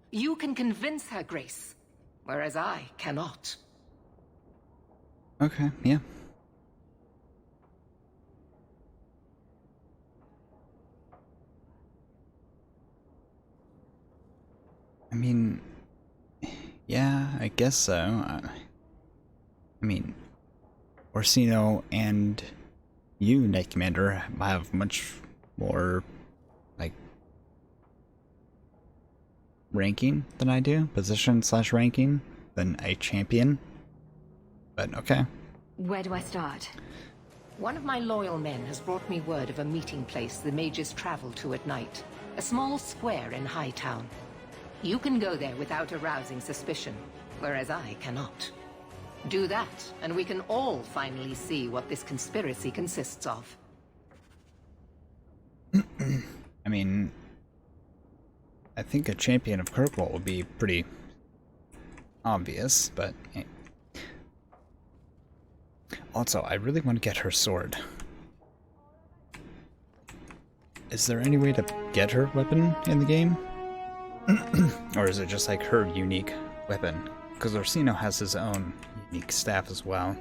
You can convince her, Grace, whereas I cannot. Okay, yeah. I mean, yeah, I guess so. I mean, Orsino and you, Knight Commander, have much more, like, ranking than I do. Position/ranking than a champion. But, okay. Where do I start? One of my loyal men has brought me word of a meeting place the mages travel to at night. A small square in Hightown. You can go there without arousing suspicion, whereas I cannot. Do that, and we can all finally see what this conspiracy consists of. I mean, I think a champion of Kirkwall would be pretty obvious, but... Also, I really want to get her sword. Is there any way to get her weapon in the game? Or is it just like her unique weapon? Because Orsino has his own unique staff as well.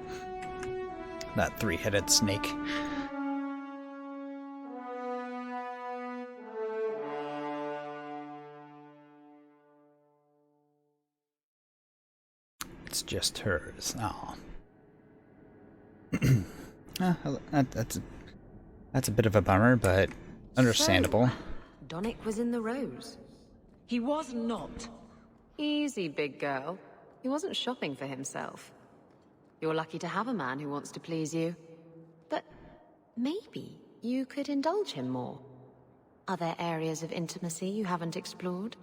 That three-headed snake. it's just hers. Oh. That's a bit of a bummer, but understandable. So, Donnick was in the rose. He was not. Easy, big girl. He wasn't shopping for himself. You're lucky to have a man who wants to please you. But maybe you could indulge him more. Are there areas of intimacy you haven't explored?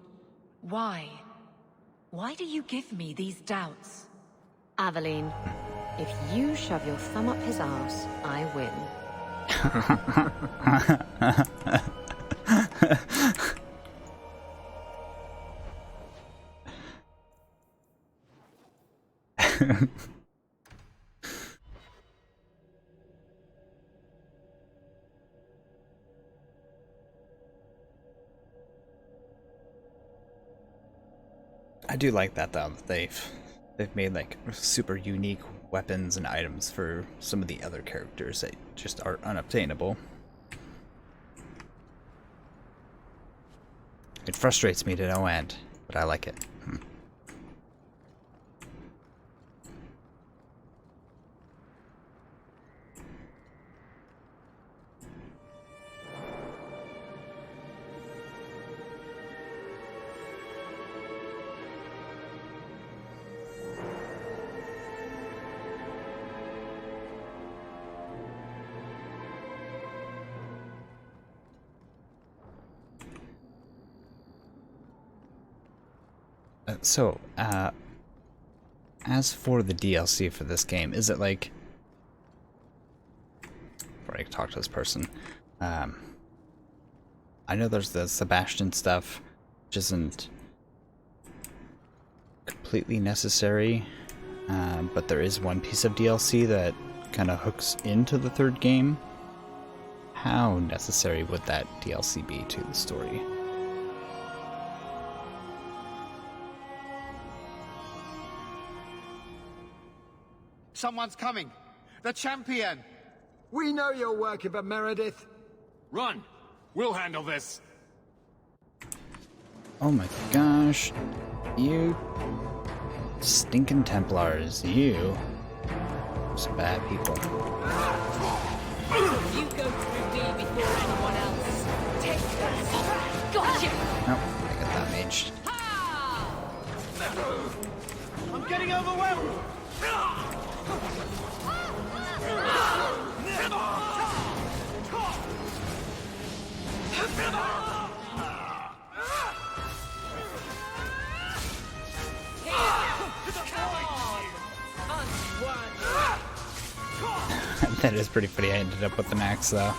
Why? Why do you give me these doubts? Aveline, if you shove your thumb up his arse, I win. I do like that though. They've made like super unique weapons and items for some of the other characters that just are unobtainable. It frustrates me to no end, but I like it. So, as for the DLC for this game, is it like... Before I talk to this person, I know there's the Sebastian stuff, which isn't completely necessary, but there is one piece of DLC that kind of hooks into the third game. How necessary would that DLC be to the story? Someone's coming! The champion! We know you're working for Meredith! Run! We'll handle this! Oh my gosh. You stinking Templars. You. Some bad people. You go through me before anyone else. Take this! Gotcha! Oh, I got that mage. I'm getting overwhelmed! That is pretty funny. I ended up with an axe though.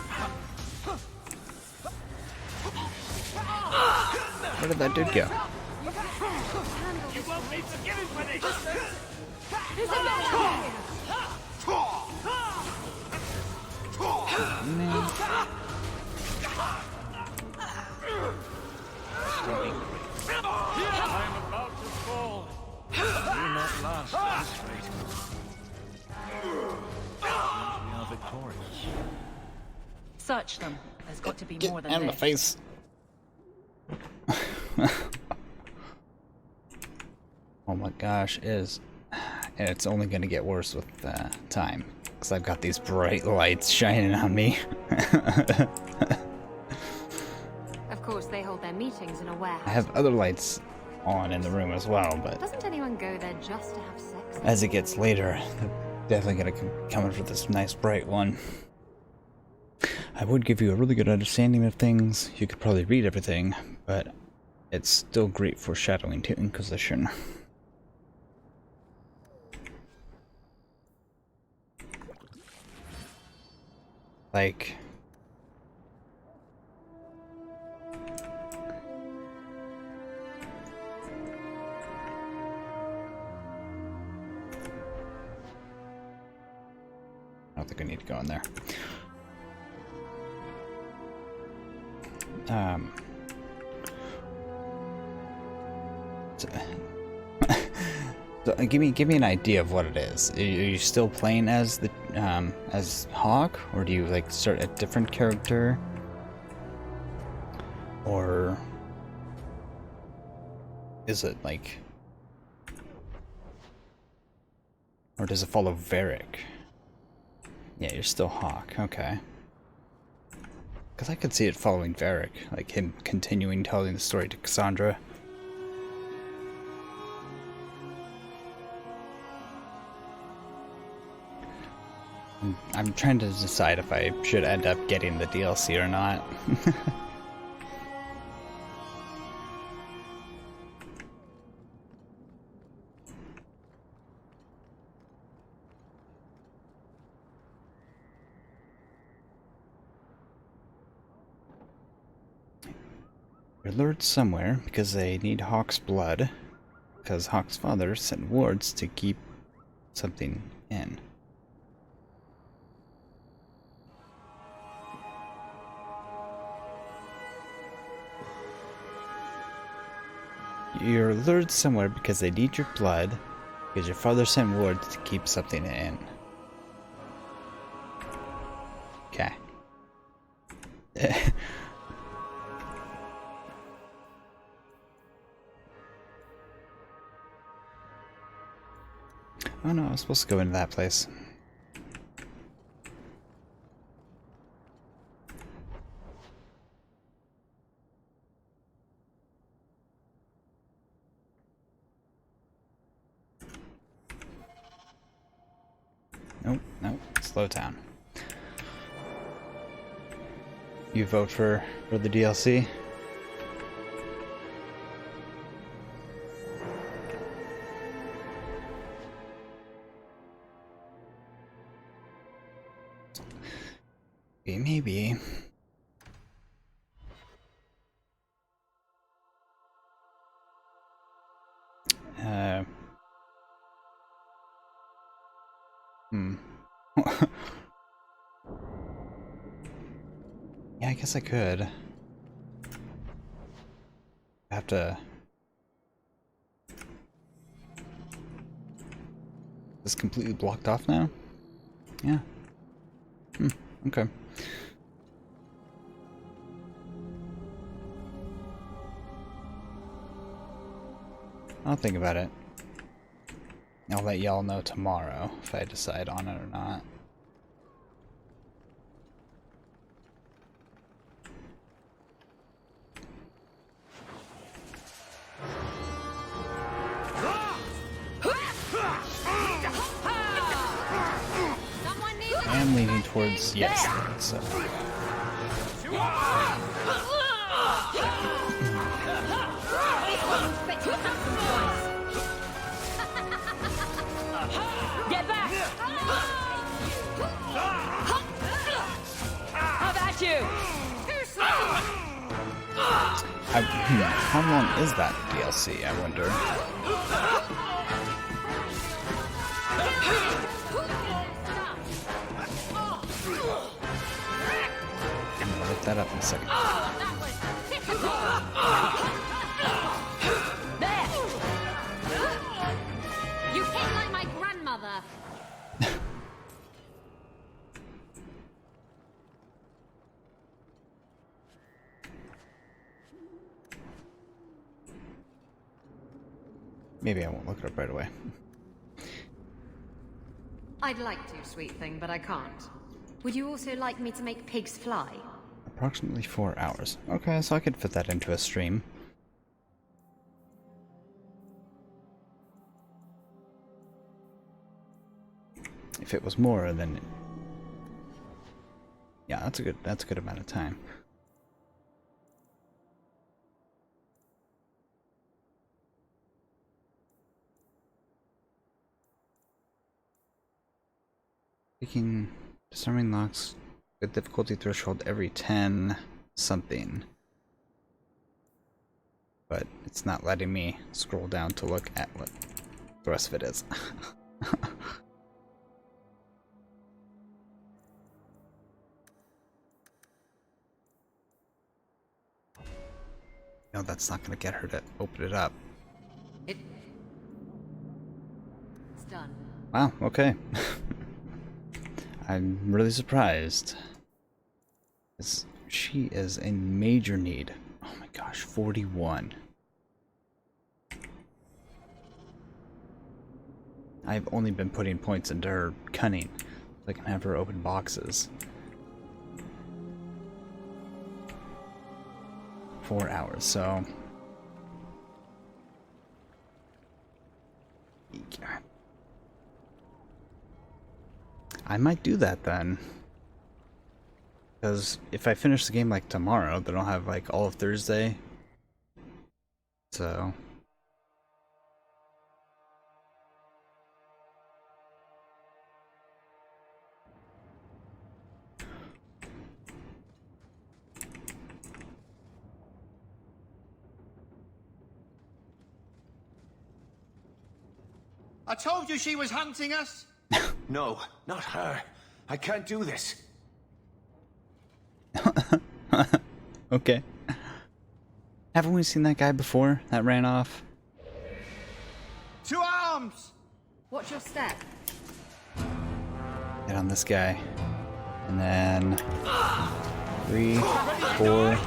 Where did that dude go? You won't be forgiven for this! Man. I'm about to fall. Will not last at this rate. We are victorious. Search them. There's got to be more than Get in this. the face. Oh my gosh, and it's only going to get worse with time, because I've got these bright lights shining on me. Of course, they hold their meetings in a warehouse. I have other lights on in the room as well, but Doesn't anyone go there just to have sex? as it gets later, they're definitely going to come in for this nice bright one. I would give you a really good understanding of things. You could probably read everything, but it's still great foreshadowing to Inquisition. Like... I don't think I need to go in there. So give me an idea of what it is. Are you still playing as the as Hawke, or do you like start a different character, or is it like Or does it follow Varric? Yeah, you're still Hawke, okay. Because I could see it following Varric, like him continuing telling the story to Cassandra. I'm trying to decide if I should end up getting the DLC or not. They're lured somewhere because they need Hawke's blood, because Hawke's father sent wards to keep something in. You're lured somewhere because they need your blood, because your father sent wards to keep something in. Okay. Oh no, I was supposed to go into that place. Nope, nope, slow down. You vote for the DLC? Maybe. Yeah, I guess I could. I have to... Is this completely blocked off now? Yeah. Okay. I'll think about it. I'll let y'all know tomorrow if I decide on it or not. I'm leaning towards yes, so. Get back! How about you? How long is that DLC, I wonder? I'm gonna look that up in a second. There! You hit like my grandmother. Maybe I won't look it up right away. I'd like to, sweet thing, but I can't. Would you also like me to make pigs fly? Approximately 4 hours. Okay, so I could fit that into a stream. If it was more, then yeah, that's a good amount of time. Taking disarming locks with difficulty threshold every 10 something. But it's not letting me scroll down to look at what the rest of it is. No, that's not going to get her to open it up. It's done. Wow, okay. I'm really surprised. She is in major need. Oh my gosh, 41. I've only been putting points into her cunning, so I can have her open boxes. 4 hours, so... I might do that then. Because if I finish the game like tomorrow, then I'll have like all of Thursday. So... I told you she was hunting us. No, not her. I can't do this. Okay. Haven't we seen that guy before that ran off? To arms! Watch your step. Get on this guy. And then 3, 4,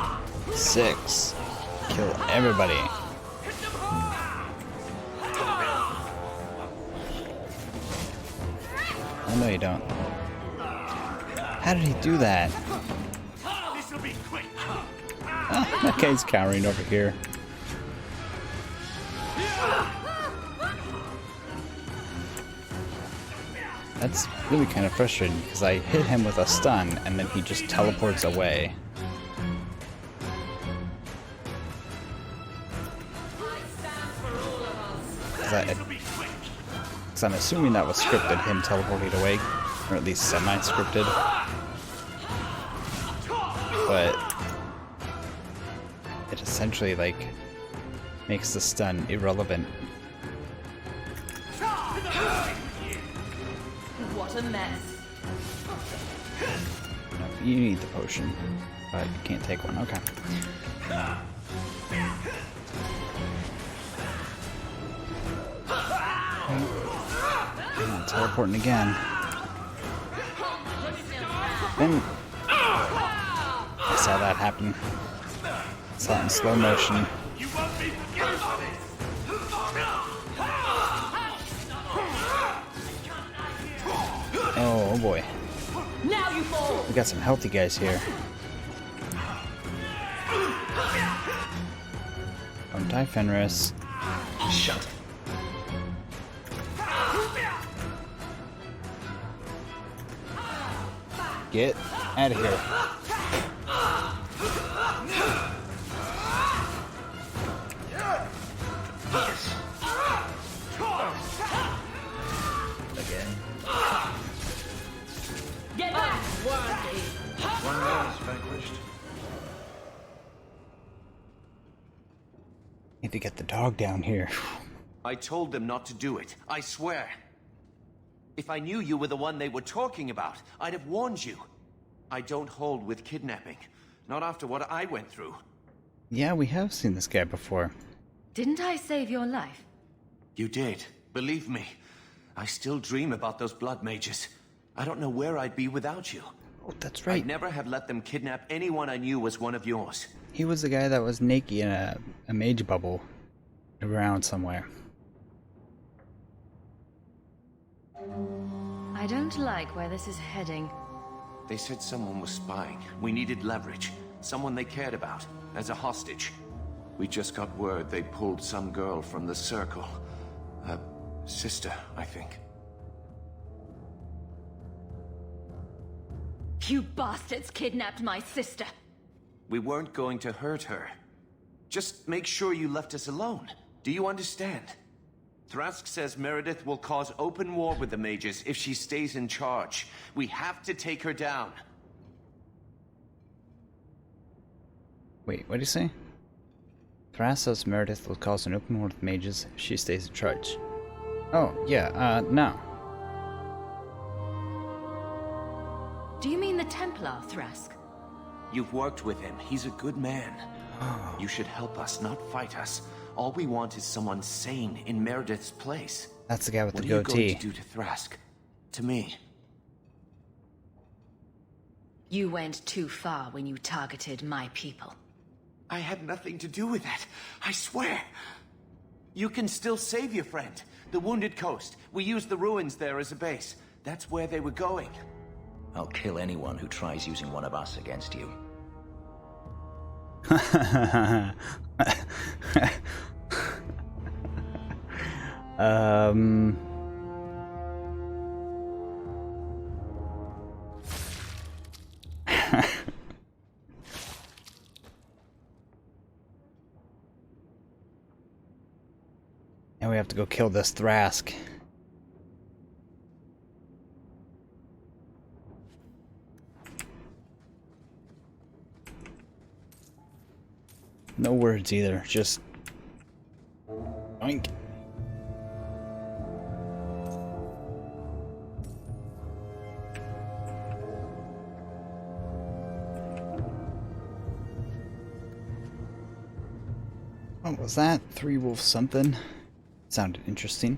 6. Kill everybody. Oh, no, you don't. How did he do that? This'll be quick. Oh, that guy's cowering over here. That's really kind of frustrating because I hit him with a stun and then he just teleports away. Because I'm assuming that was scripted, him teleporting away, or at least semi-scripted. But it essentially, like, makes the stun irrelevant. What a mess. No, you need the potion, but you can't take one. Okay. Teleporting again. And I saw that happen. Saw it in slow motion. Oh boy. Now you fall. We got some healthy guys here. Don't die, Fenris. Shut. Get out of here. Again. Get back! One man is vanquished. Need to get the dog down here. I told them not to do it. I swear. If I knew you were the one they were talking about, I'd have warned you. I don't hold with kidnapping. Not after what I went through. Yeah, we have seen this guy before. Didn't I save your life? You did. Believe me. I still dream about those blood mages. I don't know where I'd be without you. Oh, that's right. I'd never have let them kidnap anyone I knew was one of yours. He was the guy that was naked in a mage bubble around somewhere. I don't like where this is heading. They said someone was spying. We needed leverage. Someone they cared about. As a hostage. We just got word they pulled some girl from the circle. A sister, I think. You bastards kidnapped my sister. We weren't going to hurt her. Just make sure you left us alone. Do you understand? Thrask says Meredith will cause open war with the mages if she stays in charge. We have to take her down. Wait, what did he say? Thrask says Meredith will cause an open war with mages if she stays in charge. Oh, yeah, no. Do you mean the Templar, Thrask? You've worked with him. He's a good man. You should help us, not fight us. All we want is someone sane in Meredith's place. That's the guy with the goatee. What are you going to do to Thrask? To me? You went too far when you targeted my people. I had nothing to do with that. I swear. You can still save your friend. The Wounded Coast. We used the ruins there as a base. That's where they were going. I'll kill anyone who tries using one of us against you. And we have to go kill this Thrask. No words either, just oink. What was that? 3 wolf something? Sounded interesting.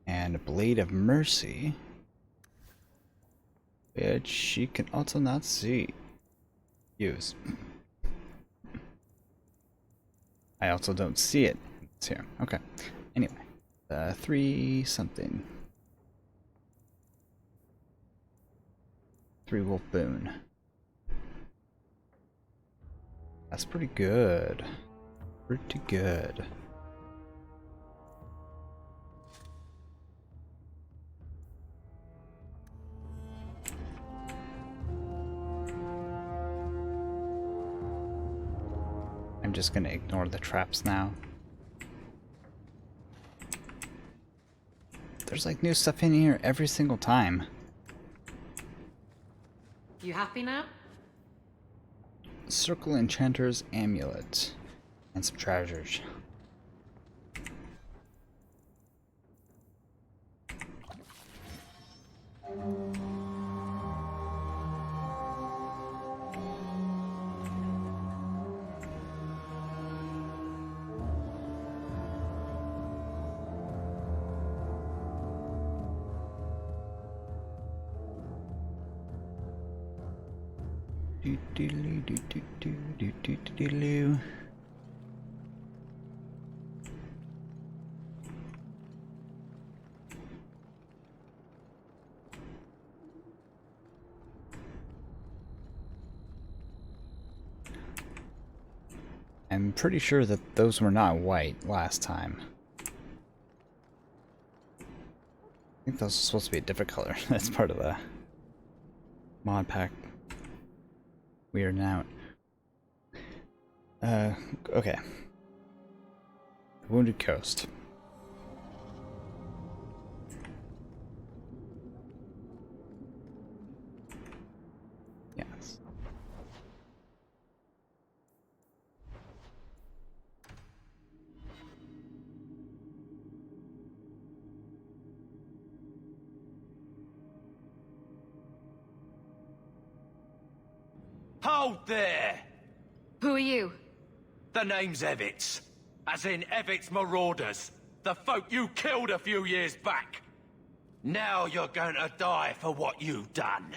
And a Blade of Mercy, which she can also not see. Use. I also don't see it. It's here. Okay. Anyway, 3 something. 3 wolf boon. That's pretty good. Pretty good. I'm just gonna ignore the traps now. There's like new stuff in here every single time. You happy now? Circle Enchanter's Amulet. And some treasures. I'm pretty sure that those were not white last time. I think those are supposed to be a different color. That's part of the mod pack. Weird out. Okay. Wounded Coast. Yes. Hold there! Who are you? The name's Evitz. As in Evitz Marauders. The folk you killed a few years back. Now you're going to die for what you've done.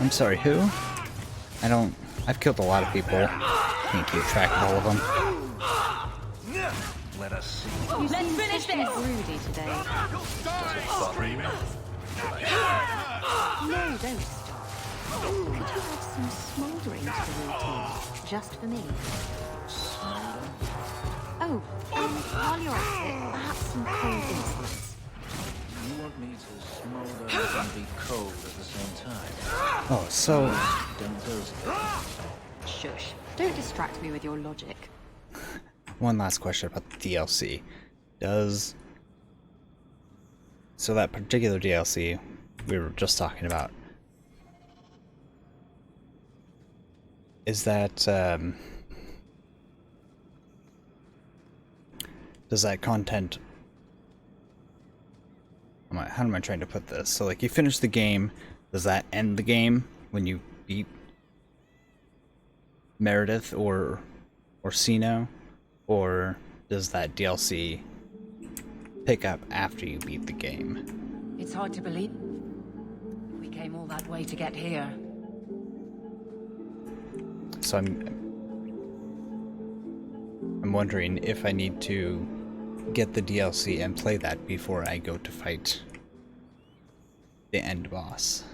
I'm sorry, who? I've killed a lot of people. Can't keep track of all of them. Let us see. Let's finish this! Rudy today. Does it bother you? No, don't stop. Could you have some smouldering to the routine? Just for me. Oh, while you're at it, perhaps some cold insolence. You want me to smolder and be cold at the same time? Oh, so... Don't those... Shush. Don't distract me with your logic. One last question about the DLC. So that particular DLC we were just talking about, is that, does that content... How am I trying to put this? So, like, you finish the game, does that end the game when you beat Meredith or Orsino? Or does that DLC pick up after you beat the game? It's hard to believe. We came all that way to get here. So I'm wondering if I need to get the DLC and play that before I go to fight the end boss.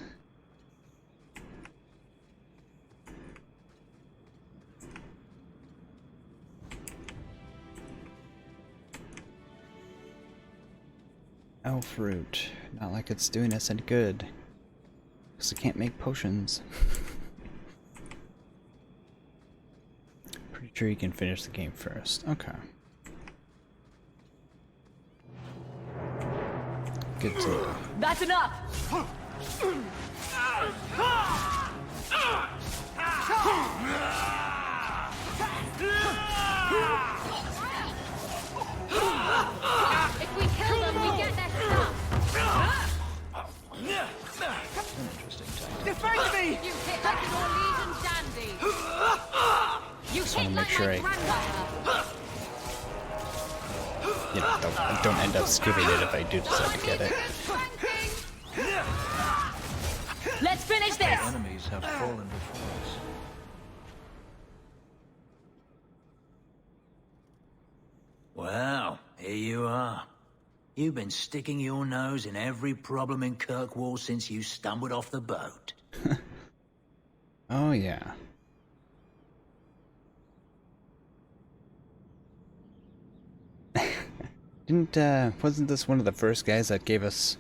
Elf root. Not like it's doing us any good. Because I can't make potions. Pretty sure you can finish the game first. Okay. Good to know. That's enough! If we kill them, we get their stuff. Defend me! You hit like an Orleans dandy! You Just want hit to make like sure my I grandmother! don't end up skipping it if I do decide to get it. Let's finish this! The enemies have fallen before us. Well, here you are. You've been sticking your nose in every problem in Kirkwall since you stumbled off the boat. Oh yeah. Wasn't this one of the first guys that gave us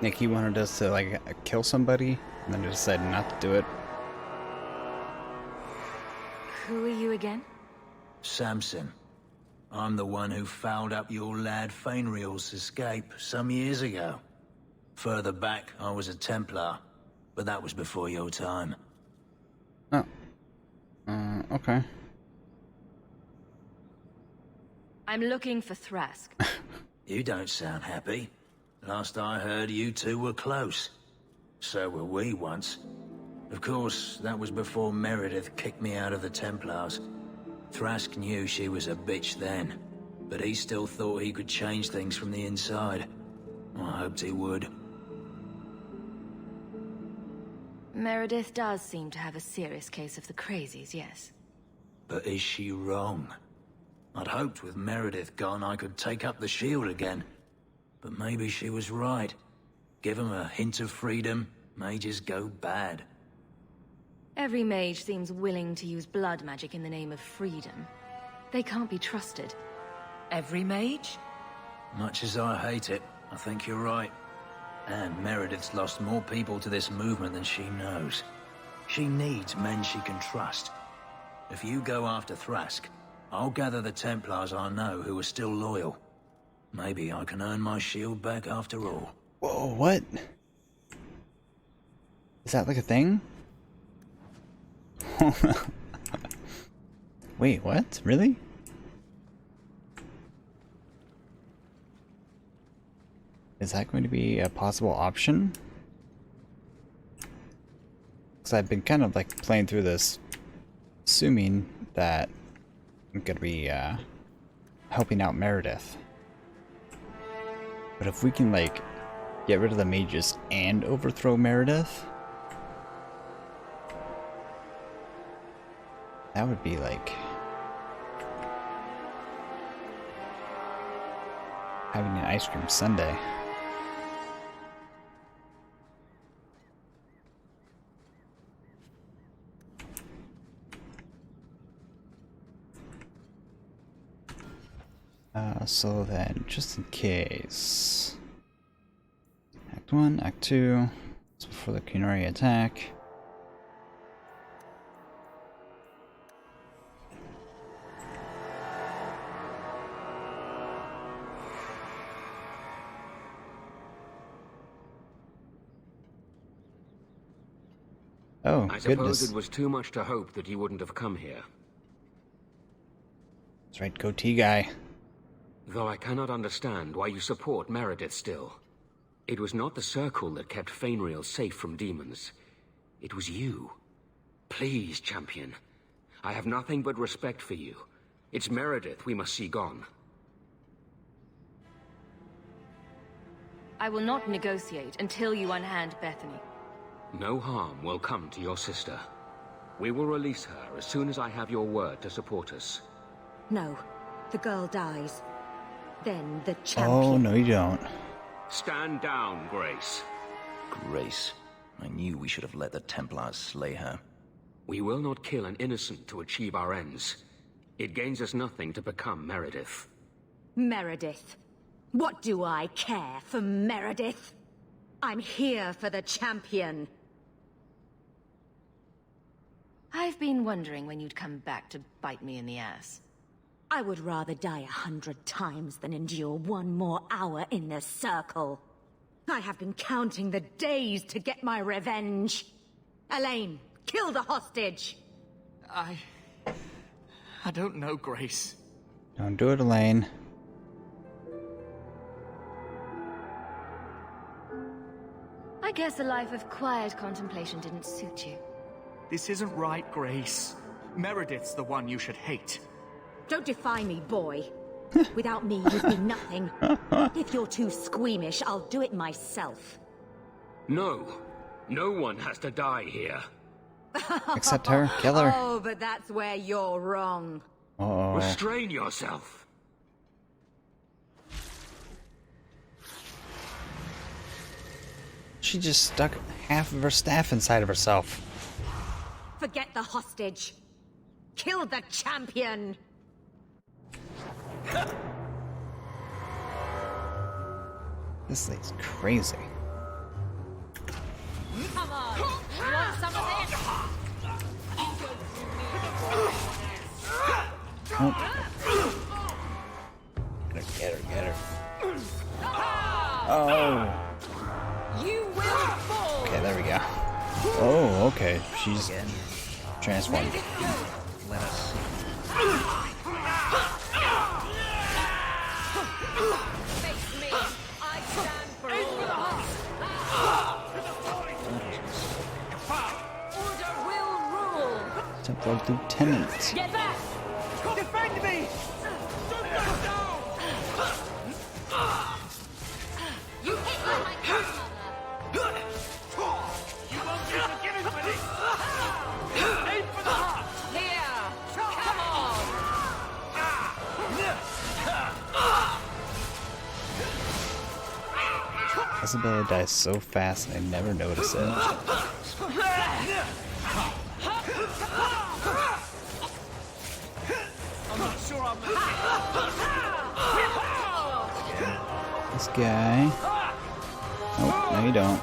like he wanted us to like kill somebody and then decided not to do it? Who are you again? Samson. I'm the one who fouled up your lad Fainriel's escape some years ago. Further back, I was a Templar, but that was before your time. Oh. Okay. I'm looking for Thrask. You don't sound happy. Last I heard, you two were close. So were we once. Of course, that was before Meredith kicked me out of the Templars. Thrask knew she was a bitch then, but he still thought he could change things from the inside. I hoped he would. Meredith does seem to have a serious case of the crazies, yes. But is she wrong? I'd hoped with Meredith gone I could take up the shield again. But maybe she was right. Give 'em a hint of freedom, mages go bad. Every mage seems willing to use blood magic in the name of freedom. They can't be trusted. Every mage? Much as I hate it, I think you're right. And Meredith's lost more people to this movement than she knows. She needs men she can trust. If you go after Thrask, I'll gather the Templars I know who are still loyal. Maybe I can earn my shield back after all. Whoa, what? Is that like a thing? Wait, what? Really? Is that going to be a possible option? Because I've been kind of like playing through this, assuming that I'm going to be helping out Meredith. But if we can like get rid of the mages and overthrow Meredith, that would be like having an ice cream sundae. So then, just in case, Act 1, Act 2, it's before the Kunari attack. Oh, I suppose goodness. it was too much to hope that you wouldn't have come here. That's right, goatee guy. Though I cannot understand why you support Meredith still. It was not the Circle that kept Fainriel safe from demons. It was you. Please, champion. I have nothing but respect for you. It's Meredith we must see gone. I will not negotiate until you unhand Bethany. No harm will come to your sister. We will release her as soon as I have your word to support us. No. The girl dies. Then the champion... Oh, no you don't. Stand down, Grace. Grace. I knew we should have let the Templars slay her. We will not kill an innocent to achieve our ends. It gains us nothing to become Meredith. Meredith. What do I care for Meredith? I'm here for the champion. I've been wondering when you'd come back to bite me in the ass. I would rather die 100 times than endure one more hour in the circle. I have been counting the days to get my revenge. Elaine, kill the hostage! I don't know, Grace. Don't do it, Elaine. I guess a life of quiet contemplation didn't suit you. This isn't right, Grace. Meredith's the one you should hate. Don't defy me, boy. Without me, you'd be nothing. If you're too squeamish, I'll do it myself. No. No one has to die here. Except her. Kill her. Oh, but that's where you're wrong. Uh-oh. Restrain yourself. She just stuck half of her staff inside of herself. Forget the hostage. Kill the champion. This thing's crazy. Come on! You want some of this? Oh. Get her. Oh. You will fall! Okay, there we go. Oh, okay. She's transformed. Let us see. Face me! I stand for Order will rule! Templar Lieutenant. Get back! Defend me! You hit like my grandmother! You won't be forgiven for this! Aim for the heart! Here! Come on! Isabella dies so fast and I never notice it. I'm not sure I'm This guy. Oh, no you don't.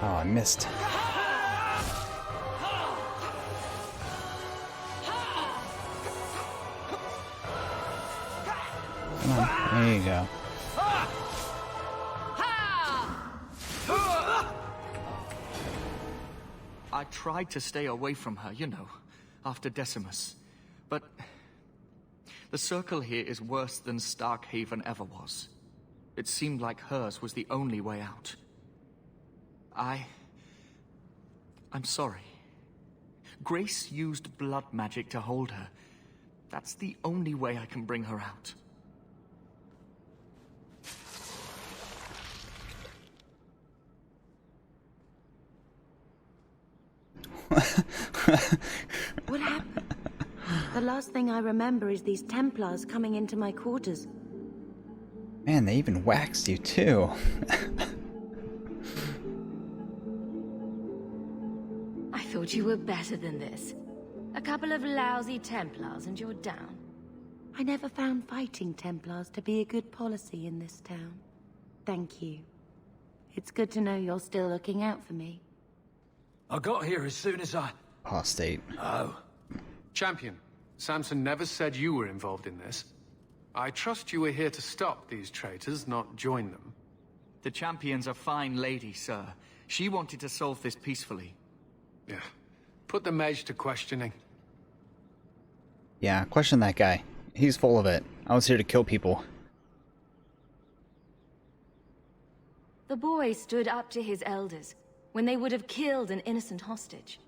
Oh, I missed. Come on, there you go. I tried to stay away from her, you know, after Decimus. But the circle here is worse than Starkhaven ever was. It seemed like hers was the only way out. I'm sorry. Grace used blood magic to hold her. That's the only way I can bring her out. What happened? The last thing I remember is these Templars coming into my quarters. Man, they even waxed you too. I thought you were better than this. A couple of lousy Templars and you're down. I never found fighting Templars to be a good policy in this town. Thank you. It's good to know you're still looking out for me. I got here as soon as I... Apostate. Oh. Champion, Samson never said you were involved in this. I trust you were here to stop these traitors, not join them. The Champion's a fine lady, sir. She wanted to solve this peacefully. Yeah. Put the Mage to questioning. Yeah, question that guy. He's full of it. I was here to kill people. The boy stood up to his elders when they would have killed an innocent hostage.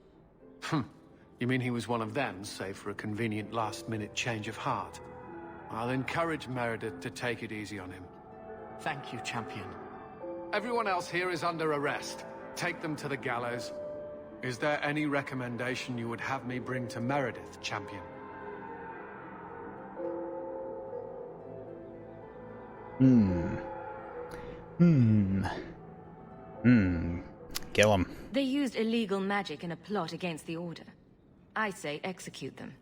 You mean he was one of them, save for a convenient last-minute change of heart? I'll encourage Meredith to take it easy on him. Thank you, Champion. Everyone else here is under arrest. Take them to the gallows. Is there any recommendation you would have me bring to Meredith, champion? Kill him. They used illegal magic in a plot against the Order. I say execute them.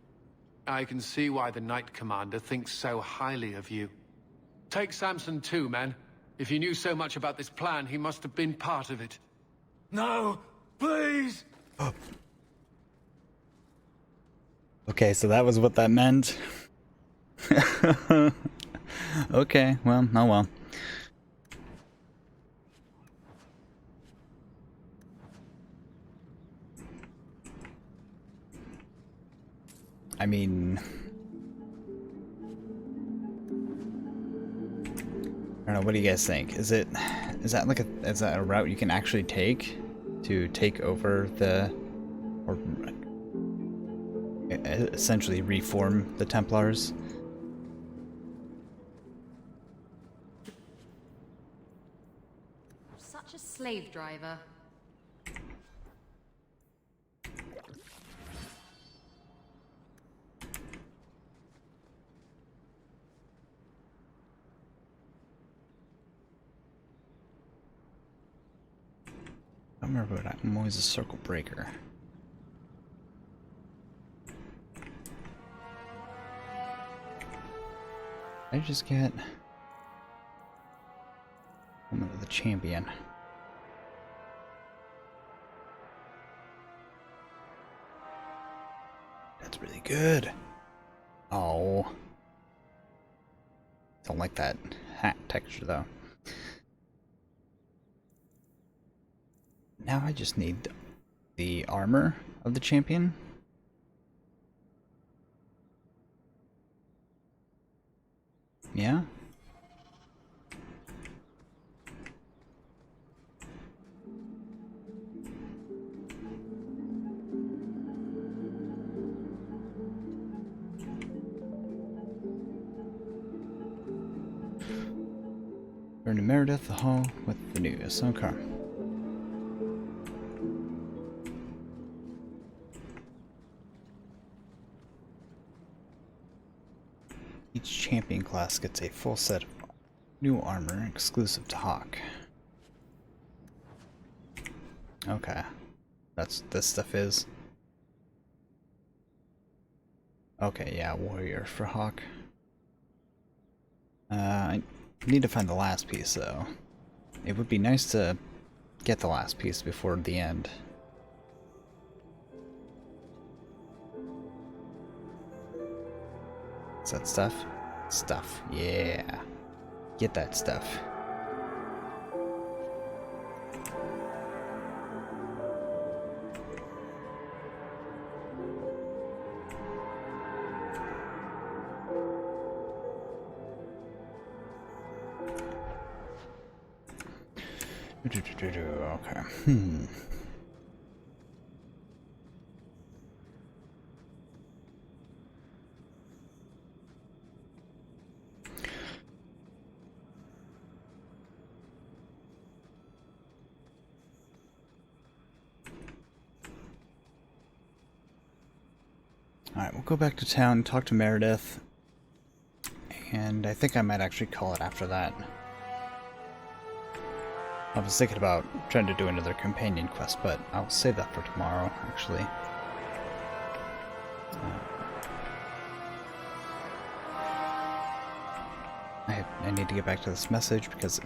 I can see why the Knight Commander thinks so highly of you. Take Samson too, man. If he knew so much about this plan, he must have been part of it. No, please! Okay, so that was what that meant. Okay, well, oh well. I mean, I don't know. What do you guys think? Is that like is that a route you can actually take to take over or essentially reform the Templars? Such a slave driver. I don't remember what I'm always a circle breaker. I just get one of the champion. That's really good. Oh, don't like that hat texture though. Now I just need the armor of the champion. Yeah? Burn to Meredith, the hall with the news. Okay. Each champion class gets a full set of new armor exclusive to Hawke. Okay. That's this stuff is. Okay, yeah, warrior for Hawke. I need to find the last piece though. It would be nice to get the last piece before the end. Is that stuff? Stuff, yeah. Get that stuff. Okay. Alright, we'll go back to town, talk to Meredith, and I think I might actually call it after that. I was thinking about trying to do another companion quest, but I'll save that for tomorrow, actually. I need to get back to this message because it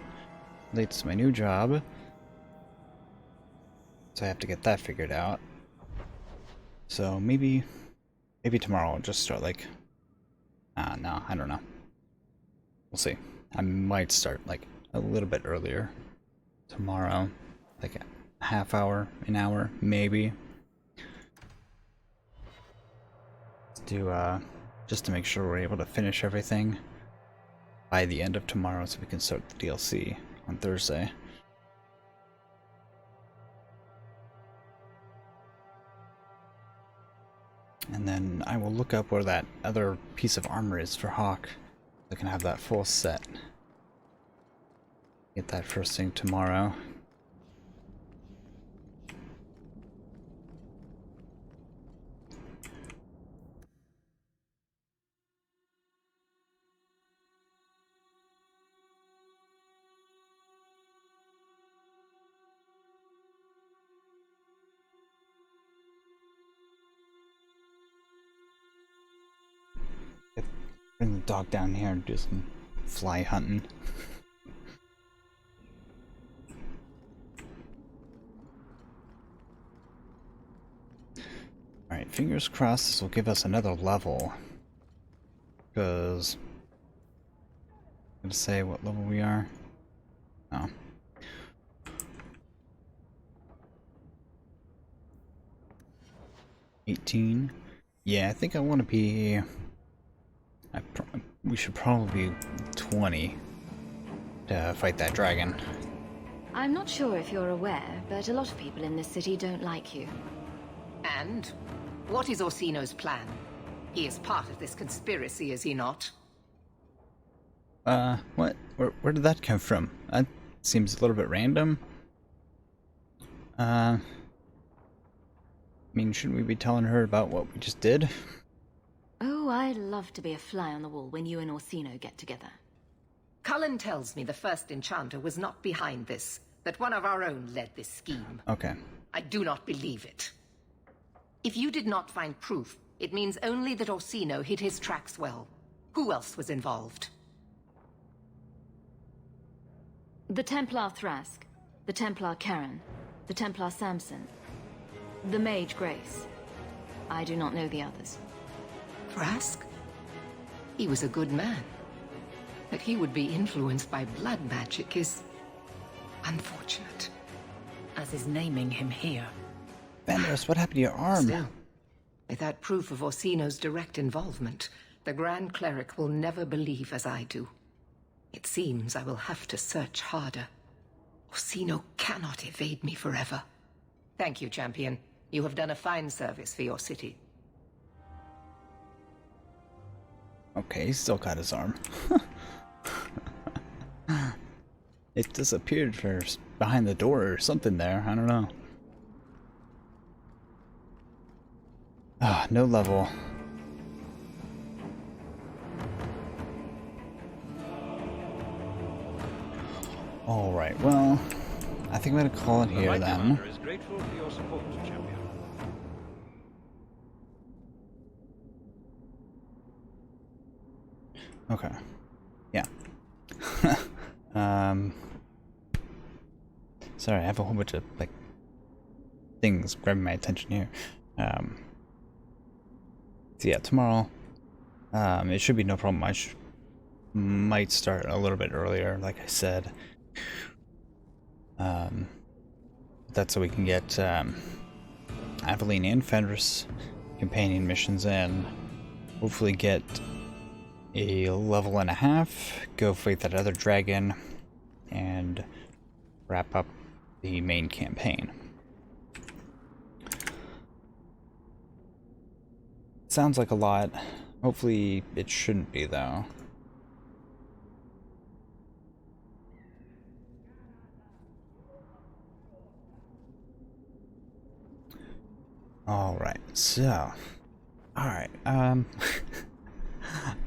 relates to my new job. So I have to get that figured out. So maybe tomorrow I'll just start like... no, I don't know. We'll see. I might start like a little bit earlier tomorrow. Like a half hour, an hour, maybe. Just to make sure we're able to finish everything by the end of tomorrow so we can start the DLC on Thursday. And then I will look up where that other piece of armor is for Hawke. I can have that full set. Get that first thing tomorrow. Bring the dog down here and do some fly hunting. Alright, fingers crossed this will give us another level. Because I'm gonna say what level we are. Oh. $18. Yeah, I think I want to be... we should probably be 20 to fight that dragon. I'm not sure if you're aware, but a lot of people in this city don't like you. And? What is Orsino's plan? He is part of this conspiracy, is he not? What? Where did that come from? That seems a little bit random. I mean, shouldn't we be telling her about what we just did? Oh, I'd love to be a fly on the wall when you and Orsino get together. Cullen tells me the first enchanter was not behind this, that one of our own led this scheme. Okay. I do not believe it. If you did not find proof, it means only that Orsino hid his tracks well. Who else was involved? The Templar Thrask, the Templar Karen, the Templar Samson, the Mage Grace. I do not know the others. Thrask? He was a good man. That he would be influenced by blood magic is... unfortunate. As is naming him here. Vandros, what happened to your arm? Still, without proof of Orsino's direct involvement, the Grand Cleric will never believe as I do. It seems I will have to search harder. Orsino cannot evade me forever. Thank you, Champion. You have done a fine service for your city. Okay, he's still got his arm. It disappeared for behind the door or something there. I don't know. Ah, no level. Alright, well, I think I'm gonna call it here then. The is grateful for your support, champion. Okay. Yeah. Sorry, I have a whole bunch of like things grabbing my attention here. So yeah, tomorrow, it should be no problem. I might start a little bit earlier, like I said. That's so we can get Aveline and Fenris companion missions in. Hopefully get a level and a half, go fight that other dragon, and wrap up the main campaign. Sounds like a lot. Hopefully it shouldn't be, though. Alright, so... Alright, I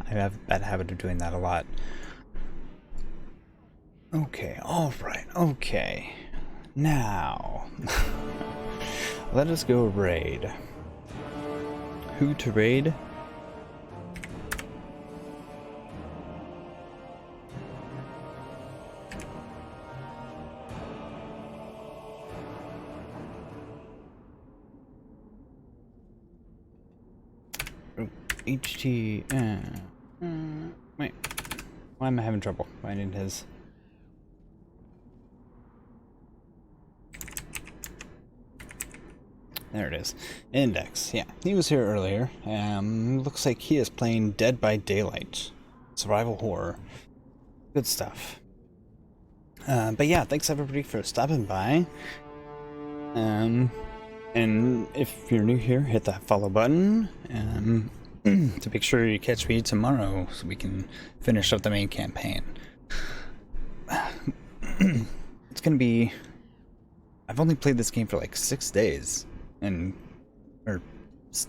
have a bad habit of doing that a lot. Okay, alright, okay. Now... let us go raid. Who to raid? HT... wait. Why am I having trouble finding his... There it is. Index. Yeah, he was here earlier. Looks like he is playing Dead by Daylight. Survival horror. Good stuff. But yeah, thanks everybody for stopping by. And if you're new here, hit that follow button. To make sure you catch me tomorrow so we can finish up the main campaign. it's gonna be... I've only played this game for like 6 days, or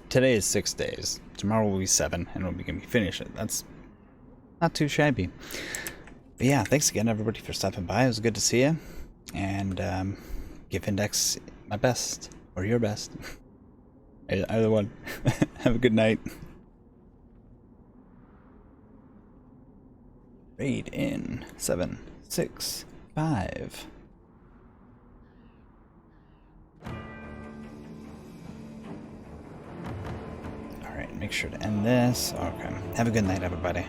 today is 6 days. Tomorrow will be 7, and we'll be gonna finish it. That's not too shabby. But yeah, thanks again everybody for stopping by. It was good to see you, and give Index my best, or your best. Either one. Have a good night. Raid in 7, 6, 5. Alright, make sure to end this. Okay. Have a good night, everybody.